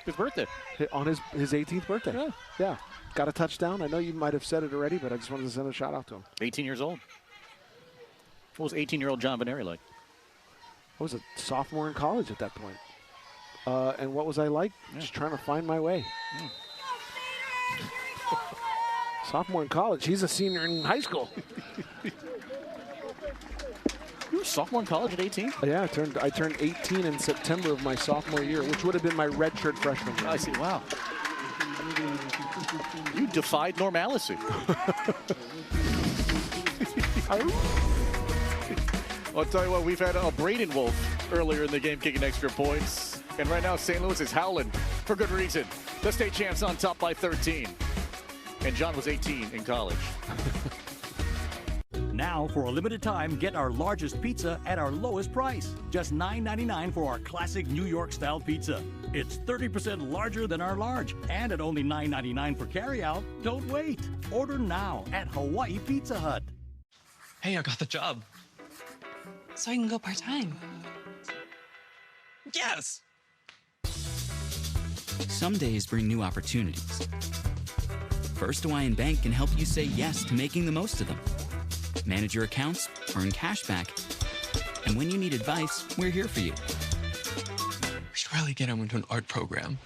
His birthday. On his 18th birthday. Yeah. Got a touchdown. I know you might have said it already, but I just wanted to send a shout out to him. 18 years old. What was 18-year-old John Veneri like? I was a sophomore in college at that point. And what was I like? Just trying to find my way. Sophomore in college. He's a senior in high school. You were a sophomore in college at 18? Yeah, I turned 18 in September of my sophomore year, which would have been my redshirt freshman year. I see. Wow. You defied normalcy. I'll tell you what, we've had a Braden Wolf earlier in the game kicking extra points. And right now, St. Louis is howling for good reason. The state champs on top by 13. And John was 18 in college. Now, for a limited time, get our largest pizza at our lowest price. Just $9.99 for our classic New York-style pizza. It's 30% larger than our large, and at only $9.99 for carryout. Don't wait. Order now at Hawaii Pizza Hut. Hey, I got the job. So I can go part-time. Yes! Some days bring new opportunities. First Hawaiian Bank can help you say yes to making the most of them. Manage your accounts, earn cash back, and when you need advice, we're here for you. We should really get him into an art program.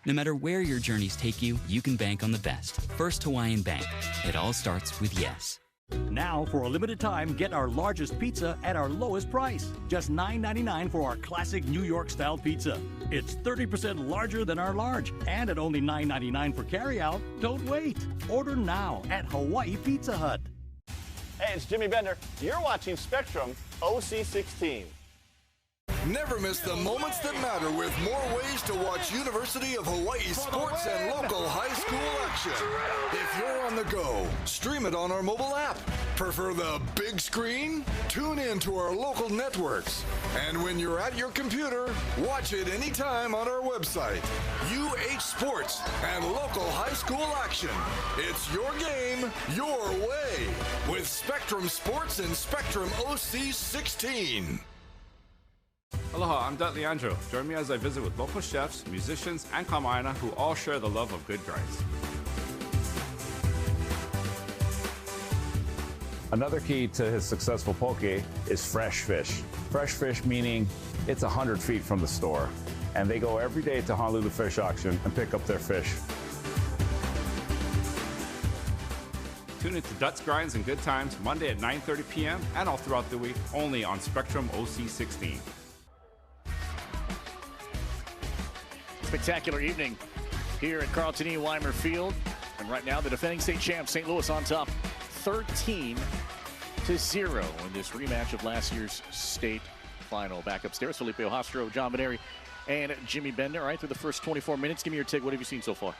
No matter where your journeys take you, you can bank on the best. First Hawaiian Bank. It all starts with yes. Now, for a limited time, get our largest pizza at our lowest price. Just $9.99 for our classic New York-style pizza. It's 30% larger than our large, and at only $9.99 for carryout. Don't wait. Order now at Hawaii Pizza Hut. Hey, it's Jimmy Bender. You're watching Spectrum OC16. Never miss the moments that matter with more ways to watch University of Hawaii sports and local high school action. If you're on the go, stream it on our mobile app. Prefer the big screen? Tune in to our local networks. And when you're at your computer, watch it anytime on our website. UH Sports and local high school action. It's your game, your way. With Spectrum Sports and Spectrum OC16. Aloha, I'm Dudley Andrew. Join me as I visit with local chefs, musicians, and kamaina who all share the love of good grinds. Another key to his successful poke is fresh fish. Fresh fish meaning it's 100 feet from the store. And they go every day to Honolulu Fish Auction and pick up their fish. Tune into Dutz Grinds and Good Times Monday at 9:30 p.m. and all throughout the week only on Spectrum OC16. Spectacular evening here at Carlton E. Weimer Field. And right now, the defending state champ, St. Louis, on top 13-0 in this rematch of last year's state final. Back upstairs, Felipe Ohastro, John Veneri, and Jimmy Bender. All right, through the first 24 minutes, give me your take. What have you seen so far?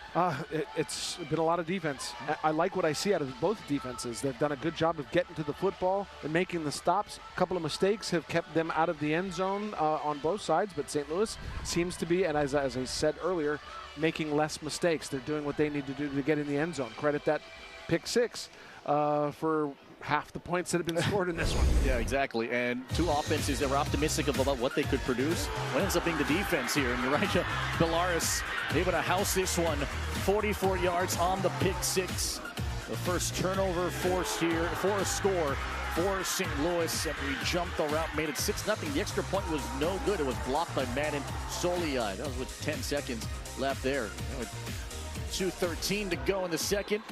It's been a lot of defense. I like what I see out of both defenses. They've done a good job of getting to the football and making the stops. A couple of mistakes have kept them out of the end zone on both sides, but St. Louis seems to be, and as I said earlier, making less mistakes. They're doing what they need to do to get in the end zone. Credit that pick six for half the points that have been scored in this one. Yeah, exactly. And two offenses that were optimistic about what they could produce. What ends up being the defense here? And Uriah Bellaris able to house this one. 44 yards on the pick six. The first turnover forced here for a score for St. Louis, and we jumped the route, made it 6-0. The extra point was no good. It was blocked by Madden Soliai. That was with 10 seconds left there. 2:13 to go in the second.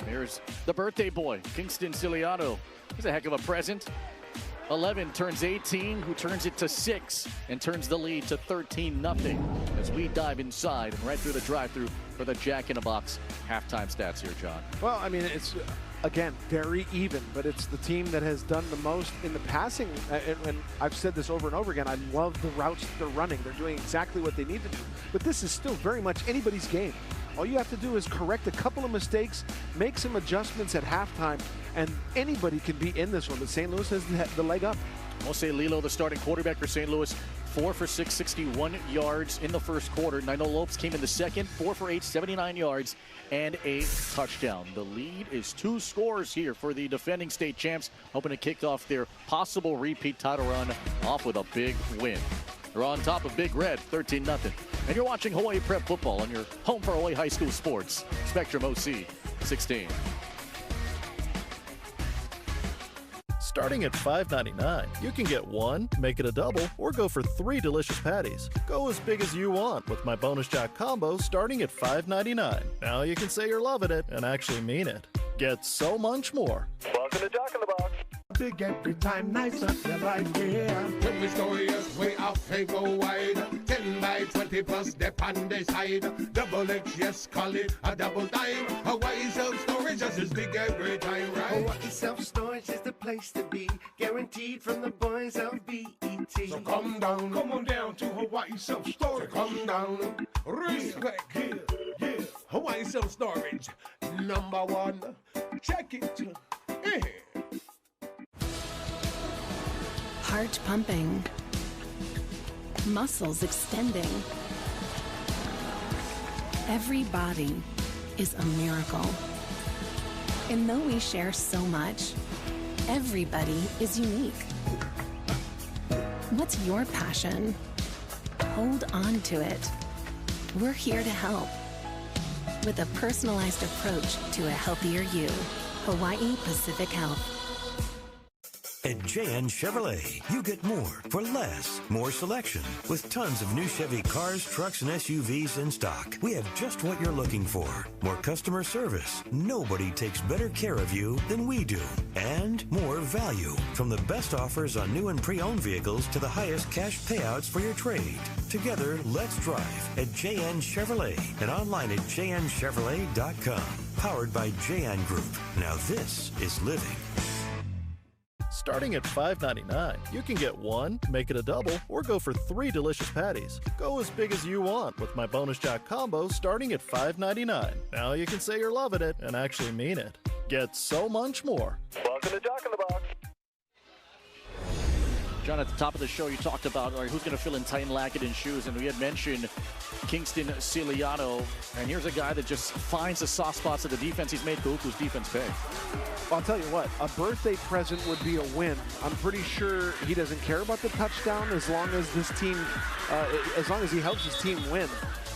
Here's the birthday boy, Kingston Ciliano. He's a heck of a present. 11 turns 18, who turns it to 6 and turns the lead to 13-0 as we dive inside and right through the drive-through for the Jack in the Box halftime stats here, John. Well, I mean, it's, again, very even, but it's the team that has done the most in the passing. And I've said this over and over again. I love the routes that they're running. They're doing exactly what they need to do. But this is still very much anybody's game. All you have to do is correct a couple of mistakes, make some adjustments at halftime, and anybody can be in this one. But St. Louis has the leg up. Jose Lilo, the starting quarterback for St. Louis, 4 for 6, 61 yards in the first quarter. Nino Lopes came in the second, 4 for 8, 79 yards, and a touchdown. The lead is 2 scores here for the defending state champs, hoping to kick off their possible repeat title run off with a big win. They're on top of Big Red, 13-0. And you're watching Hawaii Prep Football on your home for Hawaii High School sports, Spectrum OC 16. Starting at $5.99, you can get 1, make it a double, or go for 3 delicious patties. Go as big as you want with my Bonus Jack combo starting at $5.99. Now you can say you're loving it and actually mean it. Get so much more. Welcome to Jack in the Box. Big every time, nice up the right, yeah. When we store yes, way up and go wide. 10 by 20 plus dep on the side. Double X, yes, call it a double dime. Hawaii self-storage just as big every time, right? Hawaii self-storage is the place to be. Guaranteed from the boys of BET. So come on down to Hawaii self-storage. So come down, respect, yeah. Hawaii self-storage, #1. Check it, yeah. Heart pumping, muscles extending. Every body is a miracle. And though we share so much, everybody is unique. What's your passion? Hold on to it. We're here to help with a personalized approach to a healthier you. Hawaii Pacific Health. At JN Chevrolet, you get more for less. More selection with tons of new Chevy cars, trucks, and SUVs in stock. We have just what you're looking for. More customer service. Nobody takes better care of you than we do. And more value. From the best offers on new and pre-owned vehicles to the highest cash payouts for your trade. Together, let's drive at JN Chevrolet and online at jnchevrolet.com. Powered by JN Group. Now this is living. Starting at $5.99, you can get 1, make it a double, or go for 3 delicious patties. Go as big as you want with my Bonus Jack combo starting at $5.99. Now you can say you're loving it and actually mean it. Get so much more. Welcome to Jack in the Box. John, at the top of the show, you talked about who's going to fill in Titan Lackett shoes, and we had mentioned Kingston Ciliano, and here's a guy that just finds the soft spots of the defense. He's made Kahuku's defense pay. Well, I'll tell you what, a birthday present would be a win. I'm pretty sure he doesn't care about the touchdown as long as this team, as long as he helps his team win.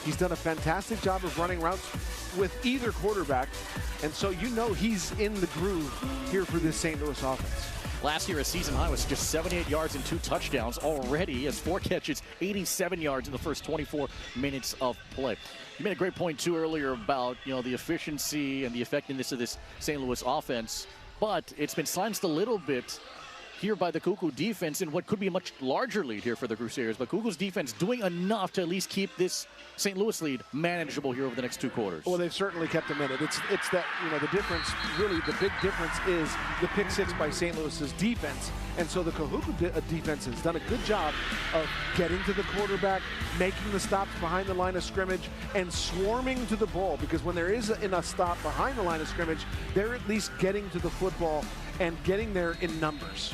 He's done a fantastic job of running routes with either quarterback, and so you know he's in the groove here for this St. Louis offense. Last year, a season high was just 78 yards and 2 touchdowns. Already he has 4 catches, 87 yards in the first 24 minutes of play. You made a great point, too, earlier about, the efficiency and the effectiveness of this St. Louis offense. But it's been silenced a little bit here by the Kahuku defense in what could be a much larger lead here for the Crusaders. But Kahuku's defense doing enough to at least keep this St. Louis lead manageable here over the next 2 quarters. Well, they've certainly kept them in it. It's that, the difference, really the big difference is the pick 6 by St. Louis's defense. And so the Kahuku defense has done a good job of getting to the quarterback, making the stops behind the line of scrimmage, and swarming to the ball, because when there is a stop behind the line of scrimmage, they're at least getting to the football and getting there in numbers.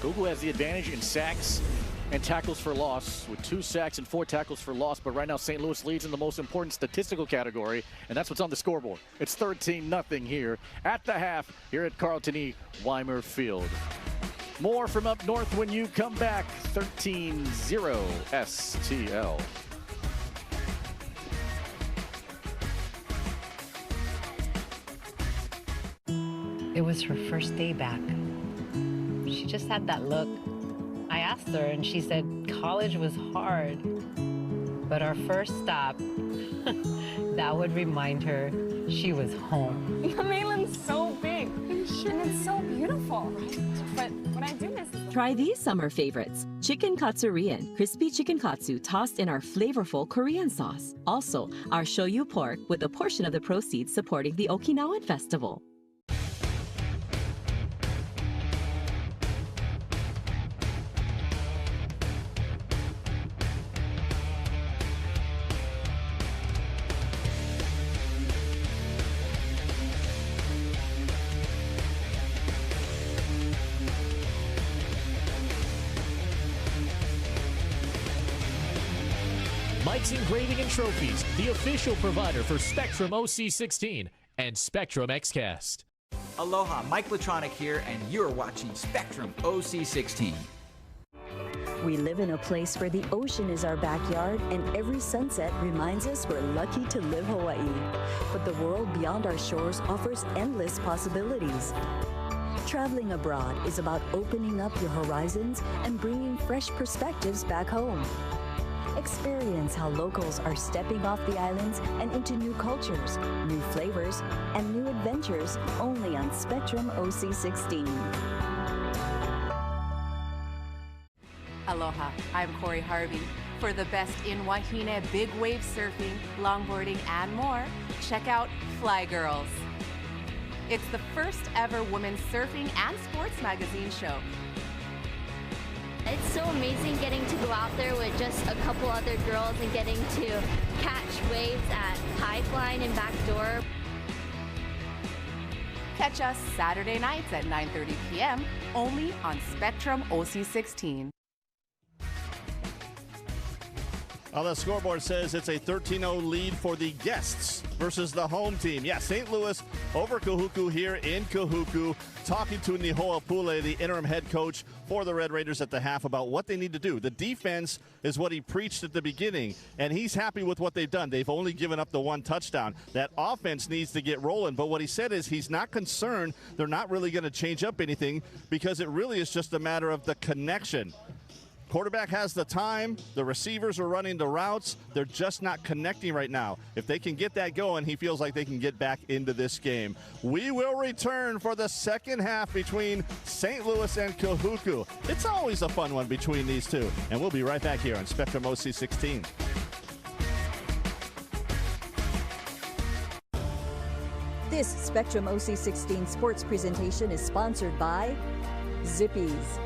Kahuku has the advantage in sacks and tackles for loss with 2 sacks and 4 tackles for loss. But right now, St. Louis leads in the most important statistical category, and that's what's on the scoreboard. It's 13-0 here at the half here at Carlton E. Weimer Field. More from up north when you come back. 13-0 STL. It was her first day back. She just had that look. I asked her and she said college was hard. But our first stop, that would remind her she was home. The mainland's so big and it's so beautiful. But what I do miss is Try these summer favorites. Chicken Katsurian, crispy chicken katsu tossed in our flavorful Korean sauce. Also, our shoyu pork with a portion of the proceeds supporting the Okinawan Festival. Mike's Engraving and Trophies, the official provider for Spectrum OC16 and Spectrum XCast. Aloha, Mike Latronic here, and you're watching Spectrum OC16. We live in a place where the ocean is our backyard, and every sunset reminds us we're lucky to live Hawaii. But the world beyond our shores offers endless possibilities. Traveling abroad is about opening up your horizons and bringing fresh perspectives back home. Experience how locals are stepping off the islands and into new cultures, new flavors, and new adventures only on Spectrum OC16. Aloha, I'm Corey Harvey. For the best in Wahine big wave surfing, longboarding, and more, check out Fly Girls. It's the first ever women's surfing and sports magazine show. It's so amazing getting to go out there with just a couple other girls and getting to catch waves at Pipeline and Backdoor. Catch us Saturday nights at 9:30 p.m. only on Spectrum OC16. Well, the scoreboard says it's a 13-0 lead for the guests versus the home team. Yeah, St. Louis over Kahuku here in Kahuku, talking to Nihoa Pule, the interim head coach for the Red Raiders at the half, about what they need to do. The defense is what he preached at the beginning, and he's happy with what they've done. They've only given up the one touchdown. That offense needs to get rolling, but what he said is he's not concerned. They're not really going to change up anything because it really is just a matter of the connection. Quarterback has the time. The receivers are running the routes. They're just not connecting right now. If they can get that going, he feels like they can get back into this game. We will return for the second half between St. Louis and Kahuku. It's always a fun one between these two. And we'll be right back here on Spectrum OC16. This Spectrum OC16 sports presentation is sponsored by Zippies.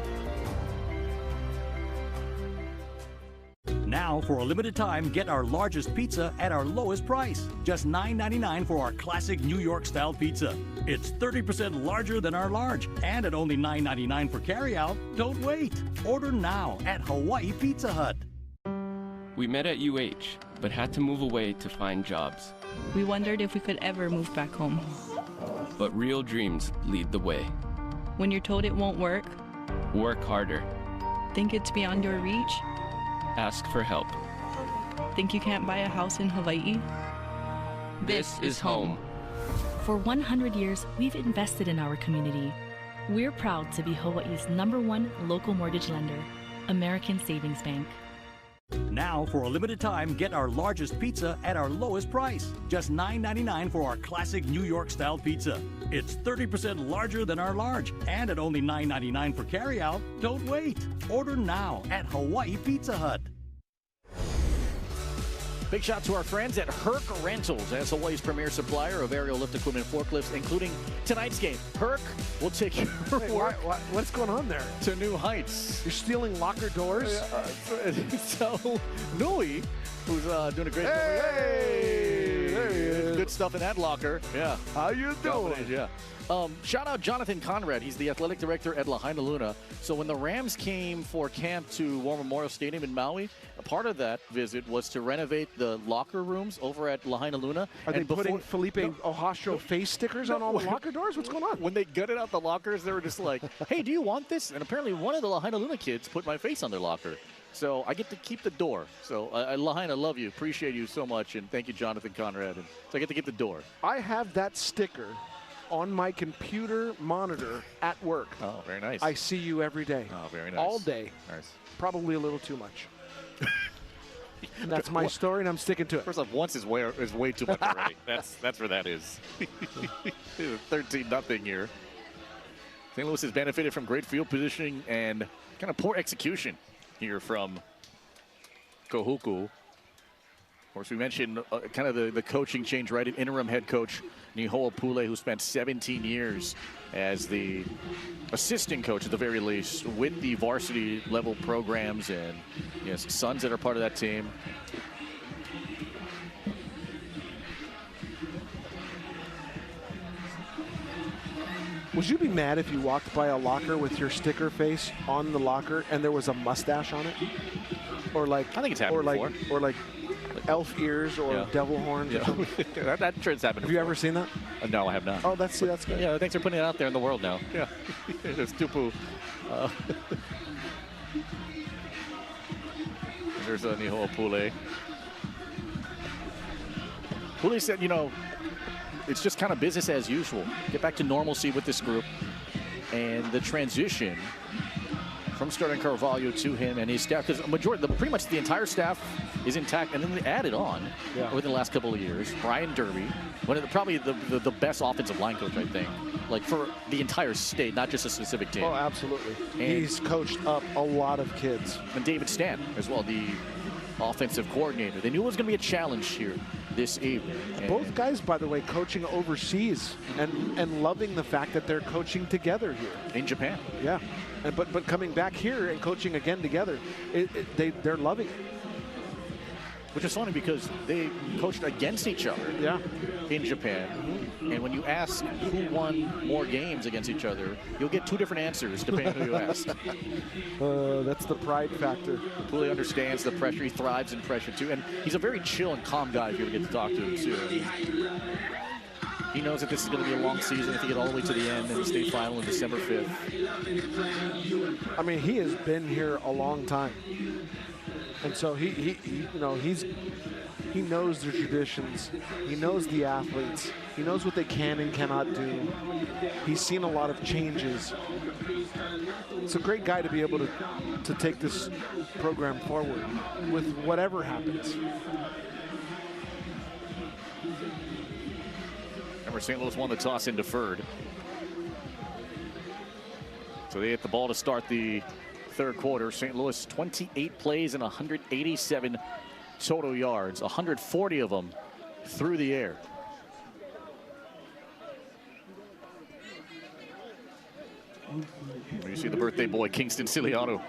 Now, for a limited time, get our largest pizza at our lowest price. Just $9.99 for our classic New York-style pizza. It's 30% larger than our large, and at only $9.99 for carryout. Don't wait. Order now at Hawaii Pizza Hut. We met at UH, but had to move away to find jobs. We wondered if we could ever move back home. But real dreams lead the way. When you're told it won't work, work harder. Think it's beyond your reach? Ask for help. Think you can't buy a house in Hawaii? This is home. For 100 years, we've invested in our community. We're proud to be Hawaii's #1 local mortgage lender, American Savings Bank. Now, for a limited time, get our largest pizza at our lowest price. Just $9.99 for our classic New York-style pizza. It's 30% larger than our large, and at only $9.99 for carryout. Don't wait. Order now at Hawaii Pizza Hut. Big shout to our friends at Herc Rentals, as Hawaii's premier supplier of aerial lift equipment forklifts, including tonight's game. Herc will take your work what's going on there? To new heights. You're stealing locker doors? So, Nui, who's doing a great job. Hey! There he is. Good stuff in that locker. Yeah. How you doing? Yeah. Shout out Jonathan Conrad. He's the athletic director at Lahaina Luna. So when the Rams came for camp to War Memorial Stadium in Maui, a part of that visit was to renovate the locker rooms over at Lahaina Luna. Are they putting Felipe Ohastro face stickers on all the locker doors? What's going on? When they gutted out the lockers, they were just like, hey, do you want this? And apparently one of the Lahaina Luna kids put my face on their locker. So I get to keep the door. So Lahaina, love you. Appreciate you so much. And thank you, Jonathan Conrad. And so I get to keep the door. I have that sticker on my computer monitor at work. Oh, very nice. I see you every day. Oh, very nice. All day. Nice. Probably a little too much. That's my story, and I'm sticking to it. First off, once is way too much already. That's where that is. 13-0 here. St. Louis has benefited from great field positioning and kind of poor execution here from Kahuku. Of course, we mentioned kind of the coaching change, right? An interim head coach, Nihoa Pule, who spent 17 years as the assistant coach at the very least with the varsity level programs, and yes, sons that are part of that team. Would you be mad if you walked by a locker with your sticker face on the locker and there was a mustache on it? Or like, I think it's happened before. Or like elf ears or devil horns or something? that trend's happened Have you ever seen that? No, I have not. Oh, that's good. Yeah, thanks for putting it out there in the world now. Yeah, it's Tupu. There's Nihoa Pule. Pule said, it's just kind of business as usual. Get back to normalcy with this group. And the transition from starting Carvalho to him and his staff, because pretty much the entire staff is intact, and then they added on within the last couple of years. Brian Derby, probably the best offensive line coach, I think, like for the entire state, not just a specific team. Oh, absolutely. And he's coached up a lot of kids. And David Stan as well, the offensive coordinator. They knew it was going to be a challenge here this evening. Both guys, by the way, coaching overseas and loving the fact that they're coaching together here. In Japan. Yeah. But coming back here and coaching again together, they're loving it. Which is funny because they coached against each other in Japan. Mm-hmm. And when you ask who won more games against each other, you'll get two different answers depending on who you ask. That's the pride factor. Fully understands the pressure. He thrives in pressure too. And he's a very chill and calm guy if you ever get to talk to him too. He knows that this is going to be a long season if you get all the way to the end in the state final on December 5th. I mean, he has been here a long time. And so he knows the traditions. He knows the athletes. He knows what they can and cannot do. He's seen a lot of changes. It's a great guy to be able to take this program forward with whatever happens. Remember, St. Louis won the toss and deferred. So they hit the ball to start the third quarter. St. Louis 28 plays and 187 total yards, 140 of them through the air. You see the birthday boy, Kingston Ciliano.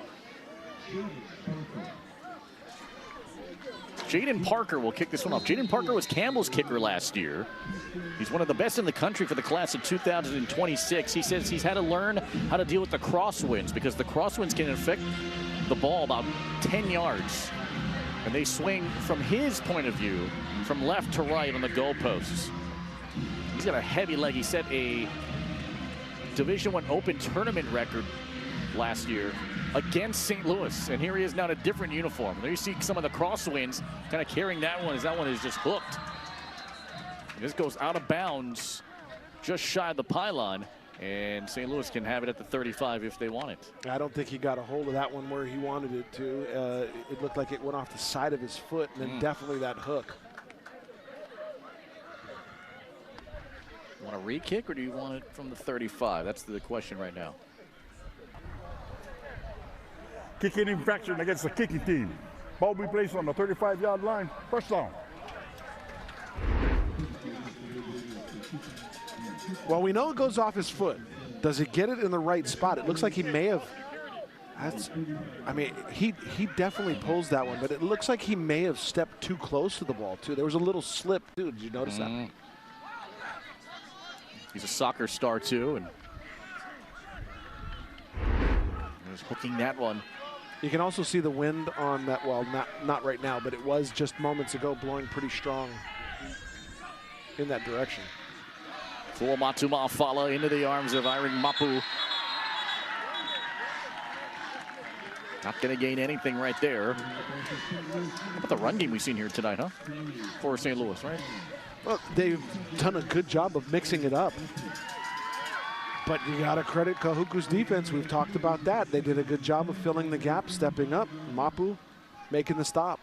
Jaden Parker will kick this one off. Jaden Parker was Campbell's kicker last year. He's one of the best in the country for the class of 2026. He says he's had to learn how to deal with the crosswinds because the crosswinds can affect the ball about 10 yards. And they swing, from his point of view, from left to right on the goalposts. He's got a heavy leg. He set a Division I Open tournament record last year against St. Louis, and here he is now in a different uniform. There you see some of the crosswinds kind of carrying that one, as that one is just hooked. And this goes out of bounds just shy of the pylon, and St. Louis can have it at the 35 if they want it. I don't think he got a hold of that one where he wanted it to. It looked like it went off the side of his foot, and then definitely that hook. You want a re-kick, or do you want it from the 35? That's the question right now. Kicking infraction against the kicking team. Ball be placed on the 35-yard line. First down. Well, we know it goes off his foot. Does he get it in the right spot? It looks like he may have. I mean, he definitely pulls that one, but it looks like he may have stepped too close to the ball, too. There was a little slip, too. Did you notice that? He's a soccer star, too, and he's hooking that one. You can also see the wind on that, well, not right now, but it was just moments ago blowing pretty strong in that direction. Full Matuma Fala into the arms of Iron Mapu. Not going to gain anything right there. How about the run game we've seen here tonight, huh? For St. Louis, right? Well, they've done a good job of mixing it up. But you got to credit Kahuku's defense. We've talked about that. They did a good job of filling the gap, stepping up. Mapu making the stop.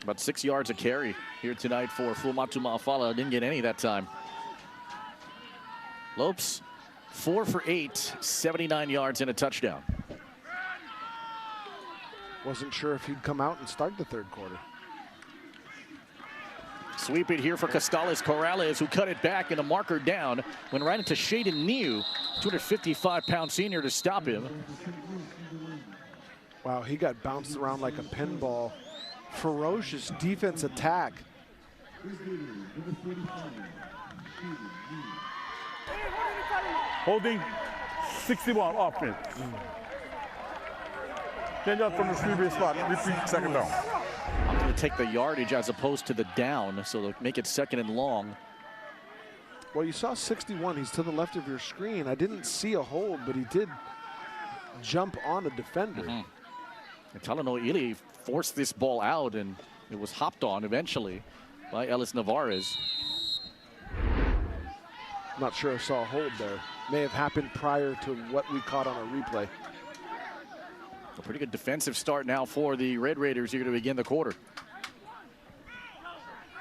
About 6 yards a carry here tonight for Fuamatu Ma'afala. Didn't get any that time. Lopes, 4 for 8, 79 yards and a touchdown. Wasn't sure if he'd come out and start the third quarter. Sweep it here for Costales Corrales, who cut it back and a marker down. Went right into Shaden Niu, 255-pound senior, to stop him. Wow, he got bounced around like a pinball. Ferocious defense attack. Holding 61 offense. 10 yards from the previous spot. Repeat second down. I'm going to take the yardage as opposed to the down, so they'll make it second and long. Well, you saw 61. He's to the left of your screen. I didn't see a hold, but he did jump on a defender. And Talanoili forced this ball out, and it was hopped on eventually by Ellis Navarez. Not sure I saw a hold there. May have happened prior to what we caught on a replay. A pretty good defensive start now for the Red Raiders here to begin the quarter.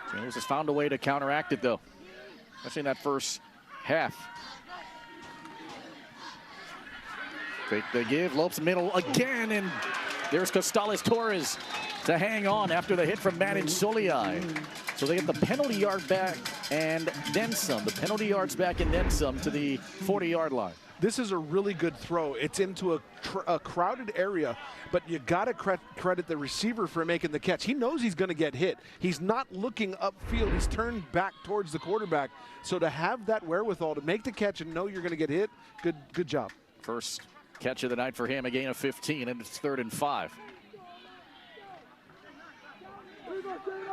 St. Louis has found a way to counteract it, though, especially in that first half. Fake the give, Lopes middle again, and there's Costales Torres to hang on after the hit from Manin Soliai. So they get the penalty yard back and then some. The penalty yards back and then some to the 40-yard line. This is a really good throw. It's into a crowded area, but you got to credit the receiver for making the catch. He knows he's going to get hit. He's not looking upfield. He's turned back towards the quarterback. So to have that wherewithal to make the catch and know you're going to get hit, good job. First catch of the night for him, a gain of 15, and it's 3rd and 5.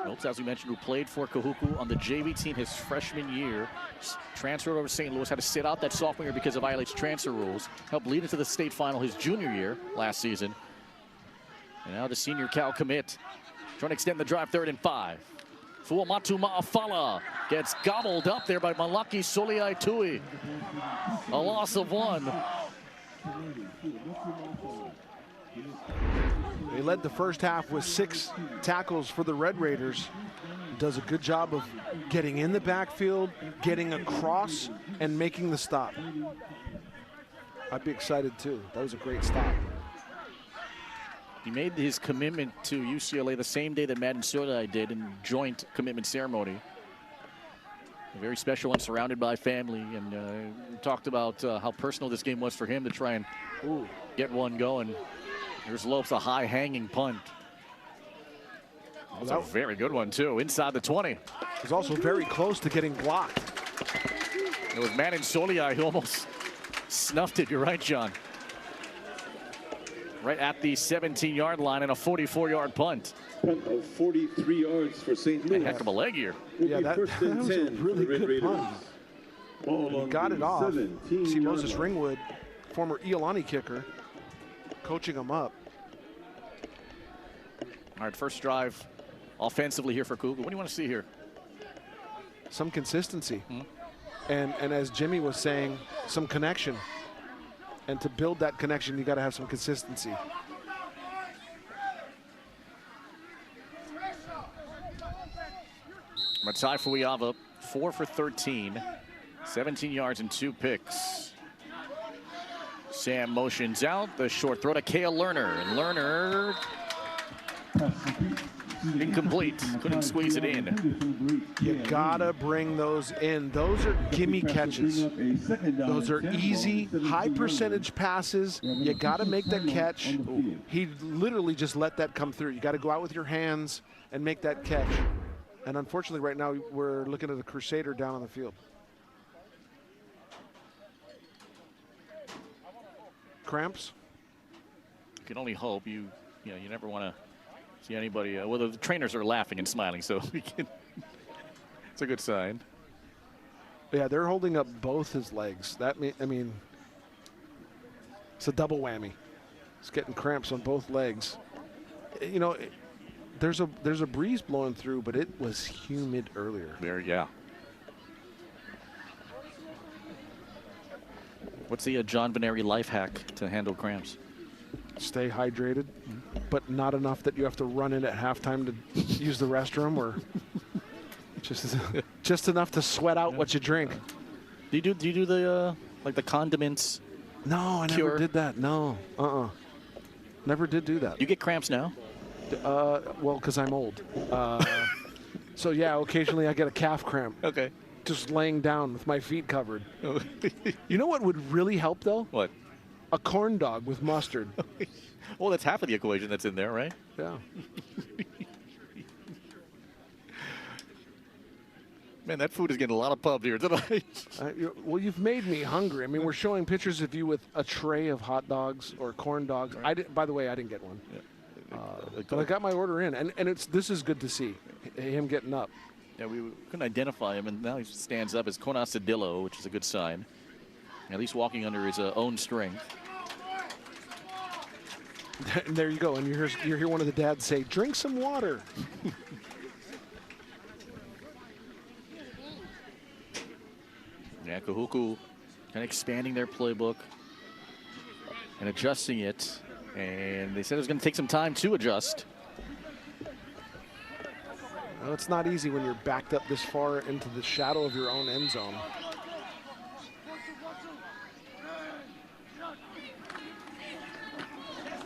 Lopes, as we mentioned, who played for Kahuku on the JV team his freshman year, transferred over to St. Louis, had to sit out that sophomore year because of ILH transfer rules, helped lead into the state final his junior year last season. And now the senior Cal commit, trying to extend the drive, 3rd and 5. Fuamatu Ma'afala gets gobbled up there by Malaki Soliai Tui. A loss of 1. They led the first half with 6 tackles for the Red Raiders. Does a good job of getting in the backfield, getting across, and making the stop. I'd be excited too. That was a great stop. He made his commitment to UCLA the same day that Manin Soliai did in joint commitment ceremony. A very special one, surrounded by family, and we talked about how personal this game was for him to try and get one going. Here's Lopes, a high-hanging punt. That was a very good one, too, inside the 20. It was also very close to getting blocked. It was Manin Soliai who almost snuffed it. You're right, John. Right at the 17-yard line and a 44-yard punt. Punt of 43 yards for St. Louis. A heck of a leg here. Yeah, that was a really good punt. He got it off. See Moses Ringwood, former Iolani kicker, coaching him up. All right, first drive offensively here for Kahuku. What do you want to see here? Some consistency. And as Jimmy was saying, some connection. And to build that connection, you got to have some consistency. Matai Fuiava, 4 for 13, 17 yards and 2 picks. Sam motions out, the short throw to Kale Lerner, and Lerner incomplete, couldn't squeeze it in. You gotta bring those in. Those are gimme catches. Those are easy, high percentage passes. You gotta make that catch. He literally just let that come through. You gotta go out with your hands and make that catch. And unfortunately right now we're looking at a Crusader down on the field. Cramps? You can only hope. You never want to see anybody. Well, the trainers are laughing and smiling, so it's a good sign. Yeah, they're holding up both his legs. I mean, it's a double whammy. He's getting cramps on both legs. You know, there's a breeze blowing through, but it was humid earlier. Yeah. What's the John Veneri life hack to handle cramps? Stay hydrated, but not enough that you have to run in at halftime to use the restroom, or just enough to sweat out what you drink. Do you do the like the condiments? No, I never did that. No, never did do that. You get cramps now? Well, because I'm old. So yeah, occasionally I get a calf cramp. Okay. Just laying down with my feet covered. You know what would really help though? What? A corn dog with mustard. Well, that's half of the equation that's in there, right? Yeah. Man, that food is getting a lot of pub here tonight. Well, you've made me hungry. I mean, we're showing pictures of you with a tray of hot dogs or corn dogs. Right. By the way, I didn't get one. Yeah. But I got my order in, and this is good to see, him getting up. Yeah, we couldn't identify him, and now he stands up as Conasadillo, which is a good sign. At least walking under his own strength. And there you go, and you hear one of the dads say, "Drink some water." Yeah, Kahuku kind of expanding their playbook and adjusting it. And they said it was going to take some time to adjust. Well, it's not easy when you're backed up this far into the shadow of your own end zone.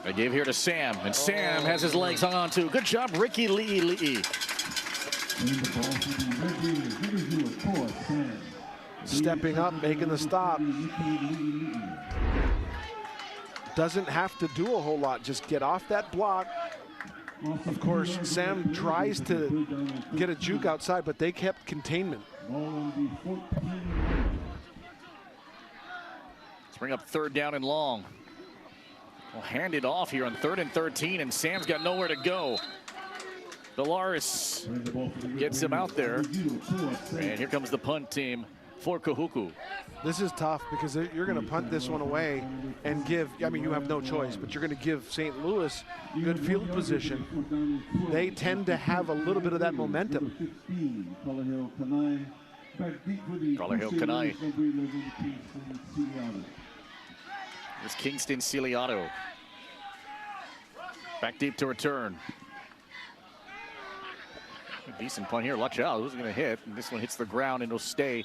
They gave here to Sam, and Sam has his legs hung on to. Good job, Ricky Lee. Stepping up, making the stop. Doesn't have to do a whole lot, just get off that block. Of course, Sam tries to get a juke outside, but they kept containment. Let's bring up third down and long. We'll hand it off here on 3rd and 13, and Sam's got nowhere to go. Delaris gets him out there. And here comes the punt team for Kahuku. This is tough because you're going to punt this one away and give, I mean, you have no choice, but you're going to give St. Louis good field position. They tend to have a little bit of that momentum. Carla Kanai. Here's Kingston Ciliato. Back deep to return. Decent punt here. Watch out. Who's going to hit? And this one hits the ground and it'll stay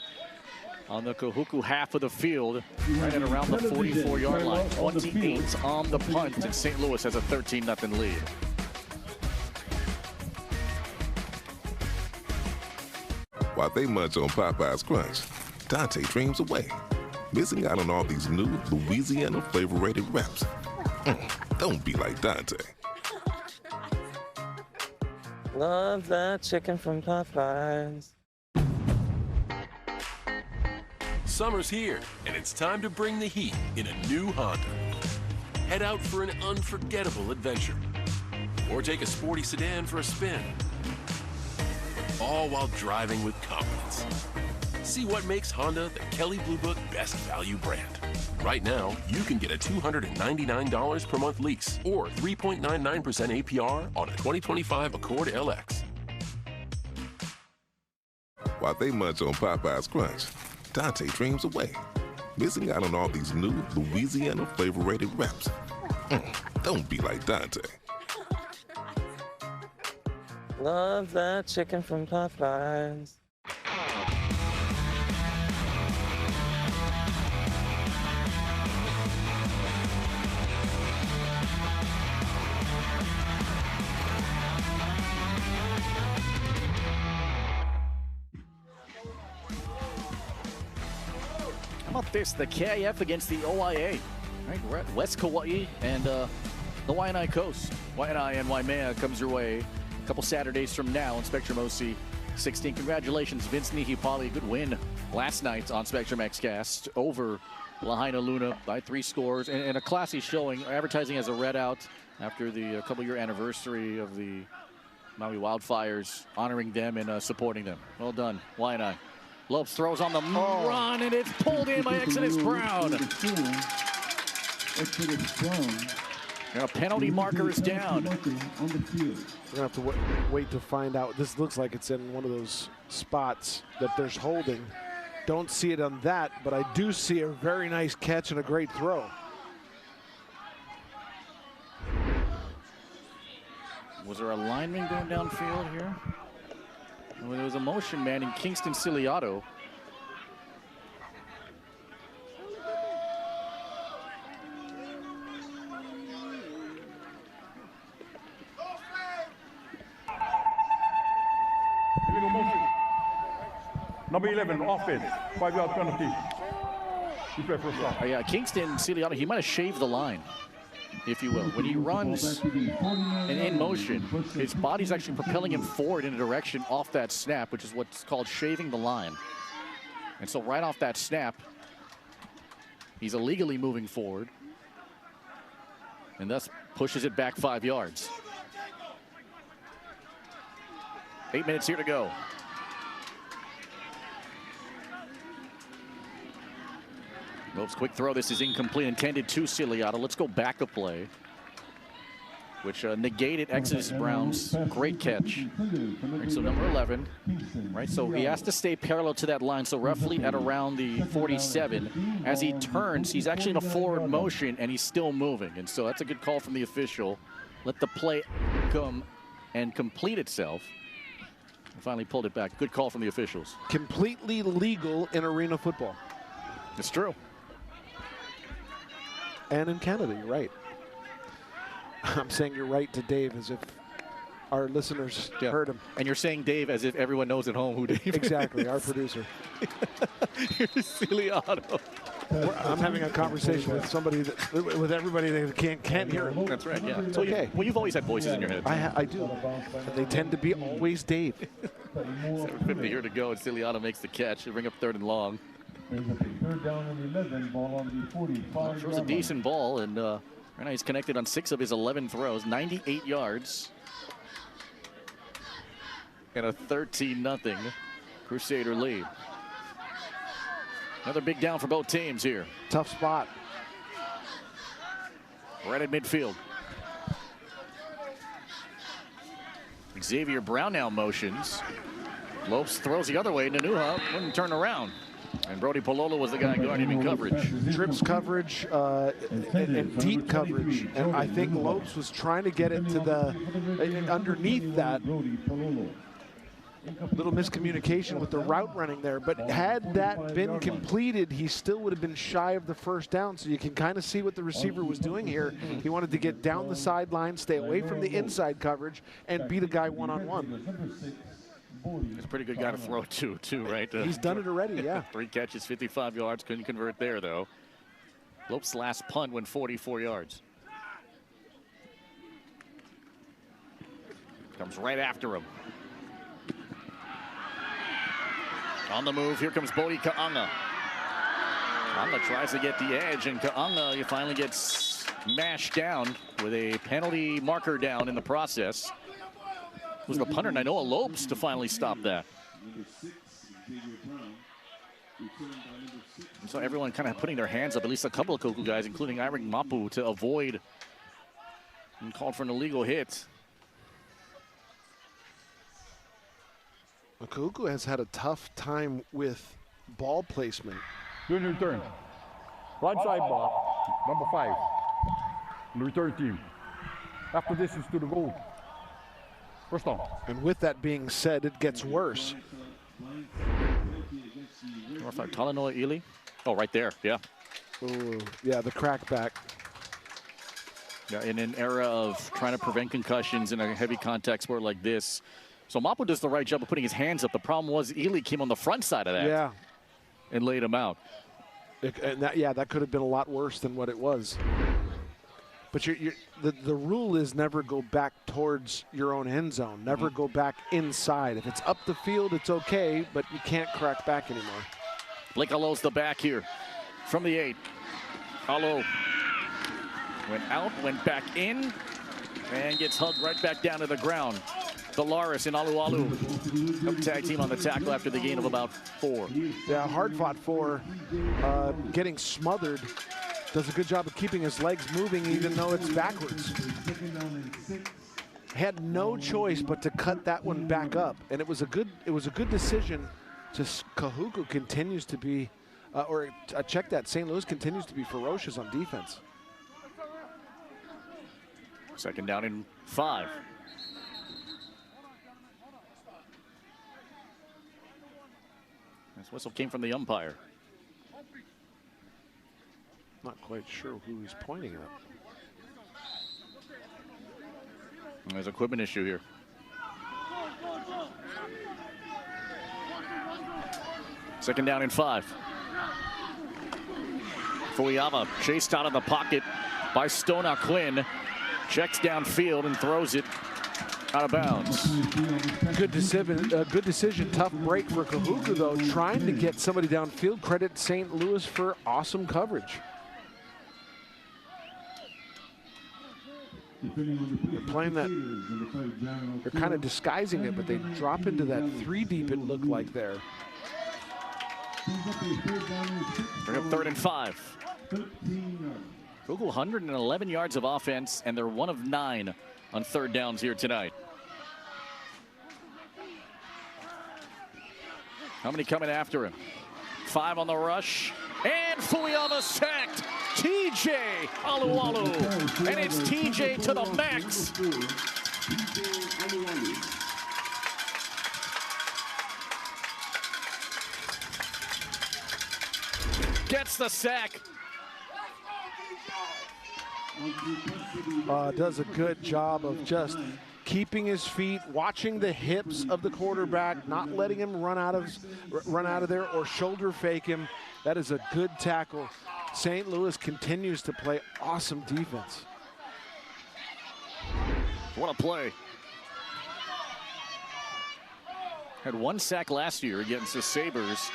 on the Kahuku half of the field, right at around the 44-yard line. 28 on the punt, and St. Louis has a 13-0 lead. While they munch on Popeye's Crunch, Dante dreams away, missing out on all these new Louisiana flavor-rated wraps. Don't be like Dante. Love that chicken from Popeyes. Summer's here, and it's time to bring the heat in a new Honda. Head out for an unforgettable adventure, or take a sporty sedan for a spin, all while driving with confidence. See what makes Honda the Kelley Blue Book Best Value brand. Right now, you can get a $299 per month lease or 3.99% APR on a 2025 Accord LX. While they munch on Popeye's Crunch, Dante dreams away, missing out on all these new Louisiana flavor-rated wraps. Don't be like Dante. Love that chicken from Popeyes. How about this? The KIF against the OIA. Right, we're at West Kauai and the Waianae Coast. Waianae and Waimea comes your way a couple Saturdays from now on Spectrum OC 16. Congratulations, Vince Nihipali. Good win last night on Spectrum XCast over Lahaina Luna by 3 scores and a classy showing. Advertising as a readout after the couple-year anniversary of the Maui wildfires, honoring them and supporting them. Well done, Waianae. Lopes throws on the run, and it's pulled in by Exodus Brown. And a penalty marker is down. We're going to have to wait to find out. This looks like it's in one of those spots that there's holding. don't see it on that, but I do see a very nice catch and a great throw. Was there a lineman going downfield here? Well, there was a motion man in Kingston Ciliato. Illegal motion. Number 11, offense, 5-yard penalty. You play first down. Yeah, Kingston Ciliato, he might have shaved the line, if you will. When he runs and in motion, his body's actually propelling him forward in a direction off that snap, which is what's called shaving the line. And so right off that snap, he's illegally moving forward and thus pushes it back 5 yards. 8 minutes here to go. Lopes quick throw. This is incomplete, intended to Ciliato. Let's go back a play, which negated Exodus Brown's great catch. Right, so number 11, right? So he has to stay parallel to that line, so roughly at around the 47. As he turns, he's actually in a forward motion, and he's still moving. And so that's a good call from the official. Let the play come and complete itself. And finally pulled it back. Good call from the officials. Completely legal in arena football. It's true. And in Canada, you're right. I'm saying you're right to Dave as if our listeners heard him. And you're saying Dave as if everyone knows at home who Dave is. Exactly, our producer. Here's Ciliato. I'm having a conversation with somebody, with everybody that can't hear him. That's right, yeah. It's okay. Well, you've always had voices in your head. I do. And they tend to be always Dave. 7:50 here to go, and Ciliato makes the catch. They bring up 3rd and long. Third down and 11, ball on the 45. Throws a decent ball, and right now he's connected on 6 of his 11 throws, 98 yards. And a 13-0 Crusader lead. Another big down for both teams here. Tough spot. Right at midfield. Xavier Brown now motions. Lopes throws the other way. Nanuha wouldn't turn around. And Brody Palolo was the guy guarding him in coverage. Trips coverage and deep coverage. And I think Lopes was trying to get it to the underneath that. Little miscommunication with the route running there. But had that been completed, he still would have been shy of the first down. So you can kind of see what the receiver was doing here. He wanted to get down the sideline, stay away from the inside coverage, and beat a guy one-on-one. He's a pretty good guy to throw to, too, right? He's done it already, yeah. 3 catches, 55 yards. Couldn't convert there, though. Lopes' last punt went 44 yards. Comes right after him. On the move, here comes Bodie Kaanga. Kaanga tries to get the edge, and Kaanga finally gets mashed down with a penalty marker down in the process. It was the punter, Nainoa Lopes, to finally stop that. And so everyone kind of putting their hands up, at least a couple of Kahuku guys, including Iring Mapu, to avoid and called for an illegal hit. Kahuku has had a tough time with ball placement. Doing return. Right side ball, number 5. The return team. After this is to the goal. First down. And with that being said, it gets worse. Talanoa Ely. Oh, right there, yeah. Ooh, yeah, the crackback. Yeah, in an era of trying to prevent concussions in a heavy contact sport like this. So Mapu does the right job of putting his hands up. The problem was Ely came on the front side of that. Yeah. And laid him out. That could have been a lot worse than what it was. But the rule is never go back towards your own end zone. Never go back inside. If it's up the field, it's okay, but you can't crack back anymore. Blake Alo's the back here from the 8. Alo went out, went back in, and gets hugged right back down to the ground. Dolaris and Alu tag team on the tackle after the gain of about 4. Yeah, hard fought 4, getting smothered. Does a good job of keeping his legs moving even though it's backwards. Had no choice but to cut that one back up, and it was a good decision just Kahuku continues to be, check that, St. Louis continues to be ferocious on defense. Second down and 5. This whistle came from the umpire. Not quite sure who he's pointing at. There's an equipment issue here. Second down and 5. Fuyama chased out of the pocket by Stona Quinn. Checks downfield and throws it out of bounds. Good decision. Tough break for Kahuku, though, trying to get somebody downfield. Credit St. Louis for awesome coverage. They're playing that, they're kind of disguising it, but they drop into that 3 deep, it looked like there. Bring up 3rd and 5. Google 111 yards of offense, and they're 1 of 9 on 3rd downs here tonight. How many coming after him? 5 on the rush, and Fuyama sacked. TJ Alualu, and it's TJ to the max. Gets the sack. Does a good job of just keeping his feet, watching the hips of the quarterback, not letting him run out of there or shoulder fake him. That is a good tackle. St. Louis continues to play awesome defense. What a play. Had 1 sack last year against the Sabres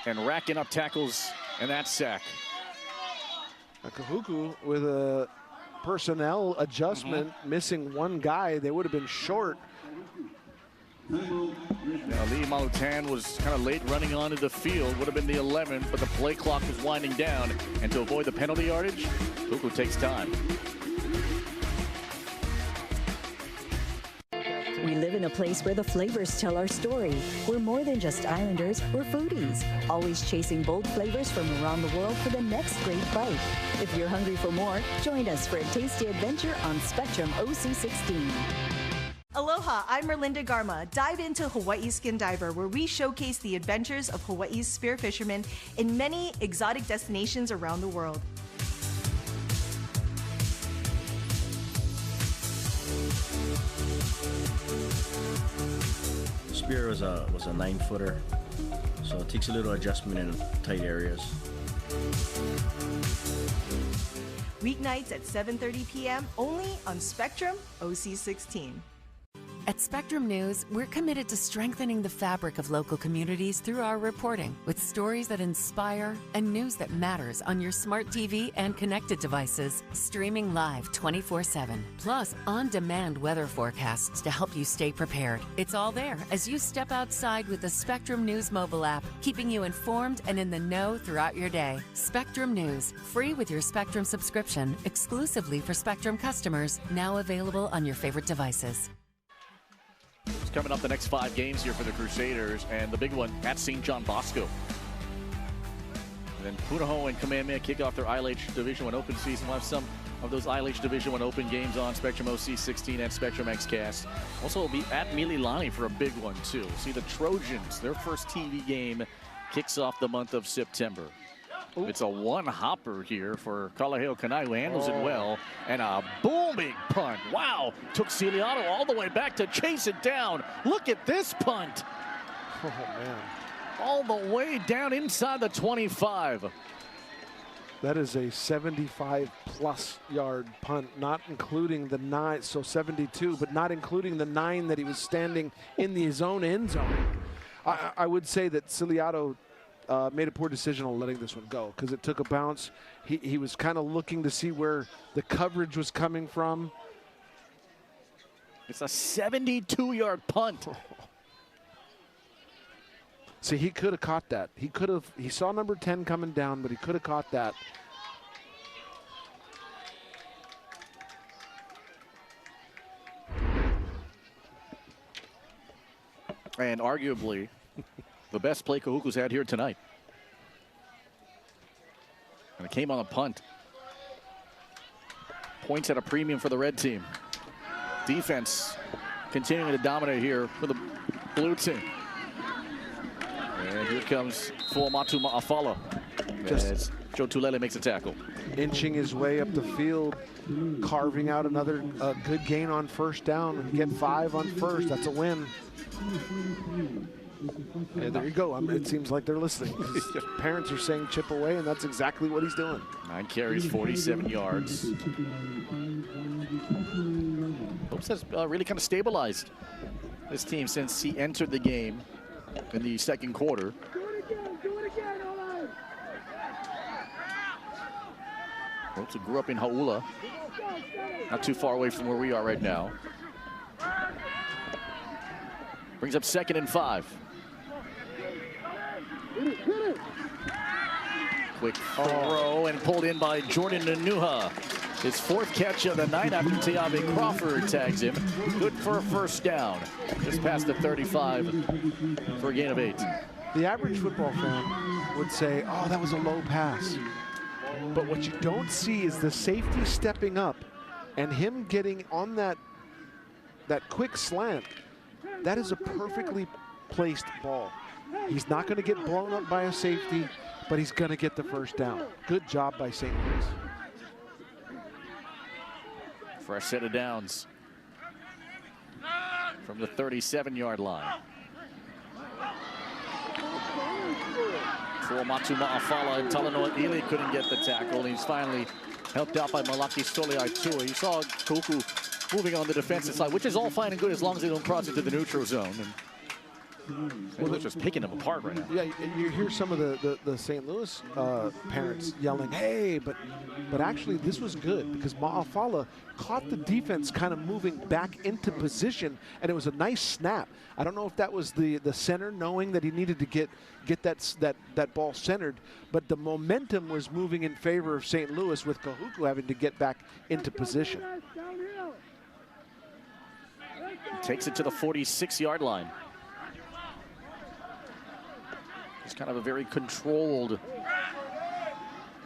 and racking up tackles in that sack. Kahuku with a personnel adjustment, missing 1 guy. They would have been short. Now, Lee Malutan was kind of late running onto the field, would have been the 11th, but the play clock was winding down. And to avoid the penalty yardage, Kahuku takes time. We live in a place where the flavors tell our story. We're more than just islanders, we're foodies, always chasing bold flavors from around the world for the next great bite. If you're hungry for more, join us for a tasty adventure on Spectrum OC16. Aloha, I'm Merlinda Garma. Dive into Hawaii Skin Diver, where we showcase the adventures of Hawaii's spear fishermen in many exotic destinations around the world. The spear was a 9-footer, so it takes a little adjustment in tight areas. Weeknights at 7:30 p.m. only on Spectrum OC16. At Spectrum News, we're committed to strengthening the fabric of local communities through our reporting, with stories that inspire and news that matters on your smart TV and connected devices, streaming live 24/7. Plus, on-demand weather forecasts to help you stay prepared. It's all there as you step outside with the Spectrum News mobile app, keeping you informed and in the know throughout your day. Spectrum News, free with your Spectrum subscription, exclusively for Spectrum customers, now available on your favorite devices. It's coming up the next 5 games here for the Crusaders, and the big one at St. John Bosco. And then Punahou and Kamehameha kick off their ILH Division I Open season. We'll have some of those ILH Division I Open games on Spectrum OC16 and Spectrum XCast. Also, we'll be at Mililani for a big one, too. See the Trojans, their first TV game kicks off the month of September. Ooh. It's a one-hopper here for Kalaheo Kanai, who handles it well. And a booming punt. Wow. Took Ciliano all the way back to chase it down. Look at this punt. Oh, man. All the way down inside the 25. That is a 75-plus yard punt, not including the 9, so 72, but not including the 9 that he was standing in his own end zone. I would say that Ciliano made a poor decision on letting this one go because it took a bounce. He was kind of looking to see where the coverage was coming from. It's a 72-yard punt. See, he could have caught that. He saw number 10 coming down, but he could have caught that. And arguably, the best play Kahuku's had here tonight. And it came on a punt. Points at a premium for the red team. Defense continuing to dominate here for the blue team. And here comes Fuamatu Ma'afala as Joe Tulele makes a tackle. Inching his way up the field, carving out another good gain on first down, and get 5 on first. That's a win. Yeah, there you go. I mean, it seems like they're listening. Parents are saying chip away, and that's exactly what he's doing. 9 carries, 47 yards. Hopes has really kind of stabilized this team since he entered the game in the second quarter. Hopes grew up in Hauula, not too far away from where we are right now. Brings up 2nd and 5. Quick throw and pulled in by Jordan Nanuha. His 4th catch of the night after Teave Crawford tags him. Good for a first down. Just past the 35 for a gain of 8. The average football fan would say, oh, that was a low pass. But what you don't see is the safety stepping up and him getting on that quick slant. That is a perfectly placed ball. He's not going to get blown up by a safety, but he's going to get the first down. Good job by St. Louis. Fresh set of downs from the 37-yard line. Fuamatu Ma'afala and Talanoa Ili couldn't get the tackle. He's finally helped out by Malaki Soleaitua. You saw Kahuku moving on the defensive side, which is all fine and good as long as they don't cross into the neutral zone. And they're just picking them apart right now. Yeah, you hear some of the St. Louis parents yelling, hey, but actually this was good because Ma'afala caught the defense kind of moving back into position, and it was a nice snap. I don't know if that was the center knowing that he needed to get that ball centered, but the momentum was moving in favor of St. Louis with Kahuku having to get back into position. Takes it to the 46-yard line. It's kind of a very controlled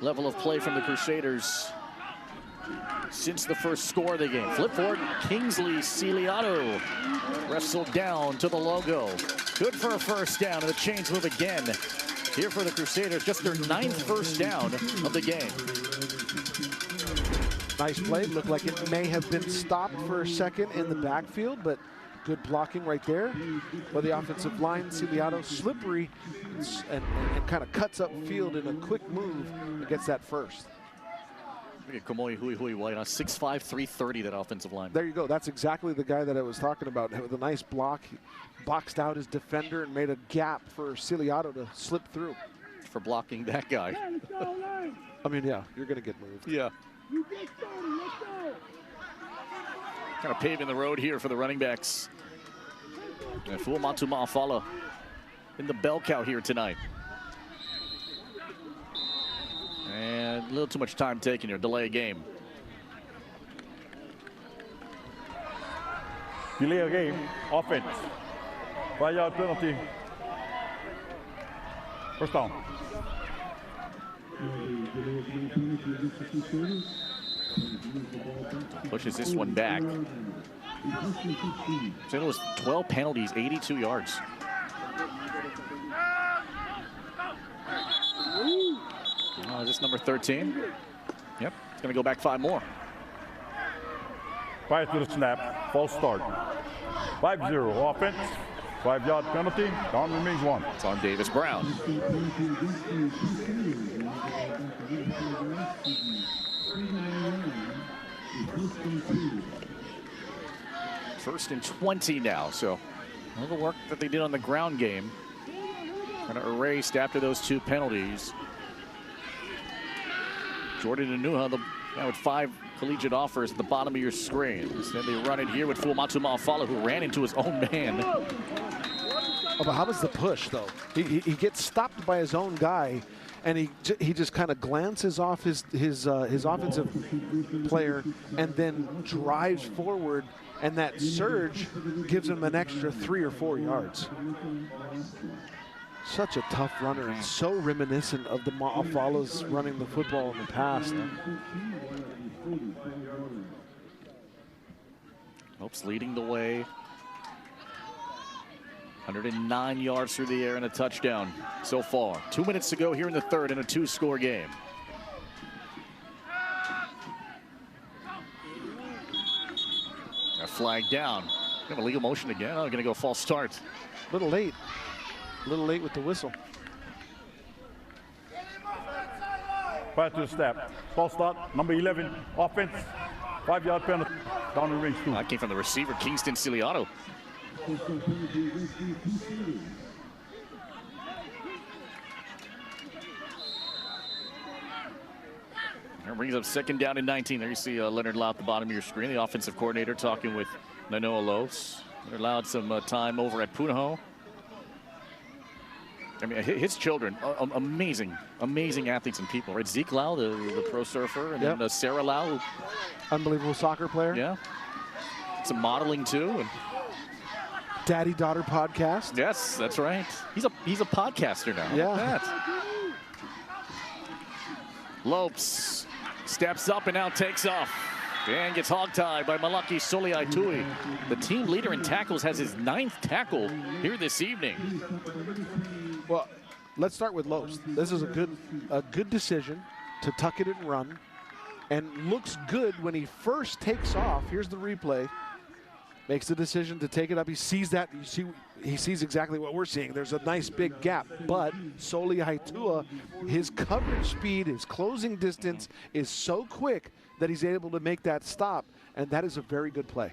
level of play from the Crusaders since the first score of the game. Flip forward, Kingsley Ciliato wrestled down to the logo. Good for a first down, and the chains move again. Here for the Crusaders, just their 9th first down of the game. Nice play. Looked like it may have been stopped for a second in the backfield, but good blocking right there by the offensive line. Ciliato slippery and kind of cuts up field in a quick move and gets that first. Look at Kamoi Hui White on 6'5", 330, that offensive line. There you go. That's exactly the guy that I was talking about. With a nice block, he boxed out his defender and made a gap for Ciliato to slip through. For blocking that guy. I mean, yeah, you're going to get moved. Yeah. Kind of paving the road here for the running backs. And Fuamatu Ma'afala in the bell cow here tonight. And a little too much time taken here, delay a game. Delay a game, offense. 5-yard penalty. First down. Pushes this one back. St. Louis 12 penalties, 82 yards. Is this number 13? Yep, it's going to go back 5 more. Prior to the snap, false start. 5-0 offense, 5-yard penalty, down remains 1. It's on Davis Brown. First and 20 now, so all the work that they did on the ground game kind of erased after those 2 penalties. Jordan Nanuha, the guy with 5 collegiate offers at the bottom of your screen. Then they run it here with Fuamatu Ma'afala, who ran into his own man. Oh, but how was the push, though? He gets stopped by his own guy, and he just kind of glances off his offensive player and then drives forward, and that surge gives him an extra 3 or 4 yards. Such a tough runner and so reminiscent of the Ma'afalas running the football in the past. Lopes leading the way. 109 yards through the air and a touchdown so far. 2 minutes to go here in the third in a 2-score game. A flag down. Got a legal motion again. Oh, going to go false start. A little late with the whistle. Prior to the snap. False start, number 11, offense, 5-yard penalty, down the range 2. That came from the receiver, Kingston Ciliato. That brings up 2nd down and 19. There you see Leonard Lau at the bottom of your screen, the offensive coordinator talking with Nainoa Lopes. Leonard Lau had some time over at Punahou. I mean, his children, amazing athletes and people, right? Zeke Lau, the pro surfer, and then Sarah Lau. Unbelievable soccer player. Yeah. Some modeling, too. And daddy-daughter podcast. Yes, that's right. He's a podcaster now. Yeah. Look at that. Lopes steps up and now takes off. And gets hog-tied by Malaki Soliaitui. The team leader in tackles has his 9th tackle here this evening. Well, let's start with Lopes. This is a good decision to tuck it and run, and looks good when he first takes off. Here's the replay. Makes the decision to take it up. He sees that. He sees exactly what we're seeing. There's a nice big gap, but Soliaitui, his coverage speed, his closing distance is so quick that he's able to make that stop, and that is a very good play.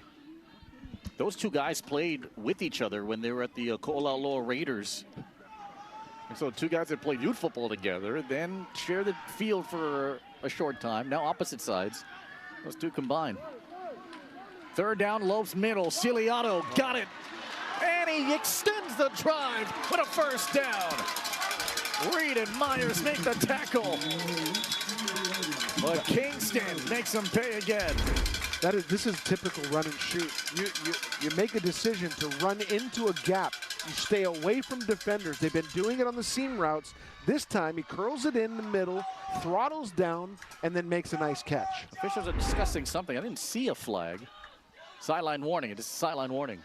Those two guys played with each other when they were at the Ko'olauloa Raiders. And so 2 guys that played youth football together, then share the field for a short time. Now opposite sides. Those 2 combined. 3rd down, Lopes middle. Ciliato got it. And he extends the drive with a 1st down. Reed and Myers make the tackle. But Kingston makes them pay again. This is typical run and shoot. You make a decision to run into a gap. You stay away from defenders. They've been doing it on the seam routes. This time he curls it in the middle, throttles down, and then makes a nice catch. Officials are discussing something. I didn't see a flag. Sideline warning. It is a sideline warning.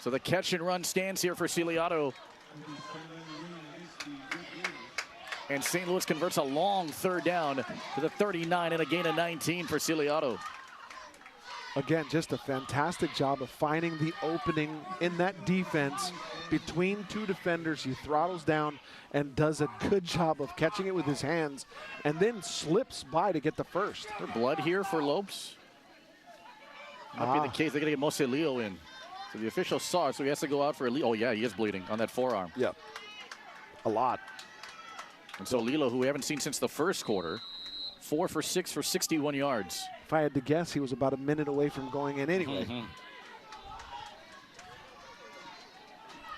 So the catch and run stands here for Ciliato. And St. Louis converts a long 3rd down to the 39 and a gain of 19 for Ciliato. Again, just a fantastic job of finding the opening in that defense between 2 defenders. He throttles down and does a good job of catching it with his hands and then slips by to get the 1st. Is there blood here for Lopes? Might be the case. They're going to get Mose Leo in. So the official saw it, so he has to go out for a Leo. Oh, yeah, he is bleeding on that forearm. Yep. A lot. And so Lilo, who we haven't seen since the 1st quarter, 4 for 6 for 61 yards. If I had to guess, he was about a minute away from going in anyway.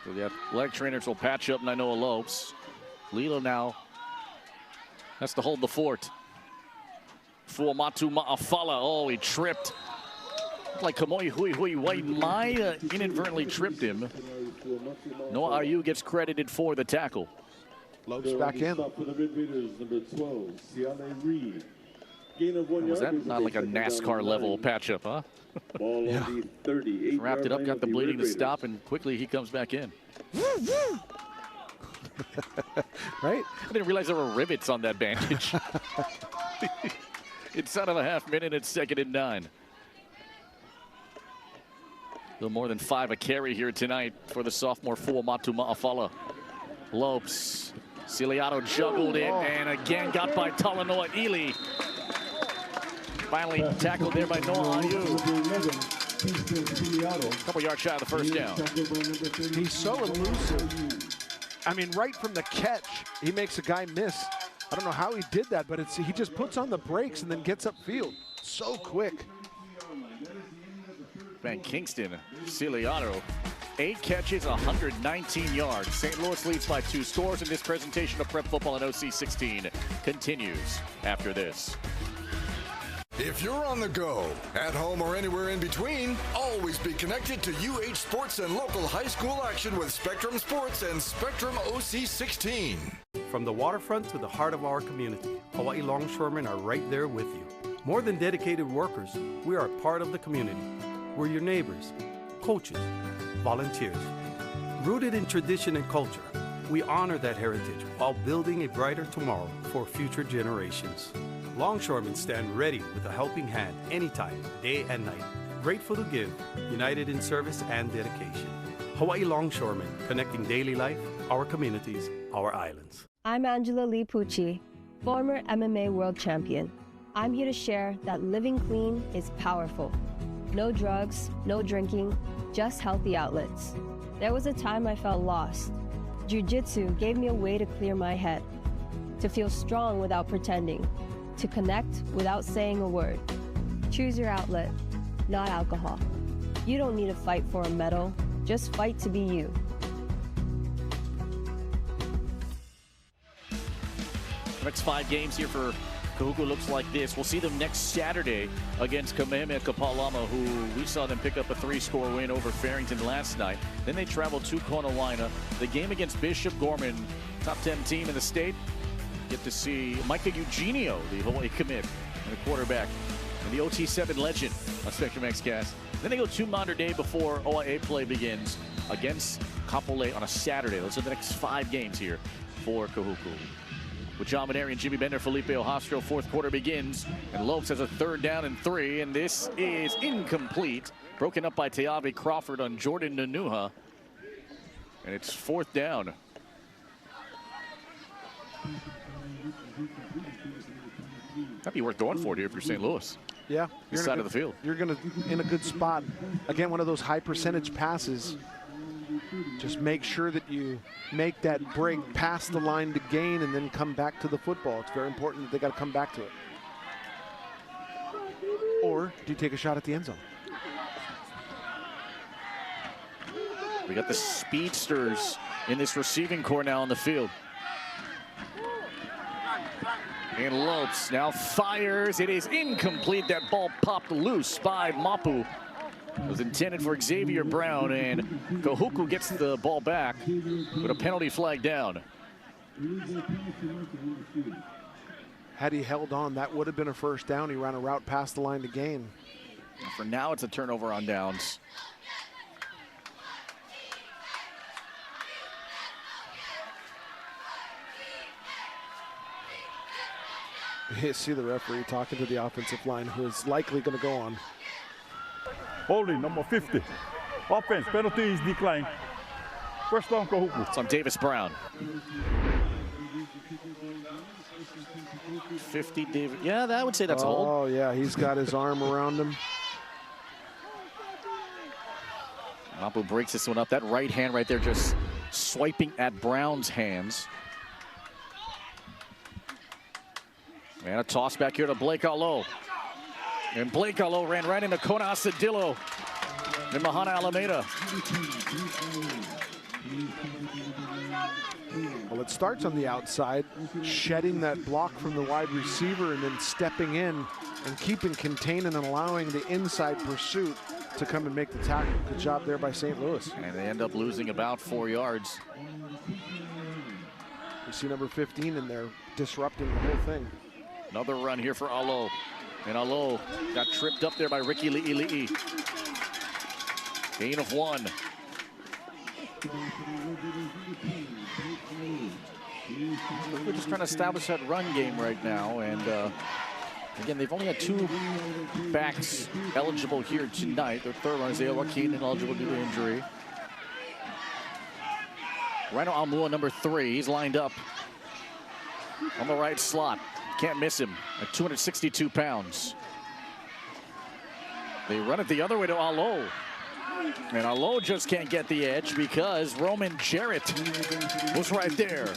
So the athletic trainers will patch up Nainoa Lopes. Lilo now has to hold the fort. Fuamatu Ma'afala. Oh, he tripped. Like Kamoi Hui Hui Wai Mai inadvertently tripped him. Noah Ayu gets credited for the tackle. Lopes back in. For the Red Raiders, number 12, Siale Reed. Gain of 1 yard. Was that not like a NASCAR level patch-up, huh? Ball on the 38. Wrapped it up, got the bleeding to stop, and quickly he comes back in. Right? I didn't realize there were rivets on that bandage. Inside of a half minute, it's 2nd and 9. A little more than 5 a carry here tonight for the sophomore Fuamatu Ma'afala. Lopes. Ciliato juggled it and again got by Talanoa Ely. Finally tackled there by Noah Ayu. A couple yards shy of the 1st down. He's so elusive. I mean, right from the catch, he makes a guy miss. I don't know how he did that, but he just puts on the brakes and then gets upfield. So quick. Van Kingston, Ciliato, 8 catches, 119 yards. St. Louis leads by 2 scores, and this presentation of Prep Football on OC 16 continues after this. If you're on the go, at home or anywhere in between, always be connected to UH Sports and local high school action with Spectrum Sports and Spectrum OC16. From the waterfront to the heart of our community, Hawaii longshoremen are right there with you. More than dedicated workers, we are a part of the community. We're your neighbors, coaches, volunteers. Rooted in tradition and culture, we honor that heritage while building a brighter tomorrow for future generations. Longshoremen stand ready with a helping hand anytime, day and night. Grateful to give, united in service and dedication. Hawaii Longshoremen, connecting daily life, our communities, our islands. I'm Angela Lee Pucci, former MMA world champion. I'm here to share that living clean is powerful. No drugs, no drinking, just healthy outlets. There was a time I felt lost. Jiu-Jitsu gave me a way to clear my head, to feel strong without pretending, to connect without saying a word. Choose your outlet, not alcohol. You don't need to fight for a medal, just fight to be you. The next 5 games here for Kahuku looks like this. We'll see them next Saturday against Kamehameha Kapalama, who we saw them pick up a 3-score win over Farrington last night. Then they travel to Konawaina. The game against Bishop Gorman, top 10 team in the state. Get to see Micah Eugenio, the Hawaii commit, and the quarterback, and the OT7 legend of Spectrum XCast. Then they go to Mater Dei before OIA play begins against Kapolei on a Saturday. Those are the next 5 games here for Kahuku. With John Maneri and Jimmy Bender, Felipe Ojastro, 4th quarter begins, and Lopes has a 3rd down and 3, and this is incomplete. Broken up by Teave Crawford on Jordan Nanuha, and it's 4th down. That'd be worth going for here if you're St. Louis. Yeah, this side of the field. You're gonna in a good spot. Again, one of those high percentage passes. Just make sure that you make that break past the line to gain and then come back to the football. It's very important that they got to come back to it. Or do you take a shot at the end zone? We got the speedsters in this receiving core now on the field. And Lopes now fires. It is incomplete. That ball popped loose by Mapu. It was intended for Xavier Brown, and Kahuku gets the ball back with a penalty flag down. Had he held on, that would have been a 1st down. He ran a route past the line to gain. For now, it's a turnover on downs. You see the referee talking to the offensive line, who is likely going to go on. Holding, number 50. Offense, penalties decline. 1st down, Kahuku. It's on Davis Brown. 50, David. Yeah, I would say that's a hold. Oh, yeah, he's got his arm around him. Mapu breaks this one up. That right hand right there just swiping at Brown's hands. And a toss back here to Blake Alo. And Blake Alo ran right into Kona Asadillo and Mahana Alameda. Well, it starts on the outside, shedding that block from the wide receiver and then stepping in and keeping contained and allowing the inside pursuit to come and make the tackle. Good job there by St. Louis. And they end up losing about 4 yards. You see number 15 in there disrupting the whole thing. Another run here for Alo. And Alo got tripped up there by Ricky Li'i. Gain of 1. We're just trying to establish that run game right now. And again, they've only had 2 backs eligible here tonight. Their 3rd one is Isaiah Joaquin, ineligible due to injury. Rhino Almua, number 3. He's lined up on the right slot. Can't miss him at 262 pounds. They run it the other way to Alo. And Alo just can't get the edge because Roman Jarrett was right there.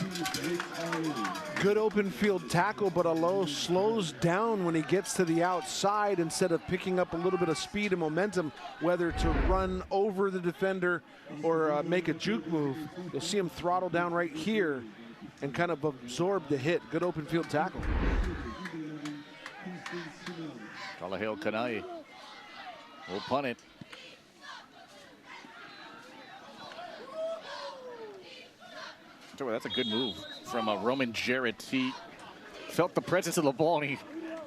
Good open field tackle, but Alo slows down when he gets to the outside instead of picking up a little bit of speed and momentum, whether to run over the defender or make a juke move. You'll see him throttle down right here and kind of absorb the hit. Good open field tackle. Kalaheo Kanai will punt it. That's a good move from Roman Jarrett. He felt the presence of the ball and he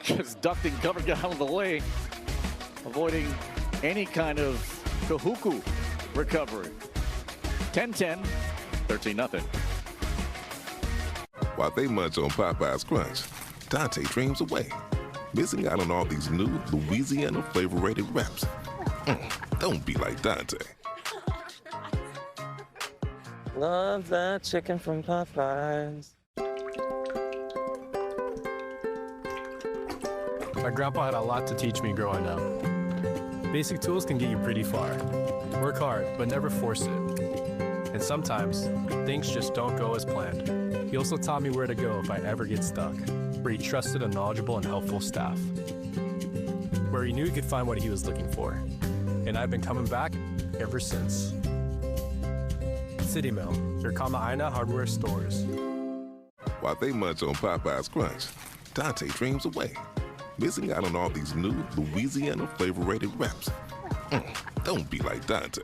just ducked and covered, got out of the way, avoiding any kind of Kahuku recovery. 10-10, 13-0. While they munch on Popeye's Crunch, Dante dreams away, missing out on all these new Louisiana flavor-rated wraps. Don't be like Dante. Love that chicken from Popeyes. My grandpa had a lot to teach me growing up. Basic tools can get you pretty far. Work hard, but never force it. And sometimes, things just don't go as planned. He also taught me where to go if I ever get stuck, where he trusted a knowledgeable and helpful staff, where he knew he could find what he was looking for. And I've been coming back ever since. City Mill, your Kama'aina hardware stores. While they munch on Popeye's Crunch, Dante dreams away, missing out on all these new Louisiana flavor-rated wraps. Don't be like Dante.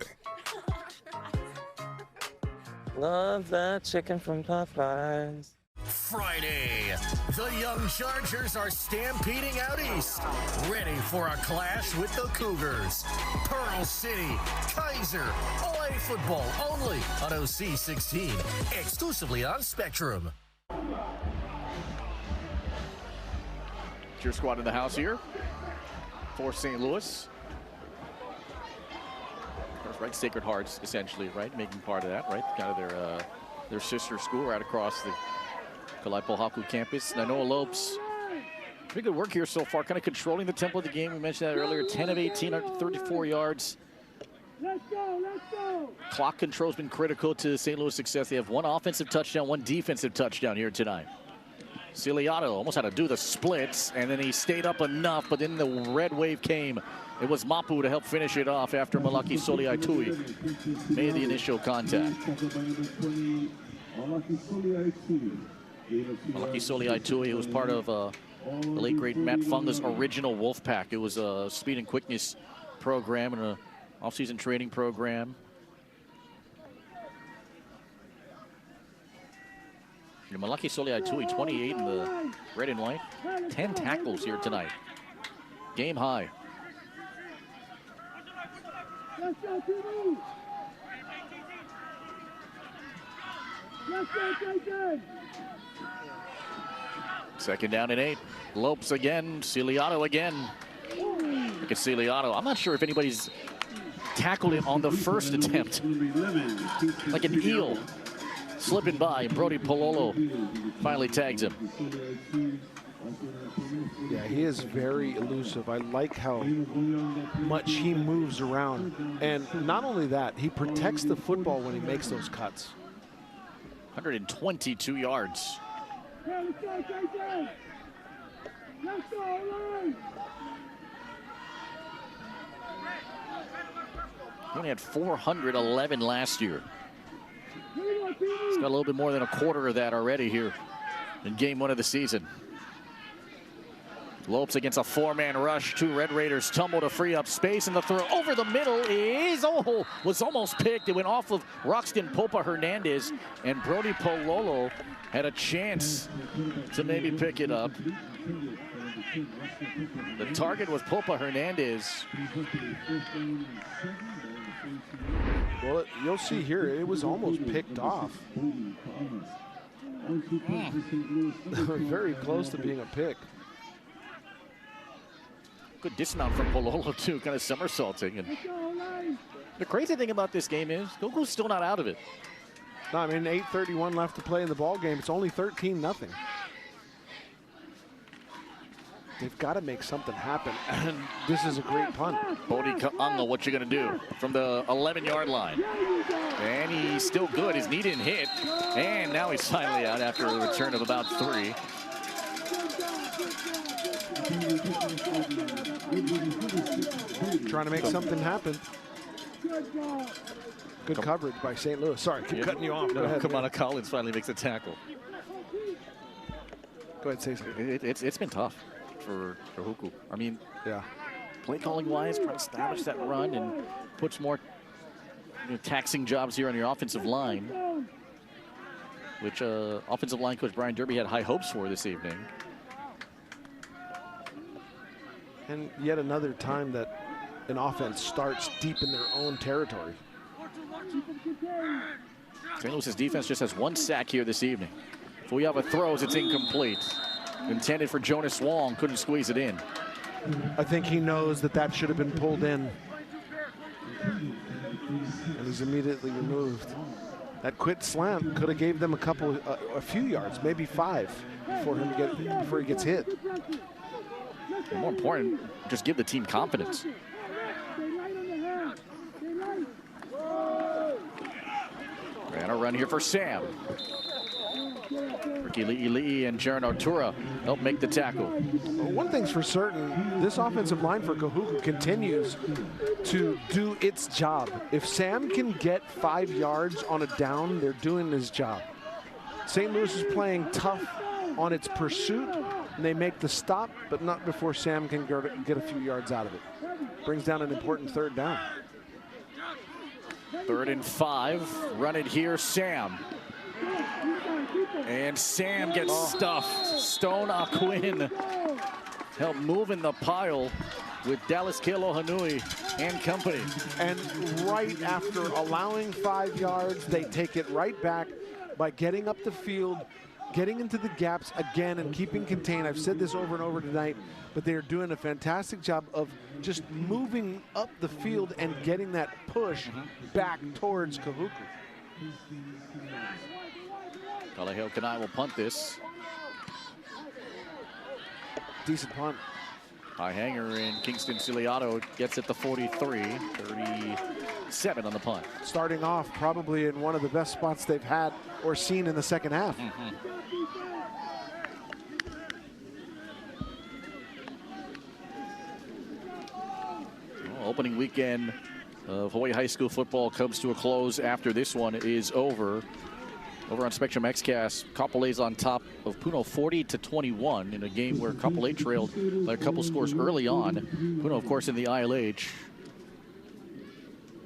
Love that chicken from Popeyes. Friday, the young Chargers are stampeding out east, ready for a clash with the Cougars. Pearl City, Kaiser, Hawaii football only on OC 16, exclusively on Spectrum. Cheer squad in the house here for St. Louis. Right, Sacred Hearts, essentially, right, making part of that, right, kind of their sister school right across the Kalaipahoku campus. Now Noah Lopes, pretty good work here so far, kind of controlling the tempo of the game. We mentioned that earlier, 10 of 18, 134 yards. Let's go. Clock control's been critical to St. Louis' success. They have one offensive touchdown, one defensive touchdown here tonight. Ciliato almost had to do the splits, and then he stayed up enough, but then the red wave came. It was Mapu to help finish it off after Malaki Soliaitui made the initial contact. Malaki Soliaitui was part of the late great Matt Funga's original Wolfpack. It was a speed and quickness program and an off-season training program. Malaki Soliaitui, 28 in the red and white. 10 tackles here tonight. Game high. Let's go, TV. Let's go, Jason. Second down and 8. Lopes again. Ciliato again. Look at Ciliato. I'm not sure if anybody's tackled him on the first attempt. Like an eel. Slipping by. Brody Pololo finally tags him. Yeah, he is very elusive. I like how much he moves around. And not only that, he protects the football when he makes those cuts. 122 yards. Let's go, Jason. Let's go, He only had 411 last year. He's got a little bit more than a quarter of that already here in game 1 of the season. Lopes against a 4-man rush. 2 Red Raiders tumble to free up space, and the throw over the middle was almost picked. It went off of Roxton Popa Hernandez, and Brody Pololo had a chance to maybe pick it up. The target was Popa Hernandez. Well, you'll see here, it was almost picked off. Very close to being a pick. Good dismount from Pololo, too, kind of somersaulting. And the crazy thing about this game is Goku's still not out of it. No, I mean, 8:31 left to play in the ball game. It's only 13-0. They've got to make something happen, and this is a great punt. Bodie Ka'anga, what you gonna do from the 11-yard line? And he's still good. His knee didn't hit, and now he's finally out after a return of about 3. Trying to make something happen. Good coverage by St. Louis. Sorry, keep cutting you off. Go ahead. Kamana Collins finally makes a tackle. Go ahead, say something. It's been tough. for Kahuku. I mean, yeah, play calling wise, trying to establish that run and puts more taxing jobs here on your offensive line, which offensive line coach Brian Derby had high hopes for this evening. And yet another time that an offense starts deep in their own territory. St. Louis's defense just has 1 sack here this evening. Fuyava throws, it's incomplete. Intended for Jonas Wong, couldn't squeeze it in. I think he knows that that should have been pulled in. And he's immediately removed. That quick slam could have gave them a few yards, maybe 5, before he gets hit. And more important, just give the team confidence. And a run here for Sam. Ricky Li'i and Jaron Artura help make the tackle. Well, one thing's for certain, this offensive line for Kahuku continues to do its job. If Sam can get 5 yards on a down, they're doing his job. St. Louis is playing tough on its pursuit, and they make the stop, but not before Sam can get a few yards out of it. Brings down an important 3rd down. 3rd and 5, run it here, Sam. And Sam gets stuffed. Stone Aquin help move in the pile with Dallas Kealohanui and company. And right after allowing 5 yards, they take it right back by getting up the field, getting into the gaps again and keeping contained. I've said this over and over tonight, but they're doing a fantastic job of just moving up the field and getting that push back towards Kahuku. Kalaheo Kanai will punt this. Decent punt. High hanger in Kingston Ciliato gets it to 43, 37 on the punt. Starting off probably in one of the best spots they've had or seen in the second half. Well, opening weekend of Hawaii High School football comes to a close after this one is over. Over on Spectrum XCast, Kapolei's on top of Puno 40-21 in a game where Kapolei trailed by a couple scores early on. Puno, of course, in the ILH.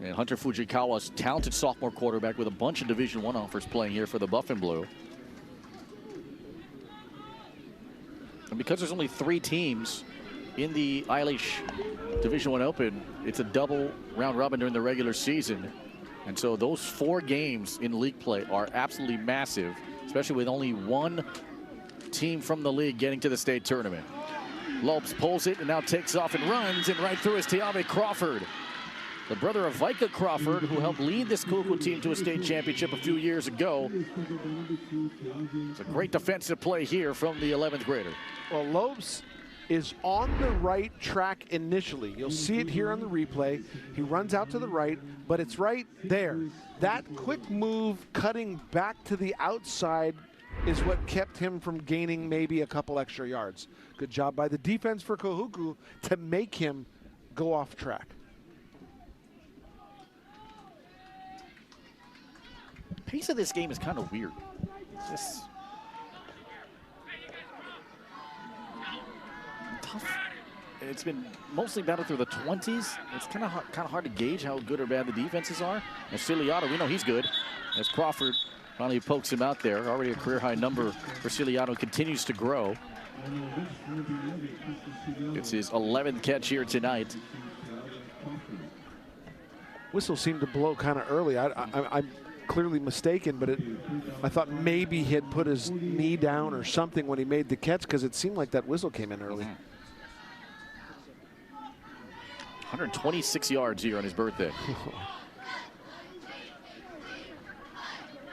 And Hunter Fujikawa's talented sophomore quarterback with a bunch of Division I offers playing here for the Buff and Blue. And because there's only 3 teams in the ILH Division I Open, it's a double round robin during the regular season. And so those 4 games in league play are absolutely massive, especially with only 1 team from the league getting to the state tournament. Lopes pulls it and now takes off and runs, and right through is Tiave Crawford, the brother of Vika Crawford, who helped lead this Kahuku team to a state championship a few years ago. It's a great defensive play here from the 11th grader. Well, Lopes is on the right track initially. You'll see it here on the replay. He runs out to the right, but it's right there. That quick move cutting back to the outside is what kept him from gaining maybe a couple extra yards. Good job by the defense for Kahuku to make him go off track. Pace of this game is kind of weird. Just tough. It's been mostly battled through the 20s. It's kind of hard to gauge how good or bad the defenses are. And Ciliato, we know he's good. As Crawford finally pokes him out there. Already a career high number for Ciliato, continues to grow. It's his 11th catch here tonight. Whistle seemed to blow kind of early. I'm clearly mistaken, but I thought maybe he had put his knee down or something when he made the catch, because it seemed like that whistle came in early. 126 yards here on his birthday.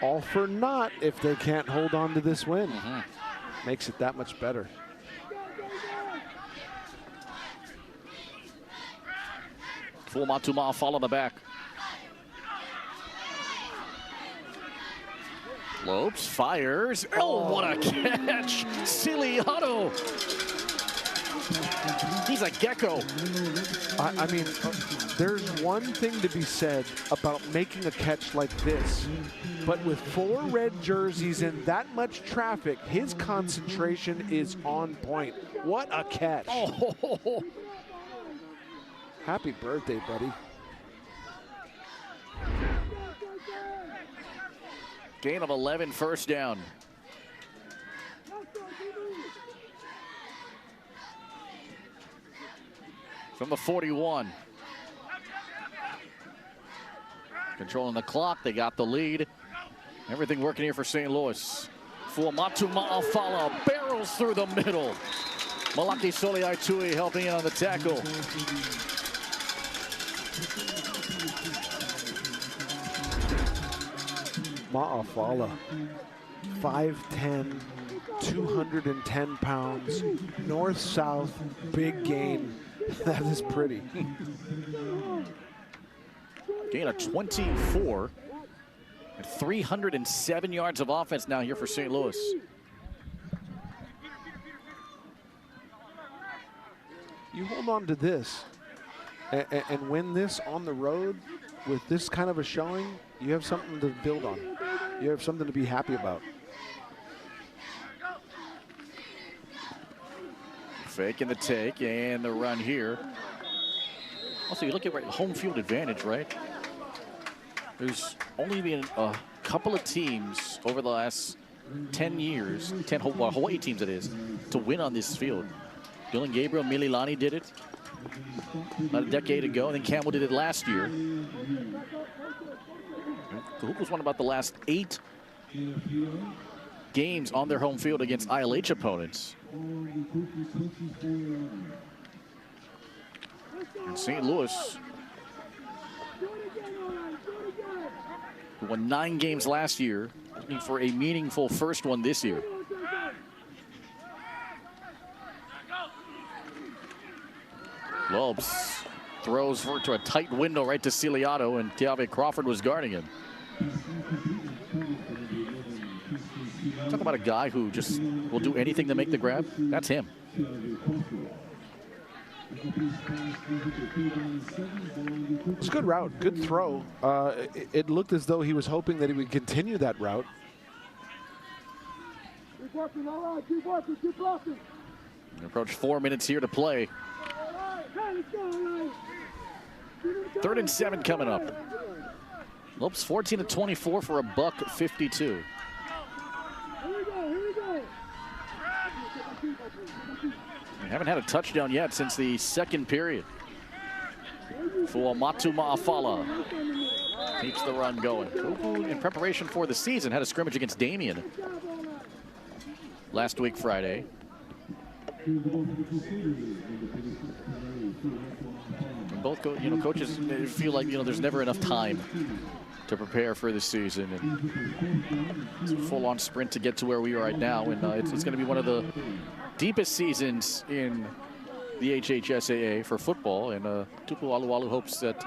All for naught if they can't hold on to this win. Makes it that much better. Full Matuma fall on the back. Lopes fires. Oh, what a catch! Ciliato He's a gecko. I mean, there's one thing to be said about making a catch like this, but with 4 red jerseys and that much traffic, his concentration is on point. What a catch. Oh. Happy birthday, buddy. Gain of 11, first down. From the 41. Controlling the clock, they got the lead. Everything working here for St. Louis. Fuamatu Ma'afala barrels through the middle. Malaki Soliaitui helping in on the tackle. Ma'afala, 5'10", 210 pounds, north-south, big gain. That is pretty. Gain of 24. And 307 yards of offense now here for St. Louis. You hold on to this and win this on the road with this kind of a showing, you have something to build on. You have something to be happy about. Faking the take and the run here. Also, you look at home field advantage, right? There's only been a couple of teams over the last 10 years, 10 Hawaii teams it is, to win on this field. Dylan Gabriel, Mililani did it about a decade ago, and then Campbell did it last year. Kahuku's won about the last 8 games on their home field against ILH opponents. And St. Louis, who won 9 games last year, looking for a meaningful first one this year. Lopes throws to a tight window right to Ciliato, and Tiave Crawford was guarding him. Talk about a guy who just will do anything to make the grab. That's him. It's a good route, good throw. It looked as though he was hoping that he would continue that route. Keep working, all right, keep working, keep blocking. Approach 4 minutes here to play. 3rd and 7 coming up. Lopes 14 of 24 for a buck 52. Here we go. We haven't had a touchdown yet since the second period. Fuamatu Ma'afala keeps the run going. Kahuku, in preparation for the season, had a scrimmage against Damien last week Friday. And both coaches feel like there's never enough time to prepare for the season, and it's a full-on sprint to get to where we are right now, and it's going to be one of the deepest seasons in the HHSAA for football, and Tupu Alualu hopes that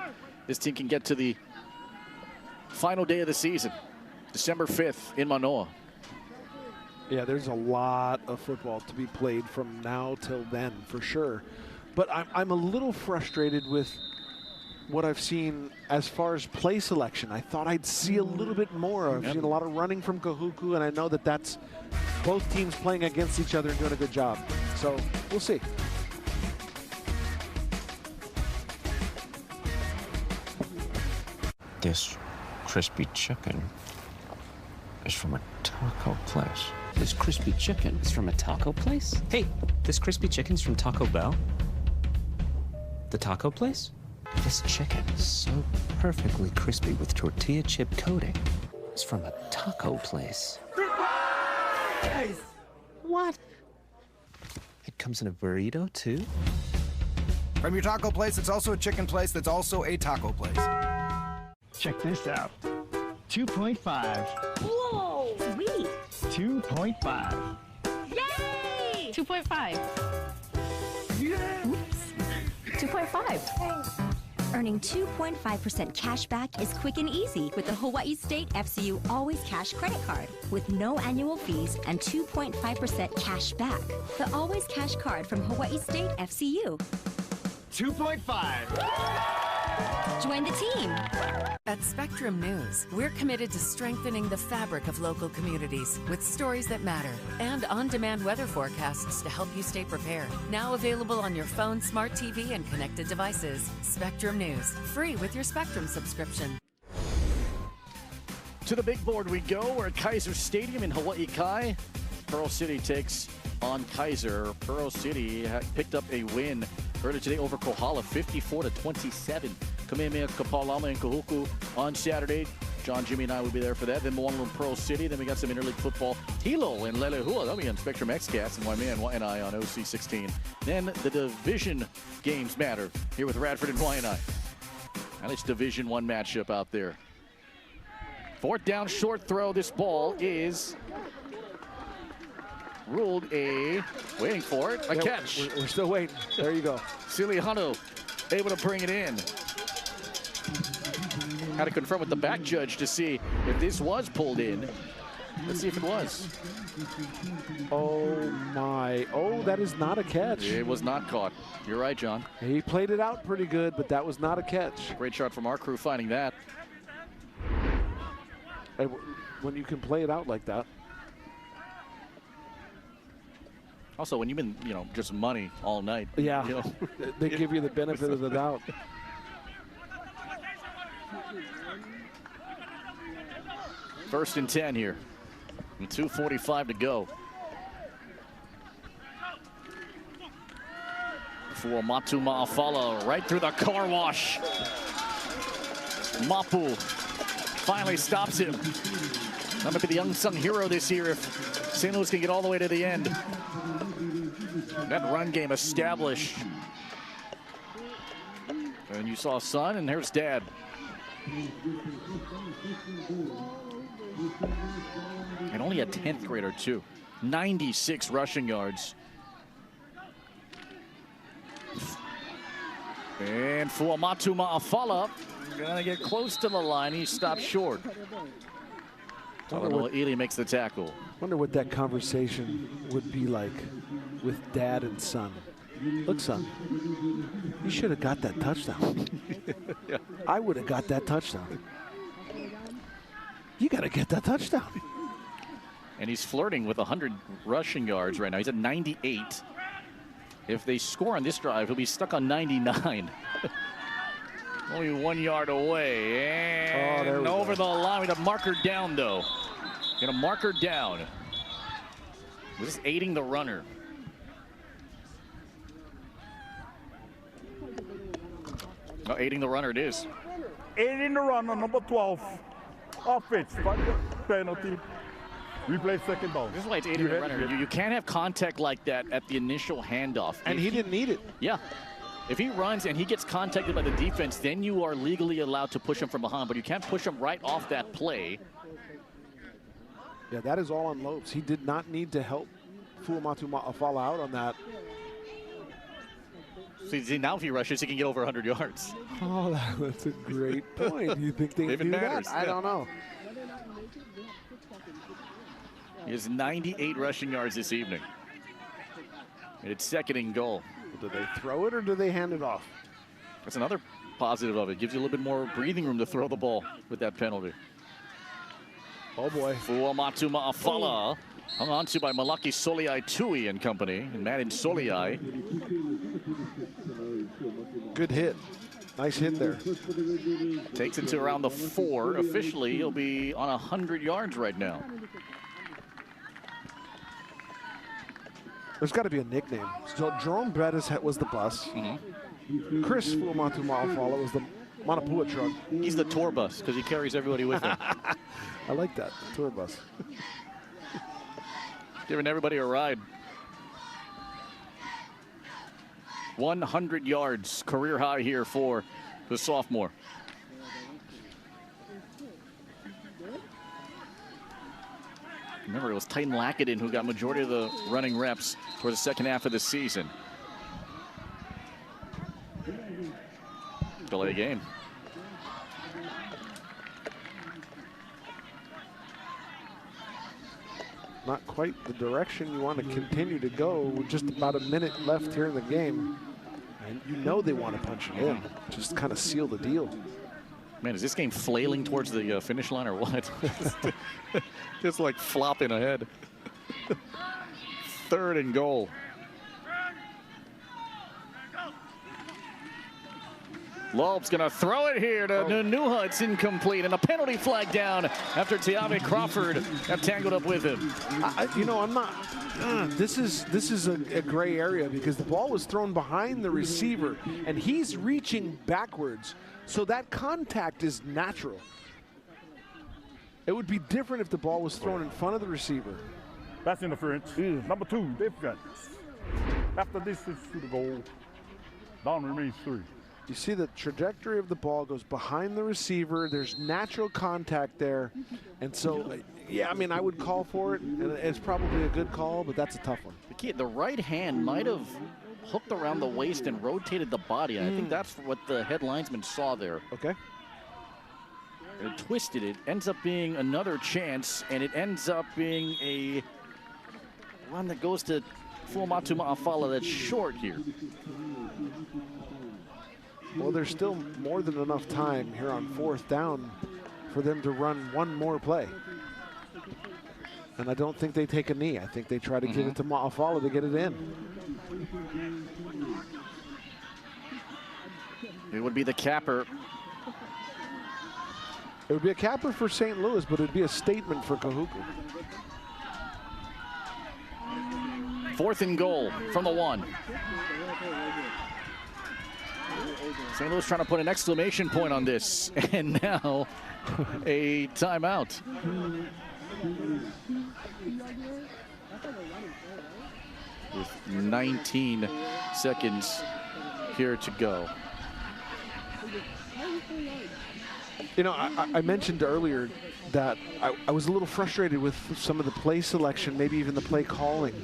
this team can get to the final day of the season, December 5th in Manoa. Yeah, there's a lot of football to be played from now till then, for sure. But I'm a little frustrated with what I've seen as far as play selection. I thought I'd see a little bit more. I've seen a lot of running from Kahuku, and I know that that's both teams playing against each other and doing a good job. So we'll see. This crispy chicken is from a taco place. This crispy chicken is from a taco place? Hey, this crispy chicken's from Taco Bell? The taco place? This chicken is so perfectly crispy with tortilla chip coating. It's from a taco place. Guys! What? It comes in a burrito, too? From your taco place, it's also a chicken place that's also a taco place. Check this out. 2.5. Whoa! Sweet! 2.5. Yay! 2.5. Yeah! Oops. 2.5. Earning 2.5% cash back is quick and easy with the Hawaii State FCU Always Cash credit card with no annual fees and 2.5% cash back. The Always Cash card from Hawaii State FCU. 2.5. Join the team. At Spectrum News, we're committed to strengthening the fabric of local communities with stories that matter and on-demand weather forecasts to help you stay prepared. Now available on your phone, smart TV, and connected devices. Spectrum News, free with your Spectrum subscription. To the big board we go. We're at Kaiser Stadium in Hawaii Kai. Pearl City takes on Kaiser. Pearl City picked up a win earlier today over Kohala, 54-27. Kamehameha, Kapalama, and Kahuku on Saturday. John, Jimmy, and I will be there for that. Then Moana and Pearl City. Then we got some interleague football. Hilo and Lelehua. That'll be on Spectrum XCast. And Waimea and I on OC16. Then the division games matter here with Radford and Waianae. And it's Division I matchup out there. Fourth down, short throw. This ball is ruled waiting for it, a catch. We're still waiting. There you go. Siliano able to bring it in. Had to confirm with the back judge to see if this was pulled in. Let's see if it was. Oh my. Oh, that is not a catch. It was not caught. You're right, John. He played it out pretty good, but that was not a catch. Great shot from our crew finding that. And when you can play it out like that. Also, when you've been, just money all night. Yeah, they give you the benefit of the doubt. First and 10 here. And 2:45 to go. For Matu Ma'afala, right through the car wash. Mapu finally stops him. That might be the unsung hero this year if St. Louis can get all the way to the end. That run game established. And you saw son, and here's dad. And only a 10th grader, too. 96 rushing yards. And Fuamatu Ma'afala gonna get close to the line. He stopped short. Ely makes the tackle. Wonder what that conversation would be like with dad and son. Look, son, you should have got that touchdown. Yeah. I would have got that touchdown. You got to get that touchdown. And he's flirting with 100 rushing yards right now. He's at 98. If they score on this drive, he'll be stuck on 99. Only 1 yard away. And over the line. We got to mark her down, though. Going to mark her down. This is aiding the runner. Oh, aiding the runner it is. Aiding the runner, number 12. Offense, penalty. We play second down. This is why it's aiding the runner. You can't have contact like that at the initial handoff. And he didn't need it. Yeah. If he runs and he gets contacted by the defense, then you are legally allowed to push him from behind, but you can't push him right off that play. Yeah, that is all on Lopes. He did not need to help Fuamatu Ma'afala out on that. See, now if he rushes, he can get over 100 yards. Oh, that's a great point. You think they do that? I don't know. He has 98 rushing yards this evening. And it's second and goal. Do they throw it or do they hand it off? That's another positive of it. Gives you a little bit more breathing room to throw the ball with that penalty. Oh boy. Fuamatu Ma'afala. Hung on to by Malaki Soliai Tui and company. And Madden Soliai. Good hit. Nice hit there. Takes it to around the 4. Officially, he'll be on 100 yards right now. There's got to be a nickname. So Jerome Bettis was the bus. Chris Fuamatu Ma'afala was the Manapua truck. He's the tour bus because he carries everybody with him. I like that, tour bus. Giving everybody a ride. 100 yards, career high here for the sophomore. Remember, it was Titan Lackadin who got majority of the running reps towards the second half of the season. Delay game. Not quite the direction you want to continue to go with just about a minute left here in the game. And you know they want to punch it in. Just kind of seal the deal. Man, is this game flailing towards the finish line or what? Just like flopping ahead. 3rd and goal. Lopes gonna throw it here to Nunuha. It's incomplete, and a penalty flag down after Tiave Crawford got tangled up with him. You know, I'm not. This is a gray area because the ball was thrown behind the receiver, and he's reaching backwards, so that contact is natural. It would be different if the ball was thrown in front of the receiver. That's interference. Number 2, defense. After this is to the goal. Down remains 3. You see the trajectory of the ball goes behind the receiver. There's natural contact there. And so, yeah, I mean, I would call for it. And it's probably a good call, but that's a tough one. The right hand might have hooked around the waist and rotated the body. I think that's what the head linesman saw there. Okay. And it twisted it. Ends up being another chance, and it ends up being a run that goes to Fuamatu Ma'afala that's short here. Well, there's still more than enough time here on 4th down for them to run one more play. And I don't think they take a knee. I think they try to give it to Ma'afala to get it in. It would be the capper. It would be a capper for St. Louis, but it would be a statement for Kahuku. 4th and goal from the 1. St. Louis trying to put an exclamation point on this, and now a timeout. With 19 seconds here to go. You know, I mentioned earlier that I was a little frustrated with some of the play selection, maybe even the play calling.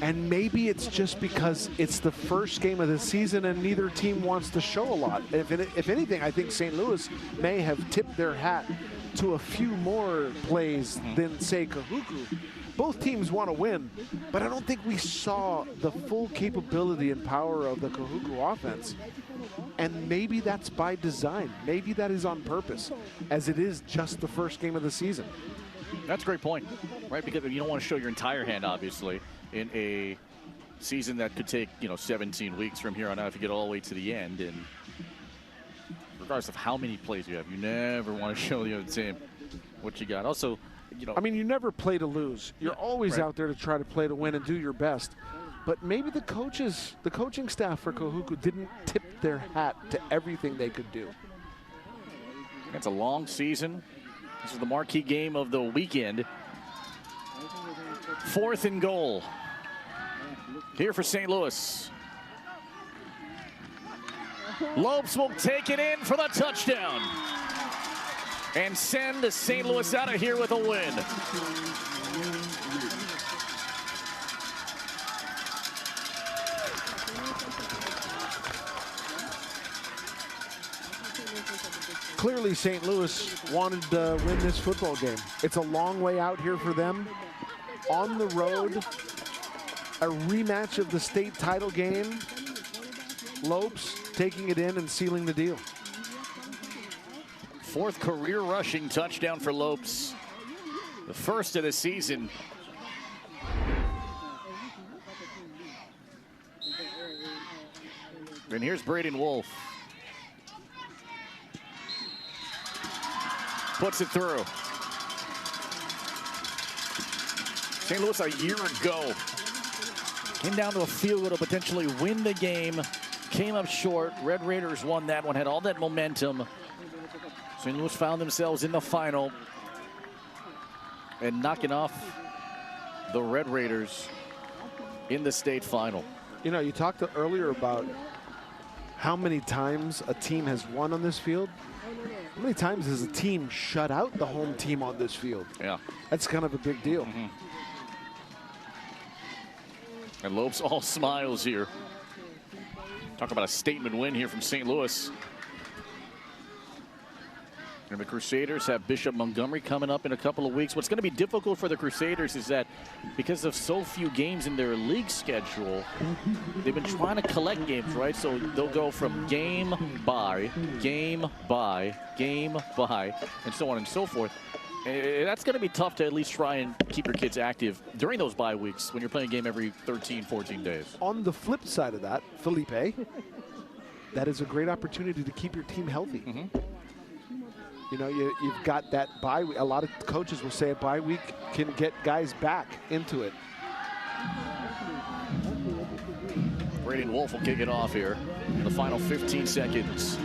And maybe it's just because it's the first game of the season and neither team wants to show a lot. If anything, I think St. Louis may have tipped their hat to a few more plays than, say, Kahuku. Both teams want to win, but I don't think we saw the full capability and power of the Kahuku offense. And maybe that's by design. Maybe that is on purpose, as it is just the first game of the season. That's a great point, right? Because you don't want to show your entire hand, obviously, in a season that could take, 17 weeks from here on out if you get all the way to the end. And regardless of how many plays you have, you never want to show the other team what you got. Also, I mean, you never play to lose. You're always out there to try to play to win and do your best. But maybe the coaching staff for Kahuku didn't tip their hat to everything they could do. It's a long season. This is the marquee game of the weekend. 4th and goal here for St. Louis. Lopes will take it in for the touchdown and send St. Louis out of here with a win. Clearly, St. Louis wanted to win this football game. It's a long way out here for them. On the road, a rematch of the state title game. Lopes taking it in and sealing the deal. 4th career rushing touchdown for Lopes. The first of the season. And here's Braden Wolf. Puts it through. St. Louis a year ago came down to a field goal to potentially win the game. Came up short. Red Raiders won that one, had all that momentum. St. Louis found themselves in the final and knocking off the Red Raiders in the state final. You know, you talked earlier about how many times a team has won on this field. How many times has a team shut out the home team on this field? Yeah. That's kind of a big deal. And Lopes all smiles here. Talk about a statement win here from St. Louis. And the Crusaders have Bishop Montgomery coming up in a couple of weeks. What's going to be difficult for the Crusaders is that because of so few games in their league schedule, they've been trying to collect games, right? So they'll go from game by, game by, game by, and so on and so forth. That's going to be tough to at least try and keep your kids active during those bye weeks when you're playing a game every 13, 14 days. On the flip side of that, Felipe, that is a great opportunity to keep your team healthy. You know, you've got that bye week. A lot of coaches will say a bye week can get guys back into it. Braden Wolf will kick it off here in the final 15 seconds.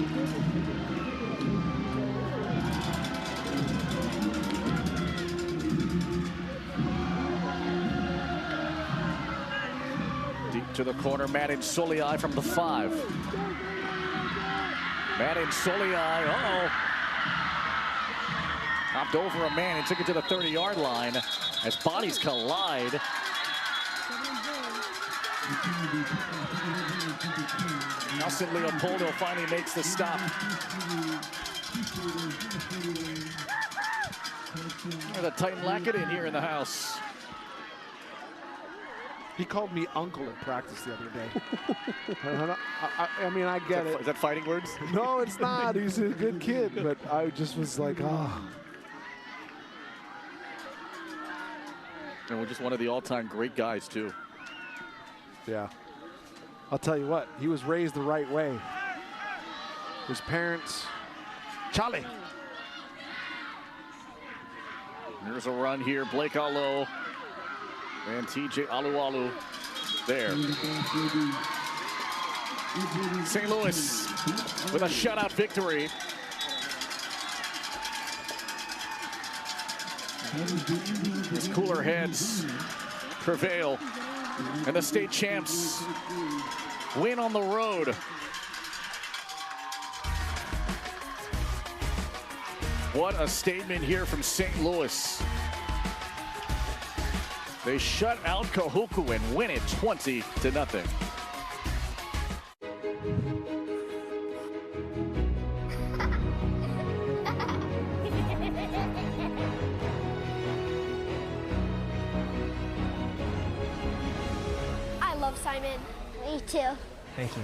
Deep to the corner, Madden Soliai from the 5. Madden Soliai, uh-oh. Hopped over a man and took it to the 30-yard line as bodies collide. Nelson Leopoldo finally makes the stop. The Titan Lackett in here in the house. He called me uncle in practice the other day. I mean, I get it. Is that fighting words? No, it's not. He's a good kid, but I just was like, oh. And we're just one of the all-time great guys, too. Yeah. I'll tell you what, he was raised the right way. His parents, Charlie. There's a run here, Blake Allo and TJ Alualu there. St. Louis with a shutout victory. As cooler heads prevail and the state champs win on the road. What a statement here from St. Louis. They shut out Kahuku and win it 20-0. I love Simon. Me too. Thank you.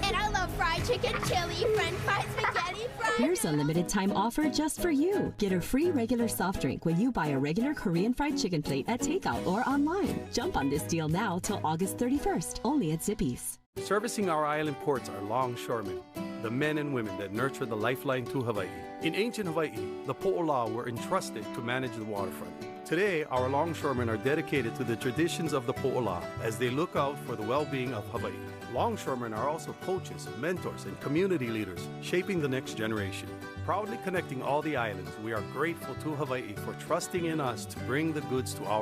And I love fried chicken, chili, french fries, spaghetti, fries. Here's a limited time offer just for you. Get a free regular soft drink when you buy a regular Korean fried chicken plate at takeout or online. Jump on this deal now till August 31st, only at Zippy's. Servicing our island ports are longshoremen, the men and women that nurture the lifeline to Hawaii. In ancient Hawaii, the po'ola were entrusted to manage the waterfront. Today, our longshoremen are dedicated to the traditions of the po'ola as they look out for the well-being of Hawaii. Longshoremen are also coaches, mentors, and community leaders, shaping the next generation. Proudly connecting all the islands, we are grateful to Hawaii for trusting in us to bring the goods to our